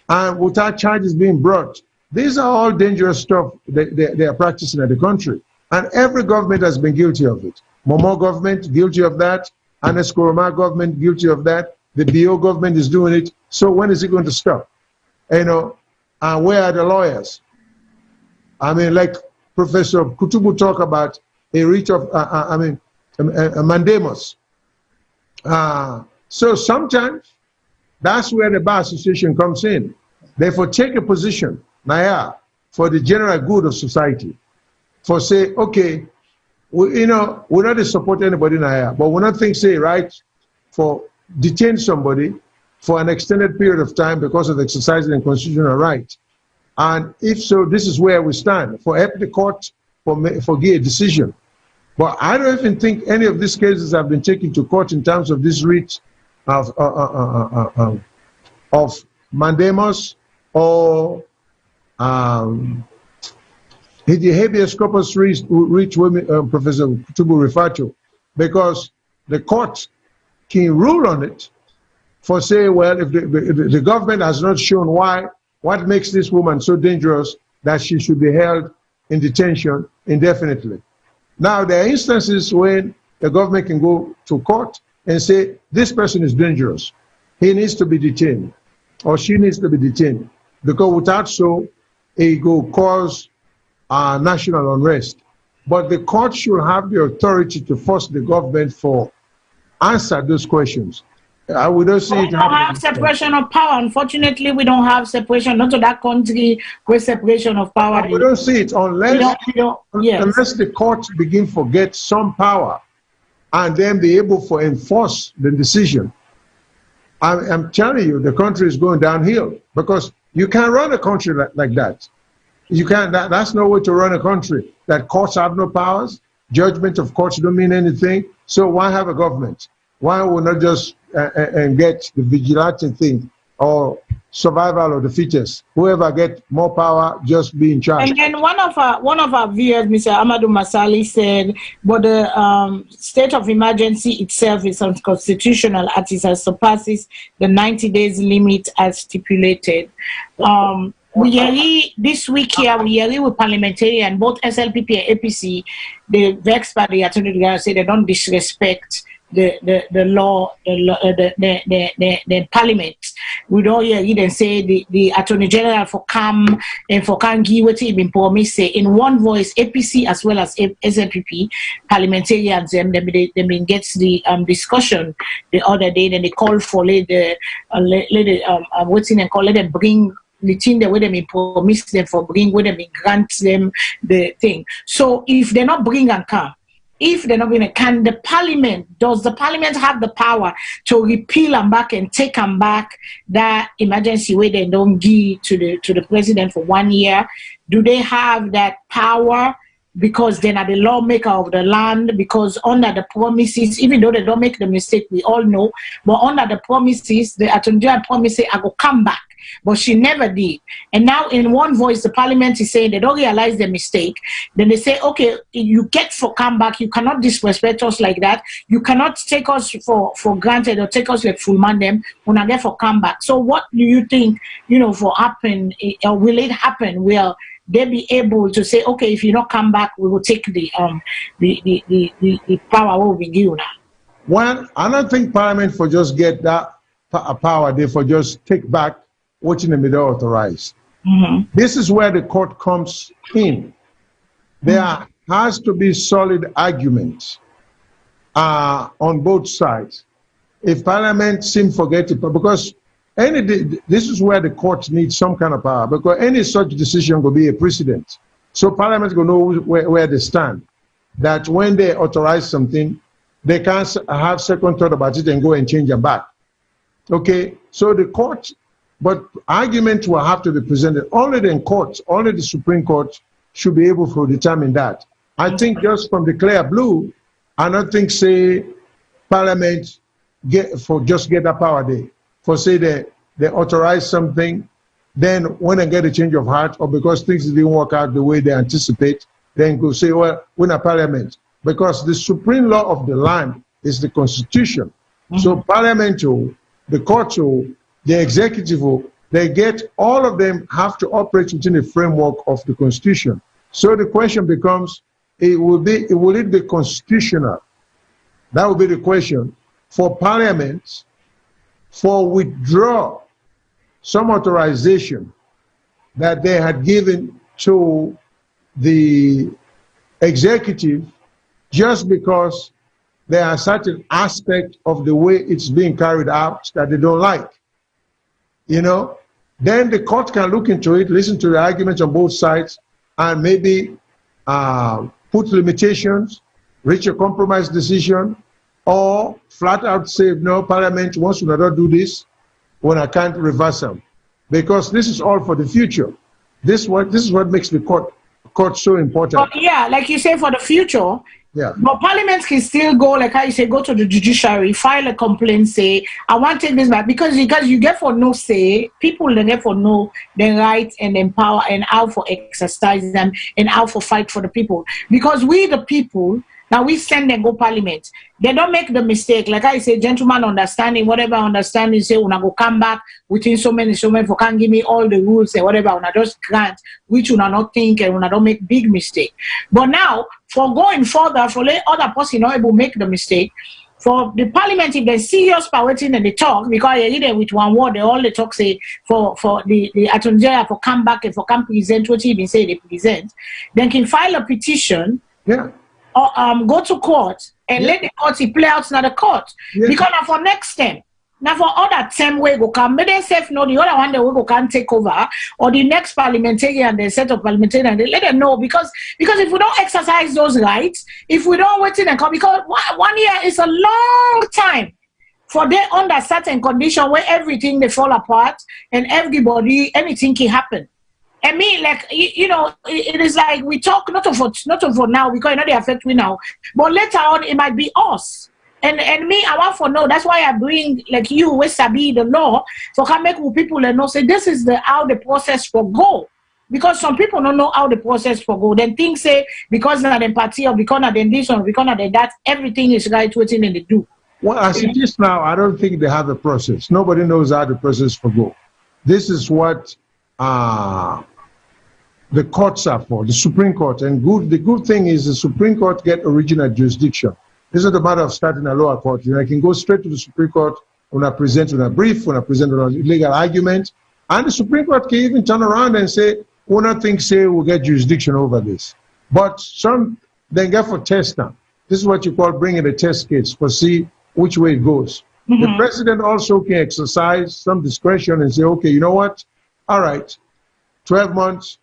and without charges being brought. These are all dangerous stuff they are practicing in the country. And every government has been guilty of it. Momo government, guilty of that. Anes Koroma government, guilty of that. The BO government is doing it. So when is it going to stop? You know, and where are the lawyers? I mean, like Professor Kutubu talked about a writ of, a mandamus. So sometimes that's where the Bar Association comes in. Therefore, take a position, Naya, for the general good of society. For say, okay, we not support anybody, Naya, but we not think, say, right, for detain somebody for an extended period of time because of exercising a constitutional right. And if so, this is where we stand, for help the court for give a decision. But I don't even think any of these cases have been taken to court in terms of this writ of mandamus or the habeas corpus writ Professor Kutubu referred to, because the court can rule on it for say, well, if the government has not shown what makes this woman so dangerous that she should be held in detention indefinitely. Now, there are instances when the government can go to court and say, this person is dangerous. He needs to be detained, or she needs to be detained, because without so, it will cause national unrest. But the court should have the authority to force the government for answer those questions. We don't see it happening. We don't have separation of power. Unfortunately, we don't have separation, not to that country with separation of power. We don't see it unless, unless the courts begin to get some power and then be able to enforce the decision. I'm telling you, the country is going downhill, because you can't run a country like that. You can't. That's no way to run a country. That courts have no powers. Judgment of courts don't mean anything. So why have a government? Why will not just and get the vigilante thing, or survival of the fittest? Whoever get more power, just be in charge. And then one of our viewers, Mr. Amadou Masali, said, but the state of emergency itself is unconstitutional as it surpasses the 90 days limit as stipulated. This week here, we with parliamentarian, both SLPP and APC, the vexed by the Attorney General say they don't disrespect the law, the parliament. We don't hear even say the Attorney General for come and for can give what he been promised say in one voice, APC as well as SLPP parliamentarians, and they been gets the discussion the other day. Then they call for let them bring the thing that they promise them for bring, where they grant them the thing. So if they're not bring and come, if they're not going to, does the parliament have the power to repeal them back and take them back that emergency where they don't give to the president for 1 year? Do they have that power? Because they're not the lawmaker of the land, because under the promises, even though they don't make the mistake, we all know, but under the promises, the Attorney General promised, I will come back. But she never did. And now in one voice, the parliament is saying they don't realize the mistake. Then they say, okay, you get for comeback. You cannot disrespect us like that. You cannot take us for granted or take us like full man them when I get for comeback. So what do you think, for happen, or will it happen? Will they be able to say, okay, if you don't come back, we will take the power what we give now? Well, I don't think parliament for just get that power, they for just take back what's in the middle authorized. This is where the court comes in. There has to be solid arguments on both sides. If parliament seem forget it, because this is where the court needs some kind of power, because any such decision will be a precedent. So parliament will know where they stand. That when they authorize something, they can't have second thought about it and go and change it back. Okay, so the court, but arguments will have to be presented. Only the courts, only the Supreme Court should be able to determine that. I think just from the clear blue, I don't think, say, parliament get that power there. For say they authorize something, then when they get a change of heart, or because things didn't work out the way they anticipate, then go say, well, we're not parliament. Because the supreme law of the land is the Constitution. So parliament, the court, the executive, they get, all of them have to operate within the framework of the Constitution. So the question becomes, will it be constitutional? That will be the question for parliament for withdraw some authorization that they had given to the executive just because there are certain aspects of the way it's being carried out that they don't like. Then the court can look into it, listen to the arguments on both sides, and maybe put limitations, reach a compromise decision, or flat out say, no, parliament wants to not do this when I can't reverse them. Because this is all for the future. This is what makes the court so important. But yeah, like you say, for the future. Yeah. But parliament can still go, like how you say, go to the judiciary, file a complaint, say, I want to take this back. Because you get for no say, people they get for no the rights and empower and how for exercise them and how for fight for the people. Because we the people, now we send and go parliament. They don't make the mistake. Like I say, gentleman understanding, whatever understanding, say, when I go come back within so many, for can't give me all the rules and whatever, when I just grant, which when I not think and when I don't make big mistake. But now, for going further, for let other person not able to make the mistake, for the parliament, if they serious by waiting and they talk, because they read it with one word, they all they talk say for the Attorney General for come back and for come present what he been say they present, then can file a petition. Yeah. Or go to court and let the court play out now the court. Because now for next time, now for other term we go come, but they say no, the other one they will go can take over, or the next parliamentarian, the set of parliamentarian, they let them know because if we don't exercise those rights, if we don't wait in and come, because 1 year is a long time for they under certain condition where everything they fall apart and everybody anything can happen. And me, like, it is like we talk not of for now, because they affect me now, but later on it might be us. And me, I want to know. That's why I bring like you, with Sabi the law, so can make people and know say this is how the process will go. Because some people don't know how the process will go. Then things say because of the party or because of the this or because of the that, everything is right waiting and they do. Well, as it is now, I don't think they have a process. Nobody knows how the process will go. This is what the courts are for, the Supreme Court. And the good thing is the Supreme Court get original jurisdiction. This is a matter of starting a lower court. I can go straight to the Supreme Court when I present with a brief, when I present with a legal argument. And the Supreme Court can even turn around and say, we don't think say we'll get jurisdiction over this. But some, they get for test now. This is what you call bringing a test case for see which way it goes. The president also can exercise some discretion and say, okay, you know what? All right, 12 months.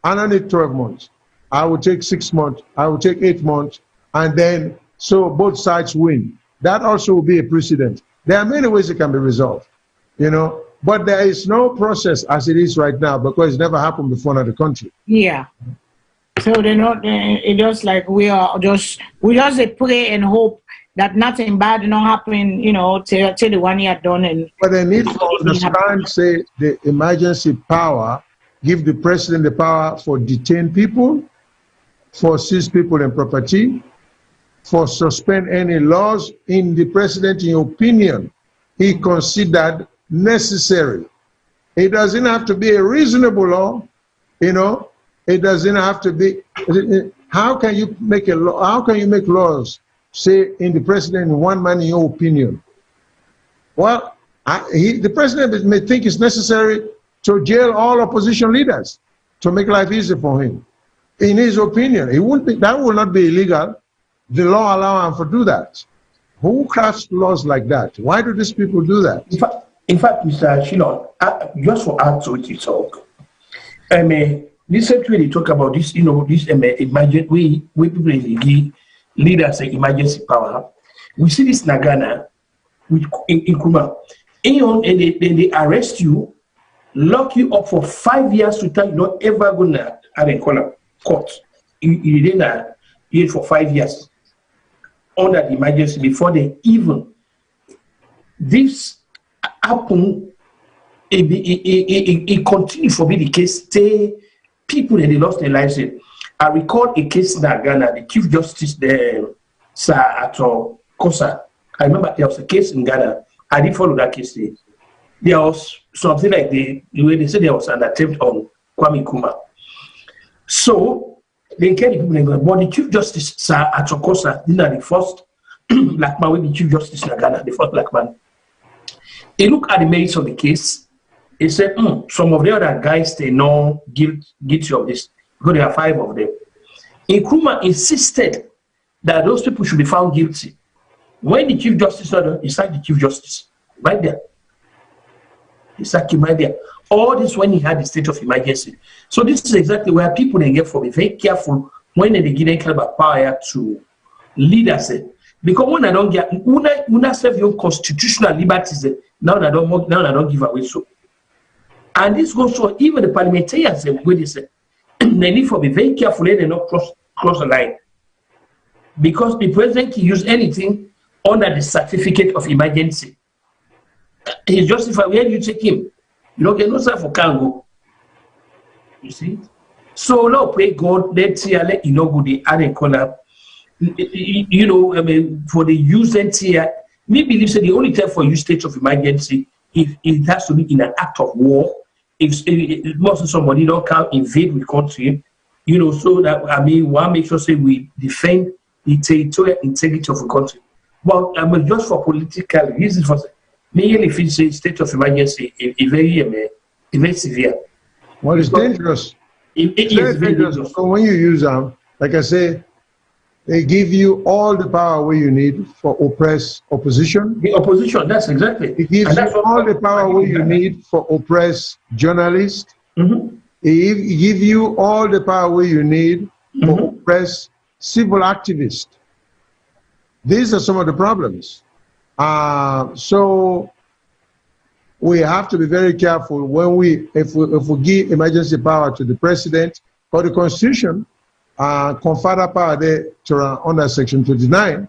I don't need 12 months. I will take 6 months. I will take 8 months. and then so both sides win. That also will be a precedent. There are many ways it can be resolved, you know, but there is no process as it is right now because it never happened before in the country. Yeah. So they're not. It just like we just pray and hope that nothing bad don't happen, you know, till the 1 year done. And but they need to understand, say, the emergency power give the president the power for detain people, for seize people and property, for suspend any laws in the president, in opinion, he considered necessary. It doesn't have to be a reasonable law, you know. It doesn't have to be. How can you make a law? How can you make laws, say, in the president, in one man, in your opinion? Well, the president may think it's necessary to jail all opposition leaders to make life easy for him. In his opinion, that will not be illegal. The law allows him to do that. Who crafts laws like that? Why do these people do that? In fact, Mr. Shilon, just for add to it, you talk. Listen to when they talk about this, you know, this emergency, we people give leaders emergency power. We see this in Ghana, in Kuma. And they arrest you, lock you up for 5 years to tell you're not ever going to court. You didn't here for 5 years under the emergency before they even. This happen, it continue for be the case. People that they lost their lives in. I recall a case in Ghana, the Chief Justice there, Sir Ato Kosa. I remember there was a case in Ghana. I didn't follow that case. There was something like the way they said there was an attempt on Kwame Nkrumah. So they carry people, but the Chief Justice, Sir Ato Kosa, the first black man with the Chief Justice in Ghana, the first black man. He looked at the merits of the case. He said, some of the other guys, they know guilty of this because there are 5 of them. Nkrumah insisted that those people should be found guilty. When the Chief Justice ordered, he sacked the Chief Justice right there. He sacked him right there. All this when he had the state of emergency. So this is exactly where people they get for be very careful when they give them kind of power to lead us. Because when I don't get, when I serve your constitutional liberties, now I don't give away so. And this goes to even the parliamentarians, when they say, they need to be very careful they not cross the line. Because the president can use anything under the certificate of emergency. He's justified. Where do you take him? You don't get no sign for Congo. You see? So now pray God, let's see, let you know good the other corner. You know, I mean, for the use here, me believe that the only time for use state of emergency, if it has to be in an act of war, if most of somebody don't come invade the country, you know, so that I mean, one make sure say we defend the territorial integrity of the country. But I mean, just for political reasons, for me, if it's a state of emergency, it's very severe. Well, it's dangerous. It's very dangerous. So when you use them, like I say, they give you all the power where you need for oppress opposition. The opposition, that's exactly. It gives you all the power where you need for oppress journalists. Mm-hmm. It gives you all the power where you need for oppress civil activists. These are some of the problems. So we have to be very careful when if we give emergency power to the president or the Constitution. Confer that power there to under Section 29,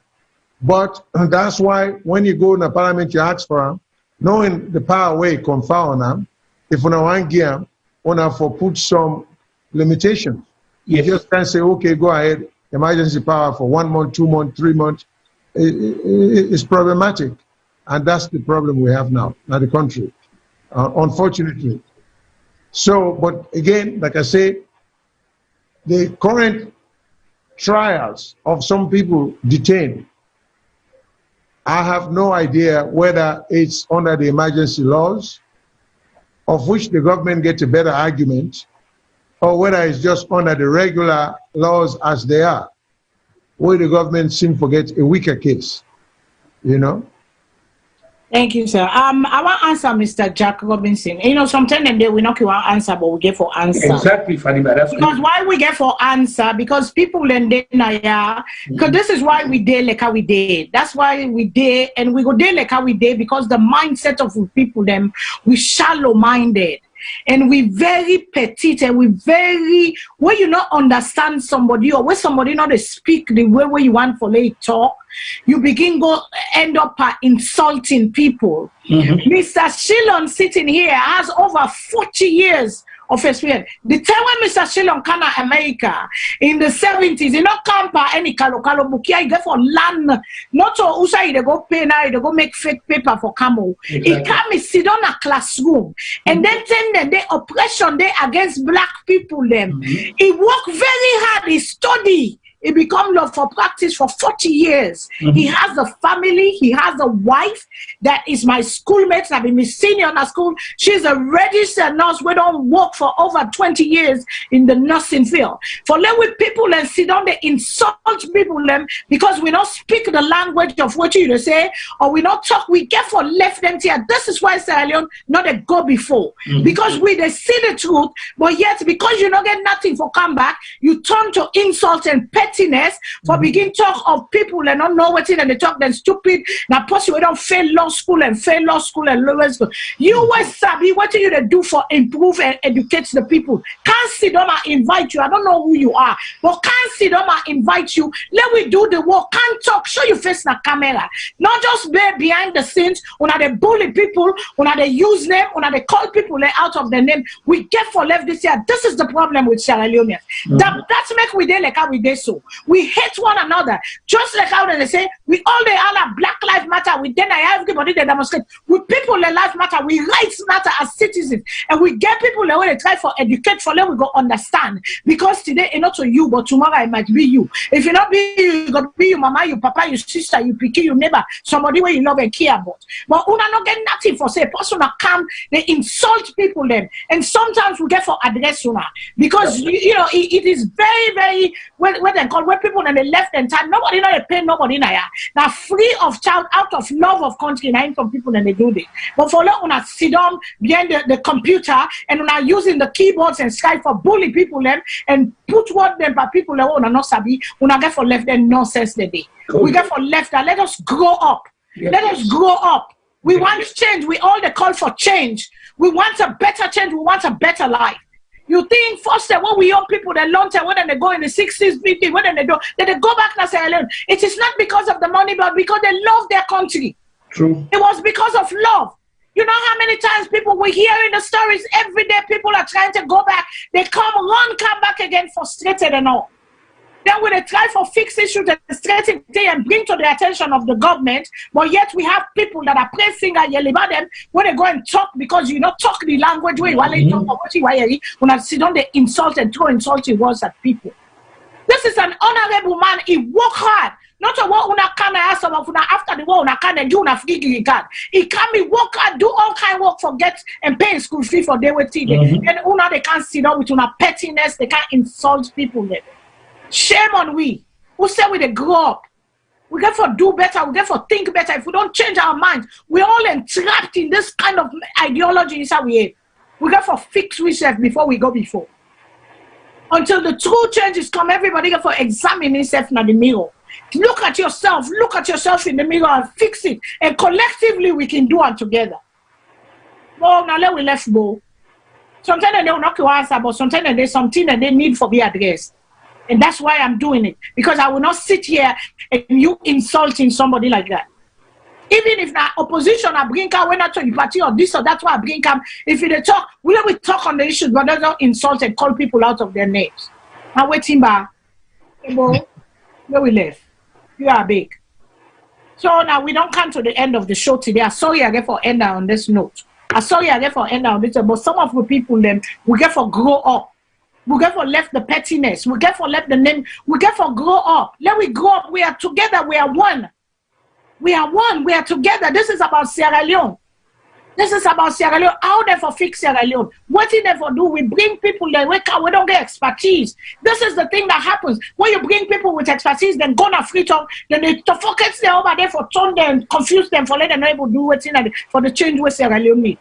but that's why when you go in the parliament, you ask for them, knowing the power way confer on them. If you want to give them, for put some limitations. Yes. You just can't say, okay, go ahead, emergency power for 1 month, 2 months, 3 months. It's problematic, and that's the problem we have now in the country, unfortunately. So, but again, like I say, the current trials of some people detained, I have no idea whether it's under the emergency laws, of which the government gets a better argument, or whether it's just under the regular laws as they are, where the government seems to get a weaker case, you know. Thank you, sir. I want to answer Mr. Jack Robinson. You know, sometimes we not want answer, but we get for answer. Exactly, Fadima. That's because why we get for answer? Because people then because this is why we did like how we did. That's why we did, and we go there like how we did because the mindset of people them we shallow minded. And we very petite and we very when you not understand somebody or when somebody not speak the way where you want for they talk, you begin go end up insulting people. Mr. Shillon sitting here has over 40 years of experience. The time when Mr. Shillon came to America in the 70s, he not come by any kalo bukia, he go for land, not to Usa, they go pay now, they go make fake paper for Camo. Exactly. He come, he sit on a classroom, and then the oppression they against black people them. He work very hard, he study. He become law for practice for 40 years. He has a family. He has a wife that is my schoolmate. I've been my senior in the school. She's a registered nurse. We don't work for over 20 years in the nursing field. For let with people and sit down, they insult people them because we don't speak the language of what you say or we don't talk. We get for left them here. This is why Sierra Leone not a go before because we they see the truth, but yet because you don't get nothing for come back, you turn to insult and pettiness for begin talk of people and not know what it and they talk then stupid. Now possible we don't fail law school and lower school. You was sabi what you to do for improve and educate the people. Can't sit down and invite you. I don't know who you are, but can't sit down and invite you. Let we do the work. Can't talk. Show your face in the camera. Not just be behind the scenes. When they bully people, when they use them, when they call people out of their name. We get for left this year. This is the problem with Sierra Leone. That's make we day like how we did so. We hate one another. Just like how they say, we all the other Black Lives Matter. We then everybody they demonstrate. We people in life matter. We rights matter as citizens. And we get people that when they try for educate for them, we go understand. Because today it's not to you, but tomorrow it might be you. If it not be you, it go be your mama, your papa, your sister, your picky, your neighbor, somebody where you love and care about. But we not get nothing for say person that come, they insult people them. And sometimes we get for address una. Because you know it is very, very when they call when people and they left and time, nobody know they pay nobody now free of child out of love of country and from people and they do this. But for long una sit down behind the computer and una using the keyboards and Skype for bully people them and put word them by people that una not sabi, una get for left them nonsense the day. We get for left that let us grow up. Yes. Let us grow up. We want change. We all the call for change. We want a better change. We want a better life. You think first that when we young people that long time, when they go in the 60s, 50s, when they do, then they go back to Sierra Leone. It is not because of the money, but because they love their country. True. It was because of love. You know how many times people we hear in the stories every day, people are trying to go back. They come back again frustrated and all. Then when they try for fix issues and straighten it and bring to the attention of the government, but yet we have people that are praying finger yelling about them when they go and talk because you not talk the language way while they talk about what you when I sit down they insult and throw insulting words at people. This is an honorable man. He work hard. Not a what una can ask some of una after the war una can do una free card. He can be work hard, do all kind of work, forget and pay school fee for day with TV. And una they can't sit down with una pettiness, they can't insult people there. Shame on we. Who say we they grow up? We get for do better. We get for think better. If we don't change our minds, we're all entrapped in this kind of ideology. Is how we have. We get for fix ourselves before we go before. Until the true changes come, everybody get for examine himself in the mirror. Look at yourself. Look at yourself in the mirror and fix it. And collectively we can do it together. Well, now let we left go. Sometimes they don't knock your answer, but sometimes there's something that they need for be addressed. And that's why I'm doing it. Because I will not sit here and you insulting somebody like that. Even if the opposition are bring out, when I talk party or this or that's why I bring up. If they talk, we talk on the issues, but they don't insult and call people out of their names. Now wait, Timba. Where we live. You are big. So now we don't come to the end of the show today. I'm sorry I get for end on this note. I'm sorry I get for end on this, but some of the people them we get for grow up. We get for left the pettiness. We get for left the name. We get for grow up. Let we grow up. We are together. We are one. We are one. We are together. This is about Sierra Leone. This is about Sierra Leone. How they for fix Sierra Leone? What they for do? We bring people there. We don't get expertise. This is the thing that happens. When you bring people with expertise, then go on a free talk, then they to focus them over there for turn them, confuse them, for let them able to do what's in it for the change with Sierra Leone need.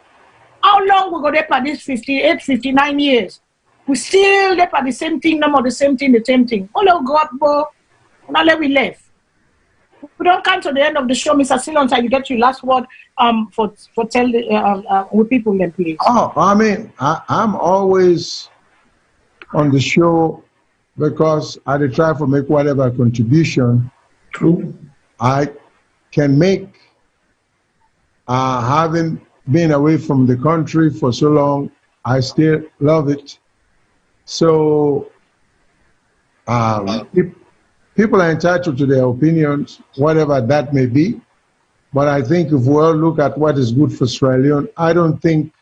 How long we go there for this 58, 59 years? We still there for the same thing, no more the same thing. All go up, now let we left. We don't come to the end of the show, Mr. Salone, so you get your last word for tell with people then, please. Oh, I mean, I'm always on the show because I try to make whatever contribution I can make. Having been away from the country for so long, I still love it. So people are entitled to their opinions, whatever that may be. But I think if we all look at what is good for Sierra Leone, I don't think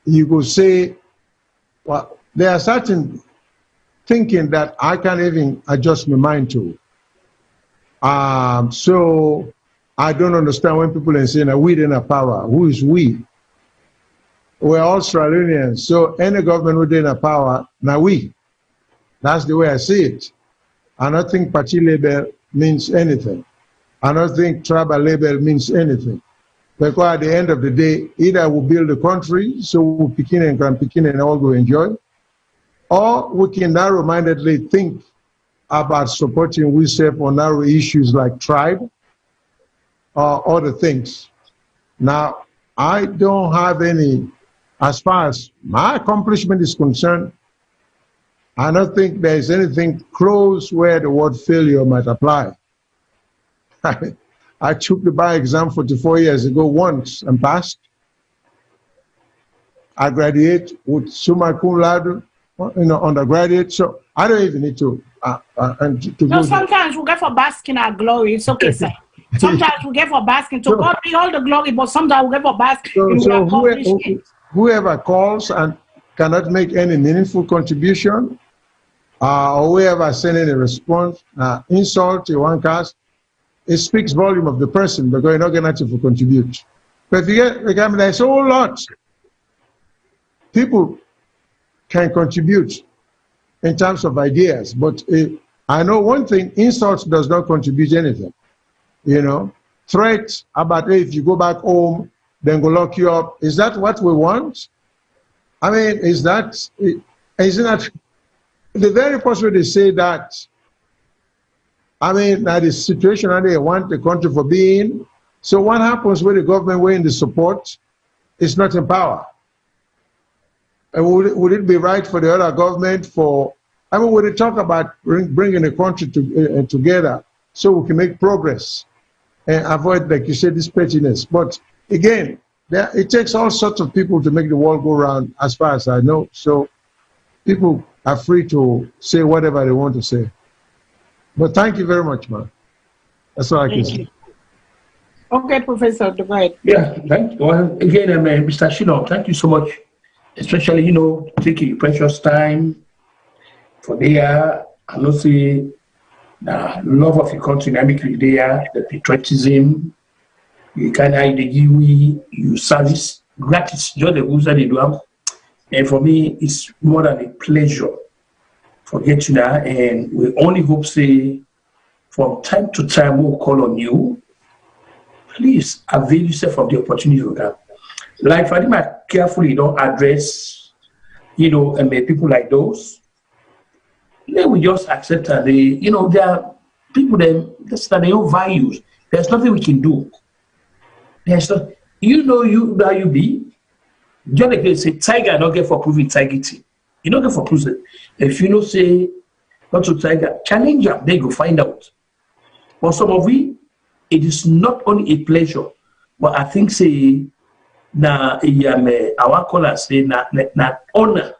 you could say, well, there are certain thinking that I can't even adjust my mind to. So I don't understand when people are saying that we in a power. Who is we? We're all Australians. So any government within a power, now we. That's the way I see it. I don't think party label means anything. I don't think tribal label means anything. Because at the end of the day, either we build a country, so we Pekin and Grand Pekin and all go enjoy, or we can narrow-mindedly think about supporting ourselves on narrow issues like tribe or other things. Now, I don't have any, as far as my accomplishment is concerned, I don't think there is anything close where the word failure might apply. I took the bar exam 44 years ago once and passed. I graduate with summa cum laude, undergraduate. So I don't even need to. No, sometimes we get for basking our glory. It's okay, sir. Sometimes we get for basking. To God be all the glory, but sometimes we get for basking. So whoever calls and cannot make any meaningful contribution, or whoever sending a response, insult to one cast, it speaks volume of the person because you're not going to contribute. But if you get, there's a whole lot. People can contribute in terms of ideas, but I know one thing, insult does not contribute anything. You know, threats about, hey, if you go back home, then go lock you up. Is that what we want? I mean, isn't that the very person they say that? I mean, that is situation that they want the country for being. So what happens when the government weighing the support is not in power? And would it be right for the other government would it talk about bringing the country together so we can make progress and avoid, like you said, this pettiness? But again, it takes all sorts of people to make the world go round, as far as I know. So people are free to say whatever they want to say. But thank you very much, man. That's all I can say. Okay, Professor, divide. Yeah, thank you. Well, again, Mr. Shino, thank you so much. Especially, taking your precious time for there. And also the love of your country, the patriotism, you can you service, gratis, just the rules that they do. And for me, it's more than a pleasure for getting that. And we only hope, say, from time to time, we'll call on you. Please avail yourself of the opportunity you have. Like Fatima carefully address, and people like those. They will just accept that there are people that their own values. There's nothing we can do. There's not, how you be. Just like they say, tiger not get for proving integrity. You don't get for proving. If you say not to tiger, challenge them, they go find out. For some of we, it is not only a pleasure, but I think say our callers say na honor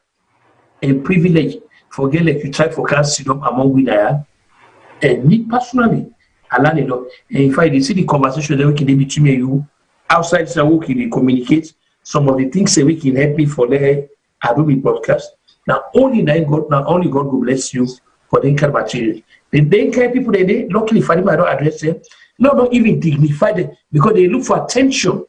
and privilege for get like you try for cast among we there. And me personally, I learn a lot. And in fact, you see the conversation that we can do between me and you outside so we can communicate some of the things that we can help me for the Adobe podcast. Now only God will bless you for the income material. The day people luckily Fatima don't address them. not even dignify them because they look for attention.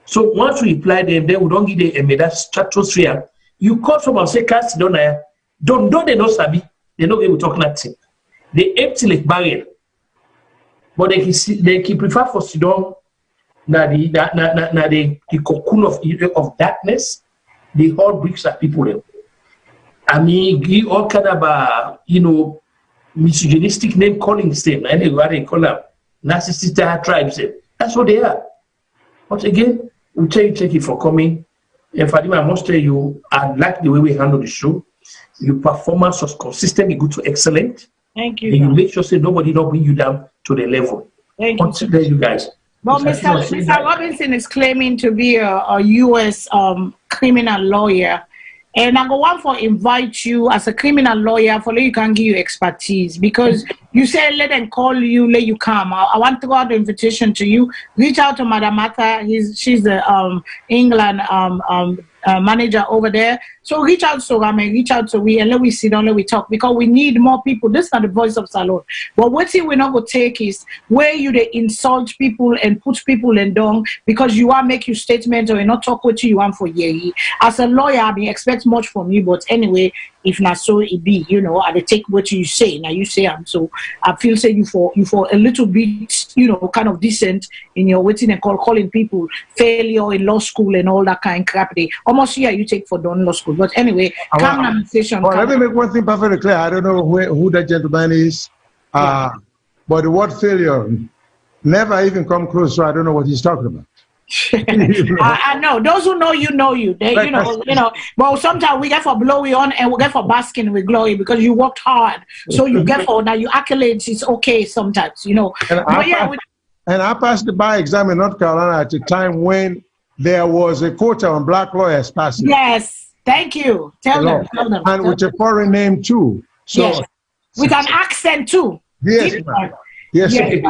So once we reply them, then we don't give them that stratosphere. You call someone say, "Cast don't they not sabi? They know they will talk nothing. They empty like barrel, but they can prefer for sit down. Now the cocoon of darkness, the hard bricks at people. I mean, give all kind of misogynistic name calling them. Anyway, they call them narcissistic tribes. That's what they are. But again, we thank you for coming. And Fatima, I must tell you, I like the way we handle the show. Your performance was consistently good to excellent. Thank you. And you make sure say nobody don't bring you down to the level. Thank you. Consider you guys. But Mr. Robinson is claiming to be a U.S. Criminal lawyer. And I go want to invite you as a criminal lawyer for you can give you expertise because you say let them call you, let you come. I want to go out the invitation to you. Reach out to Madam Martha. She's the England manager over there. So reach out to Rame, reach out to we, and let we sit down, let we talk because we need more people. This is not the voice of Salone. But what we're not going to take is where you they insult people and put people in down because you want to make your statement or you not talk what you want for year. As a lawyer, I expect much from you, but anyway, if not so it be, I take what you say. Now you say so I feel say you for a little bit, kind of decent in your waiting and calling people failure in law school and all that kind of crap. They almost you take for done law school. But anyway, conversation. Well, let me make one thing perfectly clear. I don't know who that gentleman is, but the word failure never even come close, so I don't know what he's talking about. I know those who know you. They, But sometimes we get for blowy on and we get for basking with glory because you worked hard. So you get for now you accolades. It's okay sometimes, And I passed the bar exam in North Carolina at a time when there was a quota on black lawyers passing. Yes, thank you. Tell them. And with a foreign name too. So yes. With an accent too. Yes, yes.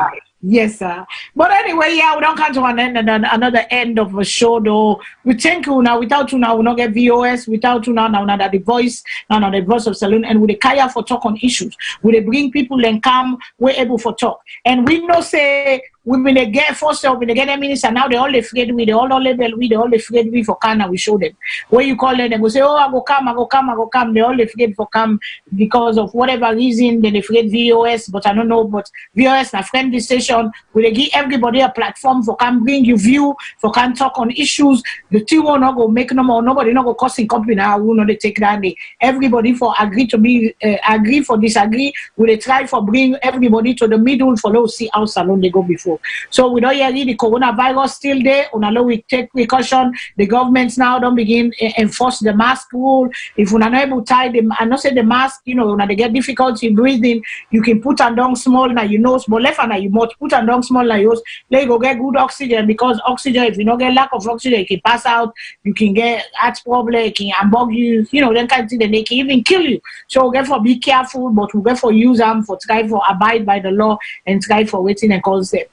Yes, sir. But anyway, we don't come to another end of a show though. We thank you now. Without you now, we not get VOS. Without you now the voice, now the voice of Salone, and with the kaya for talk on issues. We they bring people and come, we're able for talk. And we know say we will get first up, we get a minister now they all afraid we, they all label we, they all afraid we for Kana, we show them. When you call them, they go say, oh, I go come, they all afraid for come because of whatever reason, they afraid VOS, but I don't know, but VOS na friendly station, we give everybody a platform for can bring you view, for can talk on issues. The team will not go make no more, nobody not go causing company now, will not take that day. Everybody for agree to be agree for disagree, we they try for bring everybody to the middle for those see how Salone they go before. So we don't hear the coronavirus still there. Unalo we take precaution. The governments now don't begin enforce the mask rule. If we're not able to tie them, I not say the mask, when they get difficulty breathing, you can put on down small na your nose, but left and you must put on down small na yours. Let you go get good oxygen because oxygen, if you don't get lack of oxygen, you can pass out. You can get heart problem, it can ambog you. Then kind of thing, they can even kill you. So we get for be careful, but we get for use them for try for abide by the law and try for waiting and concept.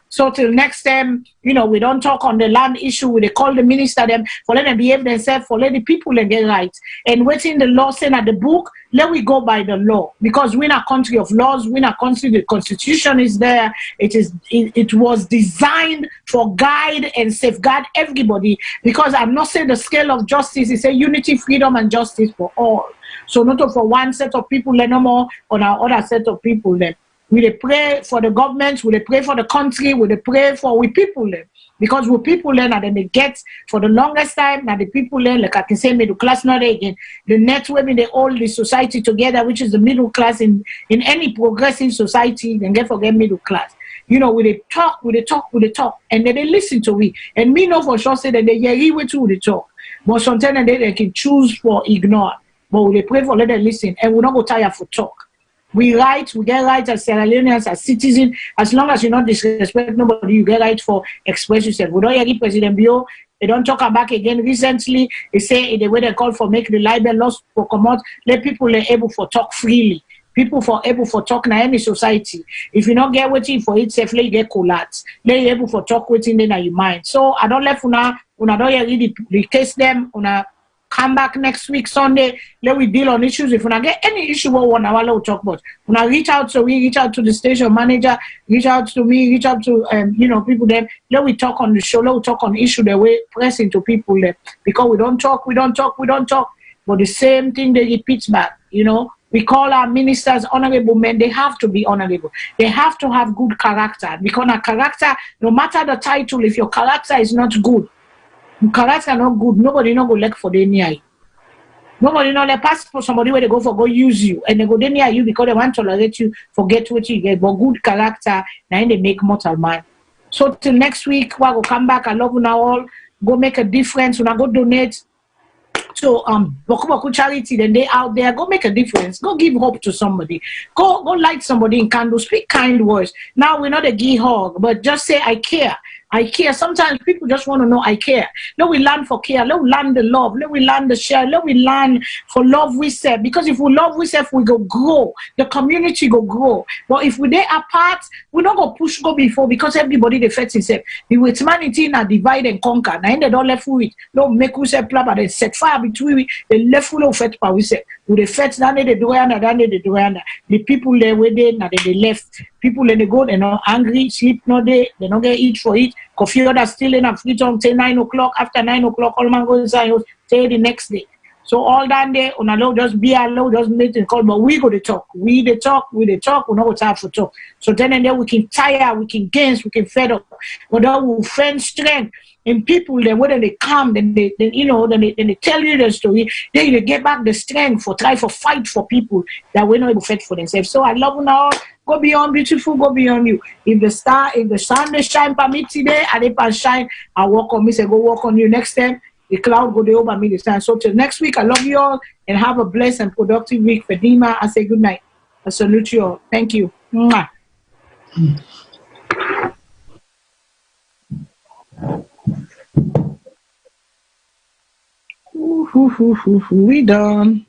So till next time, we don't talk on the land issue. We call the minister them for let them behave themselves, for let the people get right. And waiting the law saying at the book, let we go by the law because we're in a country of laws. We're in a country. The constitution is there. It was designed for guide and safeguard everybody because I'm not saying the scale of justice is a unity, freedom, and justice for all. So not for one set of people, no more on our other set of people then. We pray for the government, we pray for the country, we pray for we people then. Because we people learn and then they get for the longest time, now the people learn, like I can say middle class not again. The network they hold the society together, which is the middle class in any progressive society, then get forget middle class. We they talk, and then they listen to we. And me know for sure say that they hear we too they talk. But sometimes they can choose for ignore. But we pray for let them listen and we don't go tired for talk. We get right as Sierra Leoneans, as citizens, as long as you not disrespect nobody, you get right for express yourself. We don't hear President Bio, they don't talk back again recently. They say in the way they call for make the libel laws for come out, let people be able to talk freely. People for able for talk in any society. If you not get waiting for it safely, you get collapse. Let you able for talk waiting in your mind. So I don't let una don't hear the case them, come back next week Sunday. Let we deal on issues. If we not get any issue, what 1 hour, let we talk about. When I reach out to the station manager, reach out to me, reach out to people there. Let we talk on the show. Let we talk on issue that we pressing to people there, because we don't talk. But the same thing they repeats back. We call our ministers honorable men. They have to be honorable. They have to have good character, because a character, no matter the title, if your character is not good, your character not good, nobody no go look for the near you. Nobody no let pass for somebody where they go use you, and they go near you because they want to tolerate you, forget what you get. But good character, now they make mortal man. So till next week, we'll come back. I love you now all. Go make a difference. When I go donate to Boku charity, then they out there, go make a difference. Go give hope to somebody. Go light somebody in candle. Speak kind words. Now we're not a give hug, but just say I care. I care. Sometimes people just want to know I care. Let we learn for care. Let we learn the love. Let we learn the share. Let we learn for love we serve. Because if we love we serve, we go grow. The community go grow. But if we they apart, we don't go push go before, because everybody they fight himself. The with humanity now divide and conquer. Now they don't left with. No make we say plan, but they set fire between we. They left full of fight, but we say we the fight down they do and down they do and the people there where they now they left. People in the go, they not angry, sleep no day, they don't get eat for it. Coffee order still in a free time till 9 o'clock. After 9 o'clock, all man goes inside till the next day. So all that day, on allow just be allow, just meet and call, but we go to talk. We the talk, we not time for talk. So then and there we can tire, we can gain, we can fed up. But then we find strength in people. Then when they come, then they tell you the story. Then they get back the strength for try for fight for people that we're not able to fight for themselves. So I love you now. Go beyond beautiful, go beyond you. If the sun they shine for me today, and if I shine, I walk on me, say go walk on you next time. The cloud go there over me this time. So till next week, I love you all and have a blessed and productive week. Fedima, I say good night. I salute you all. Thank you. Mwah. We done.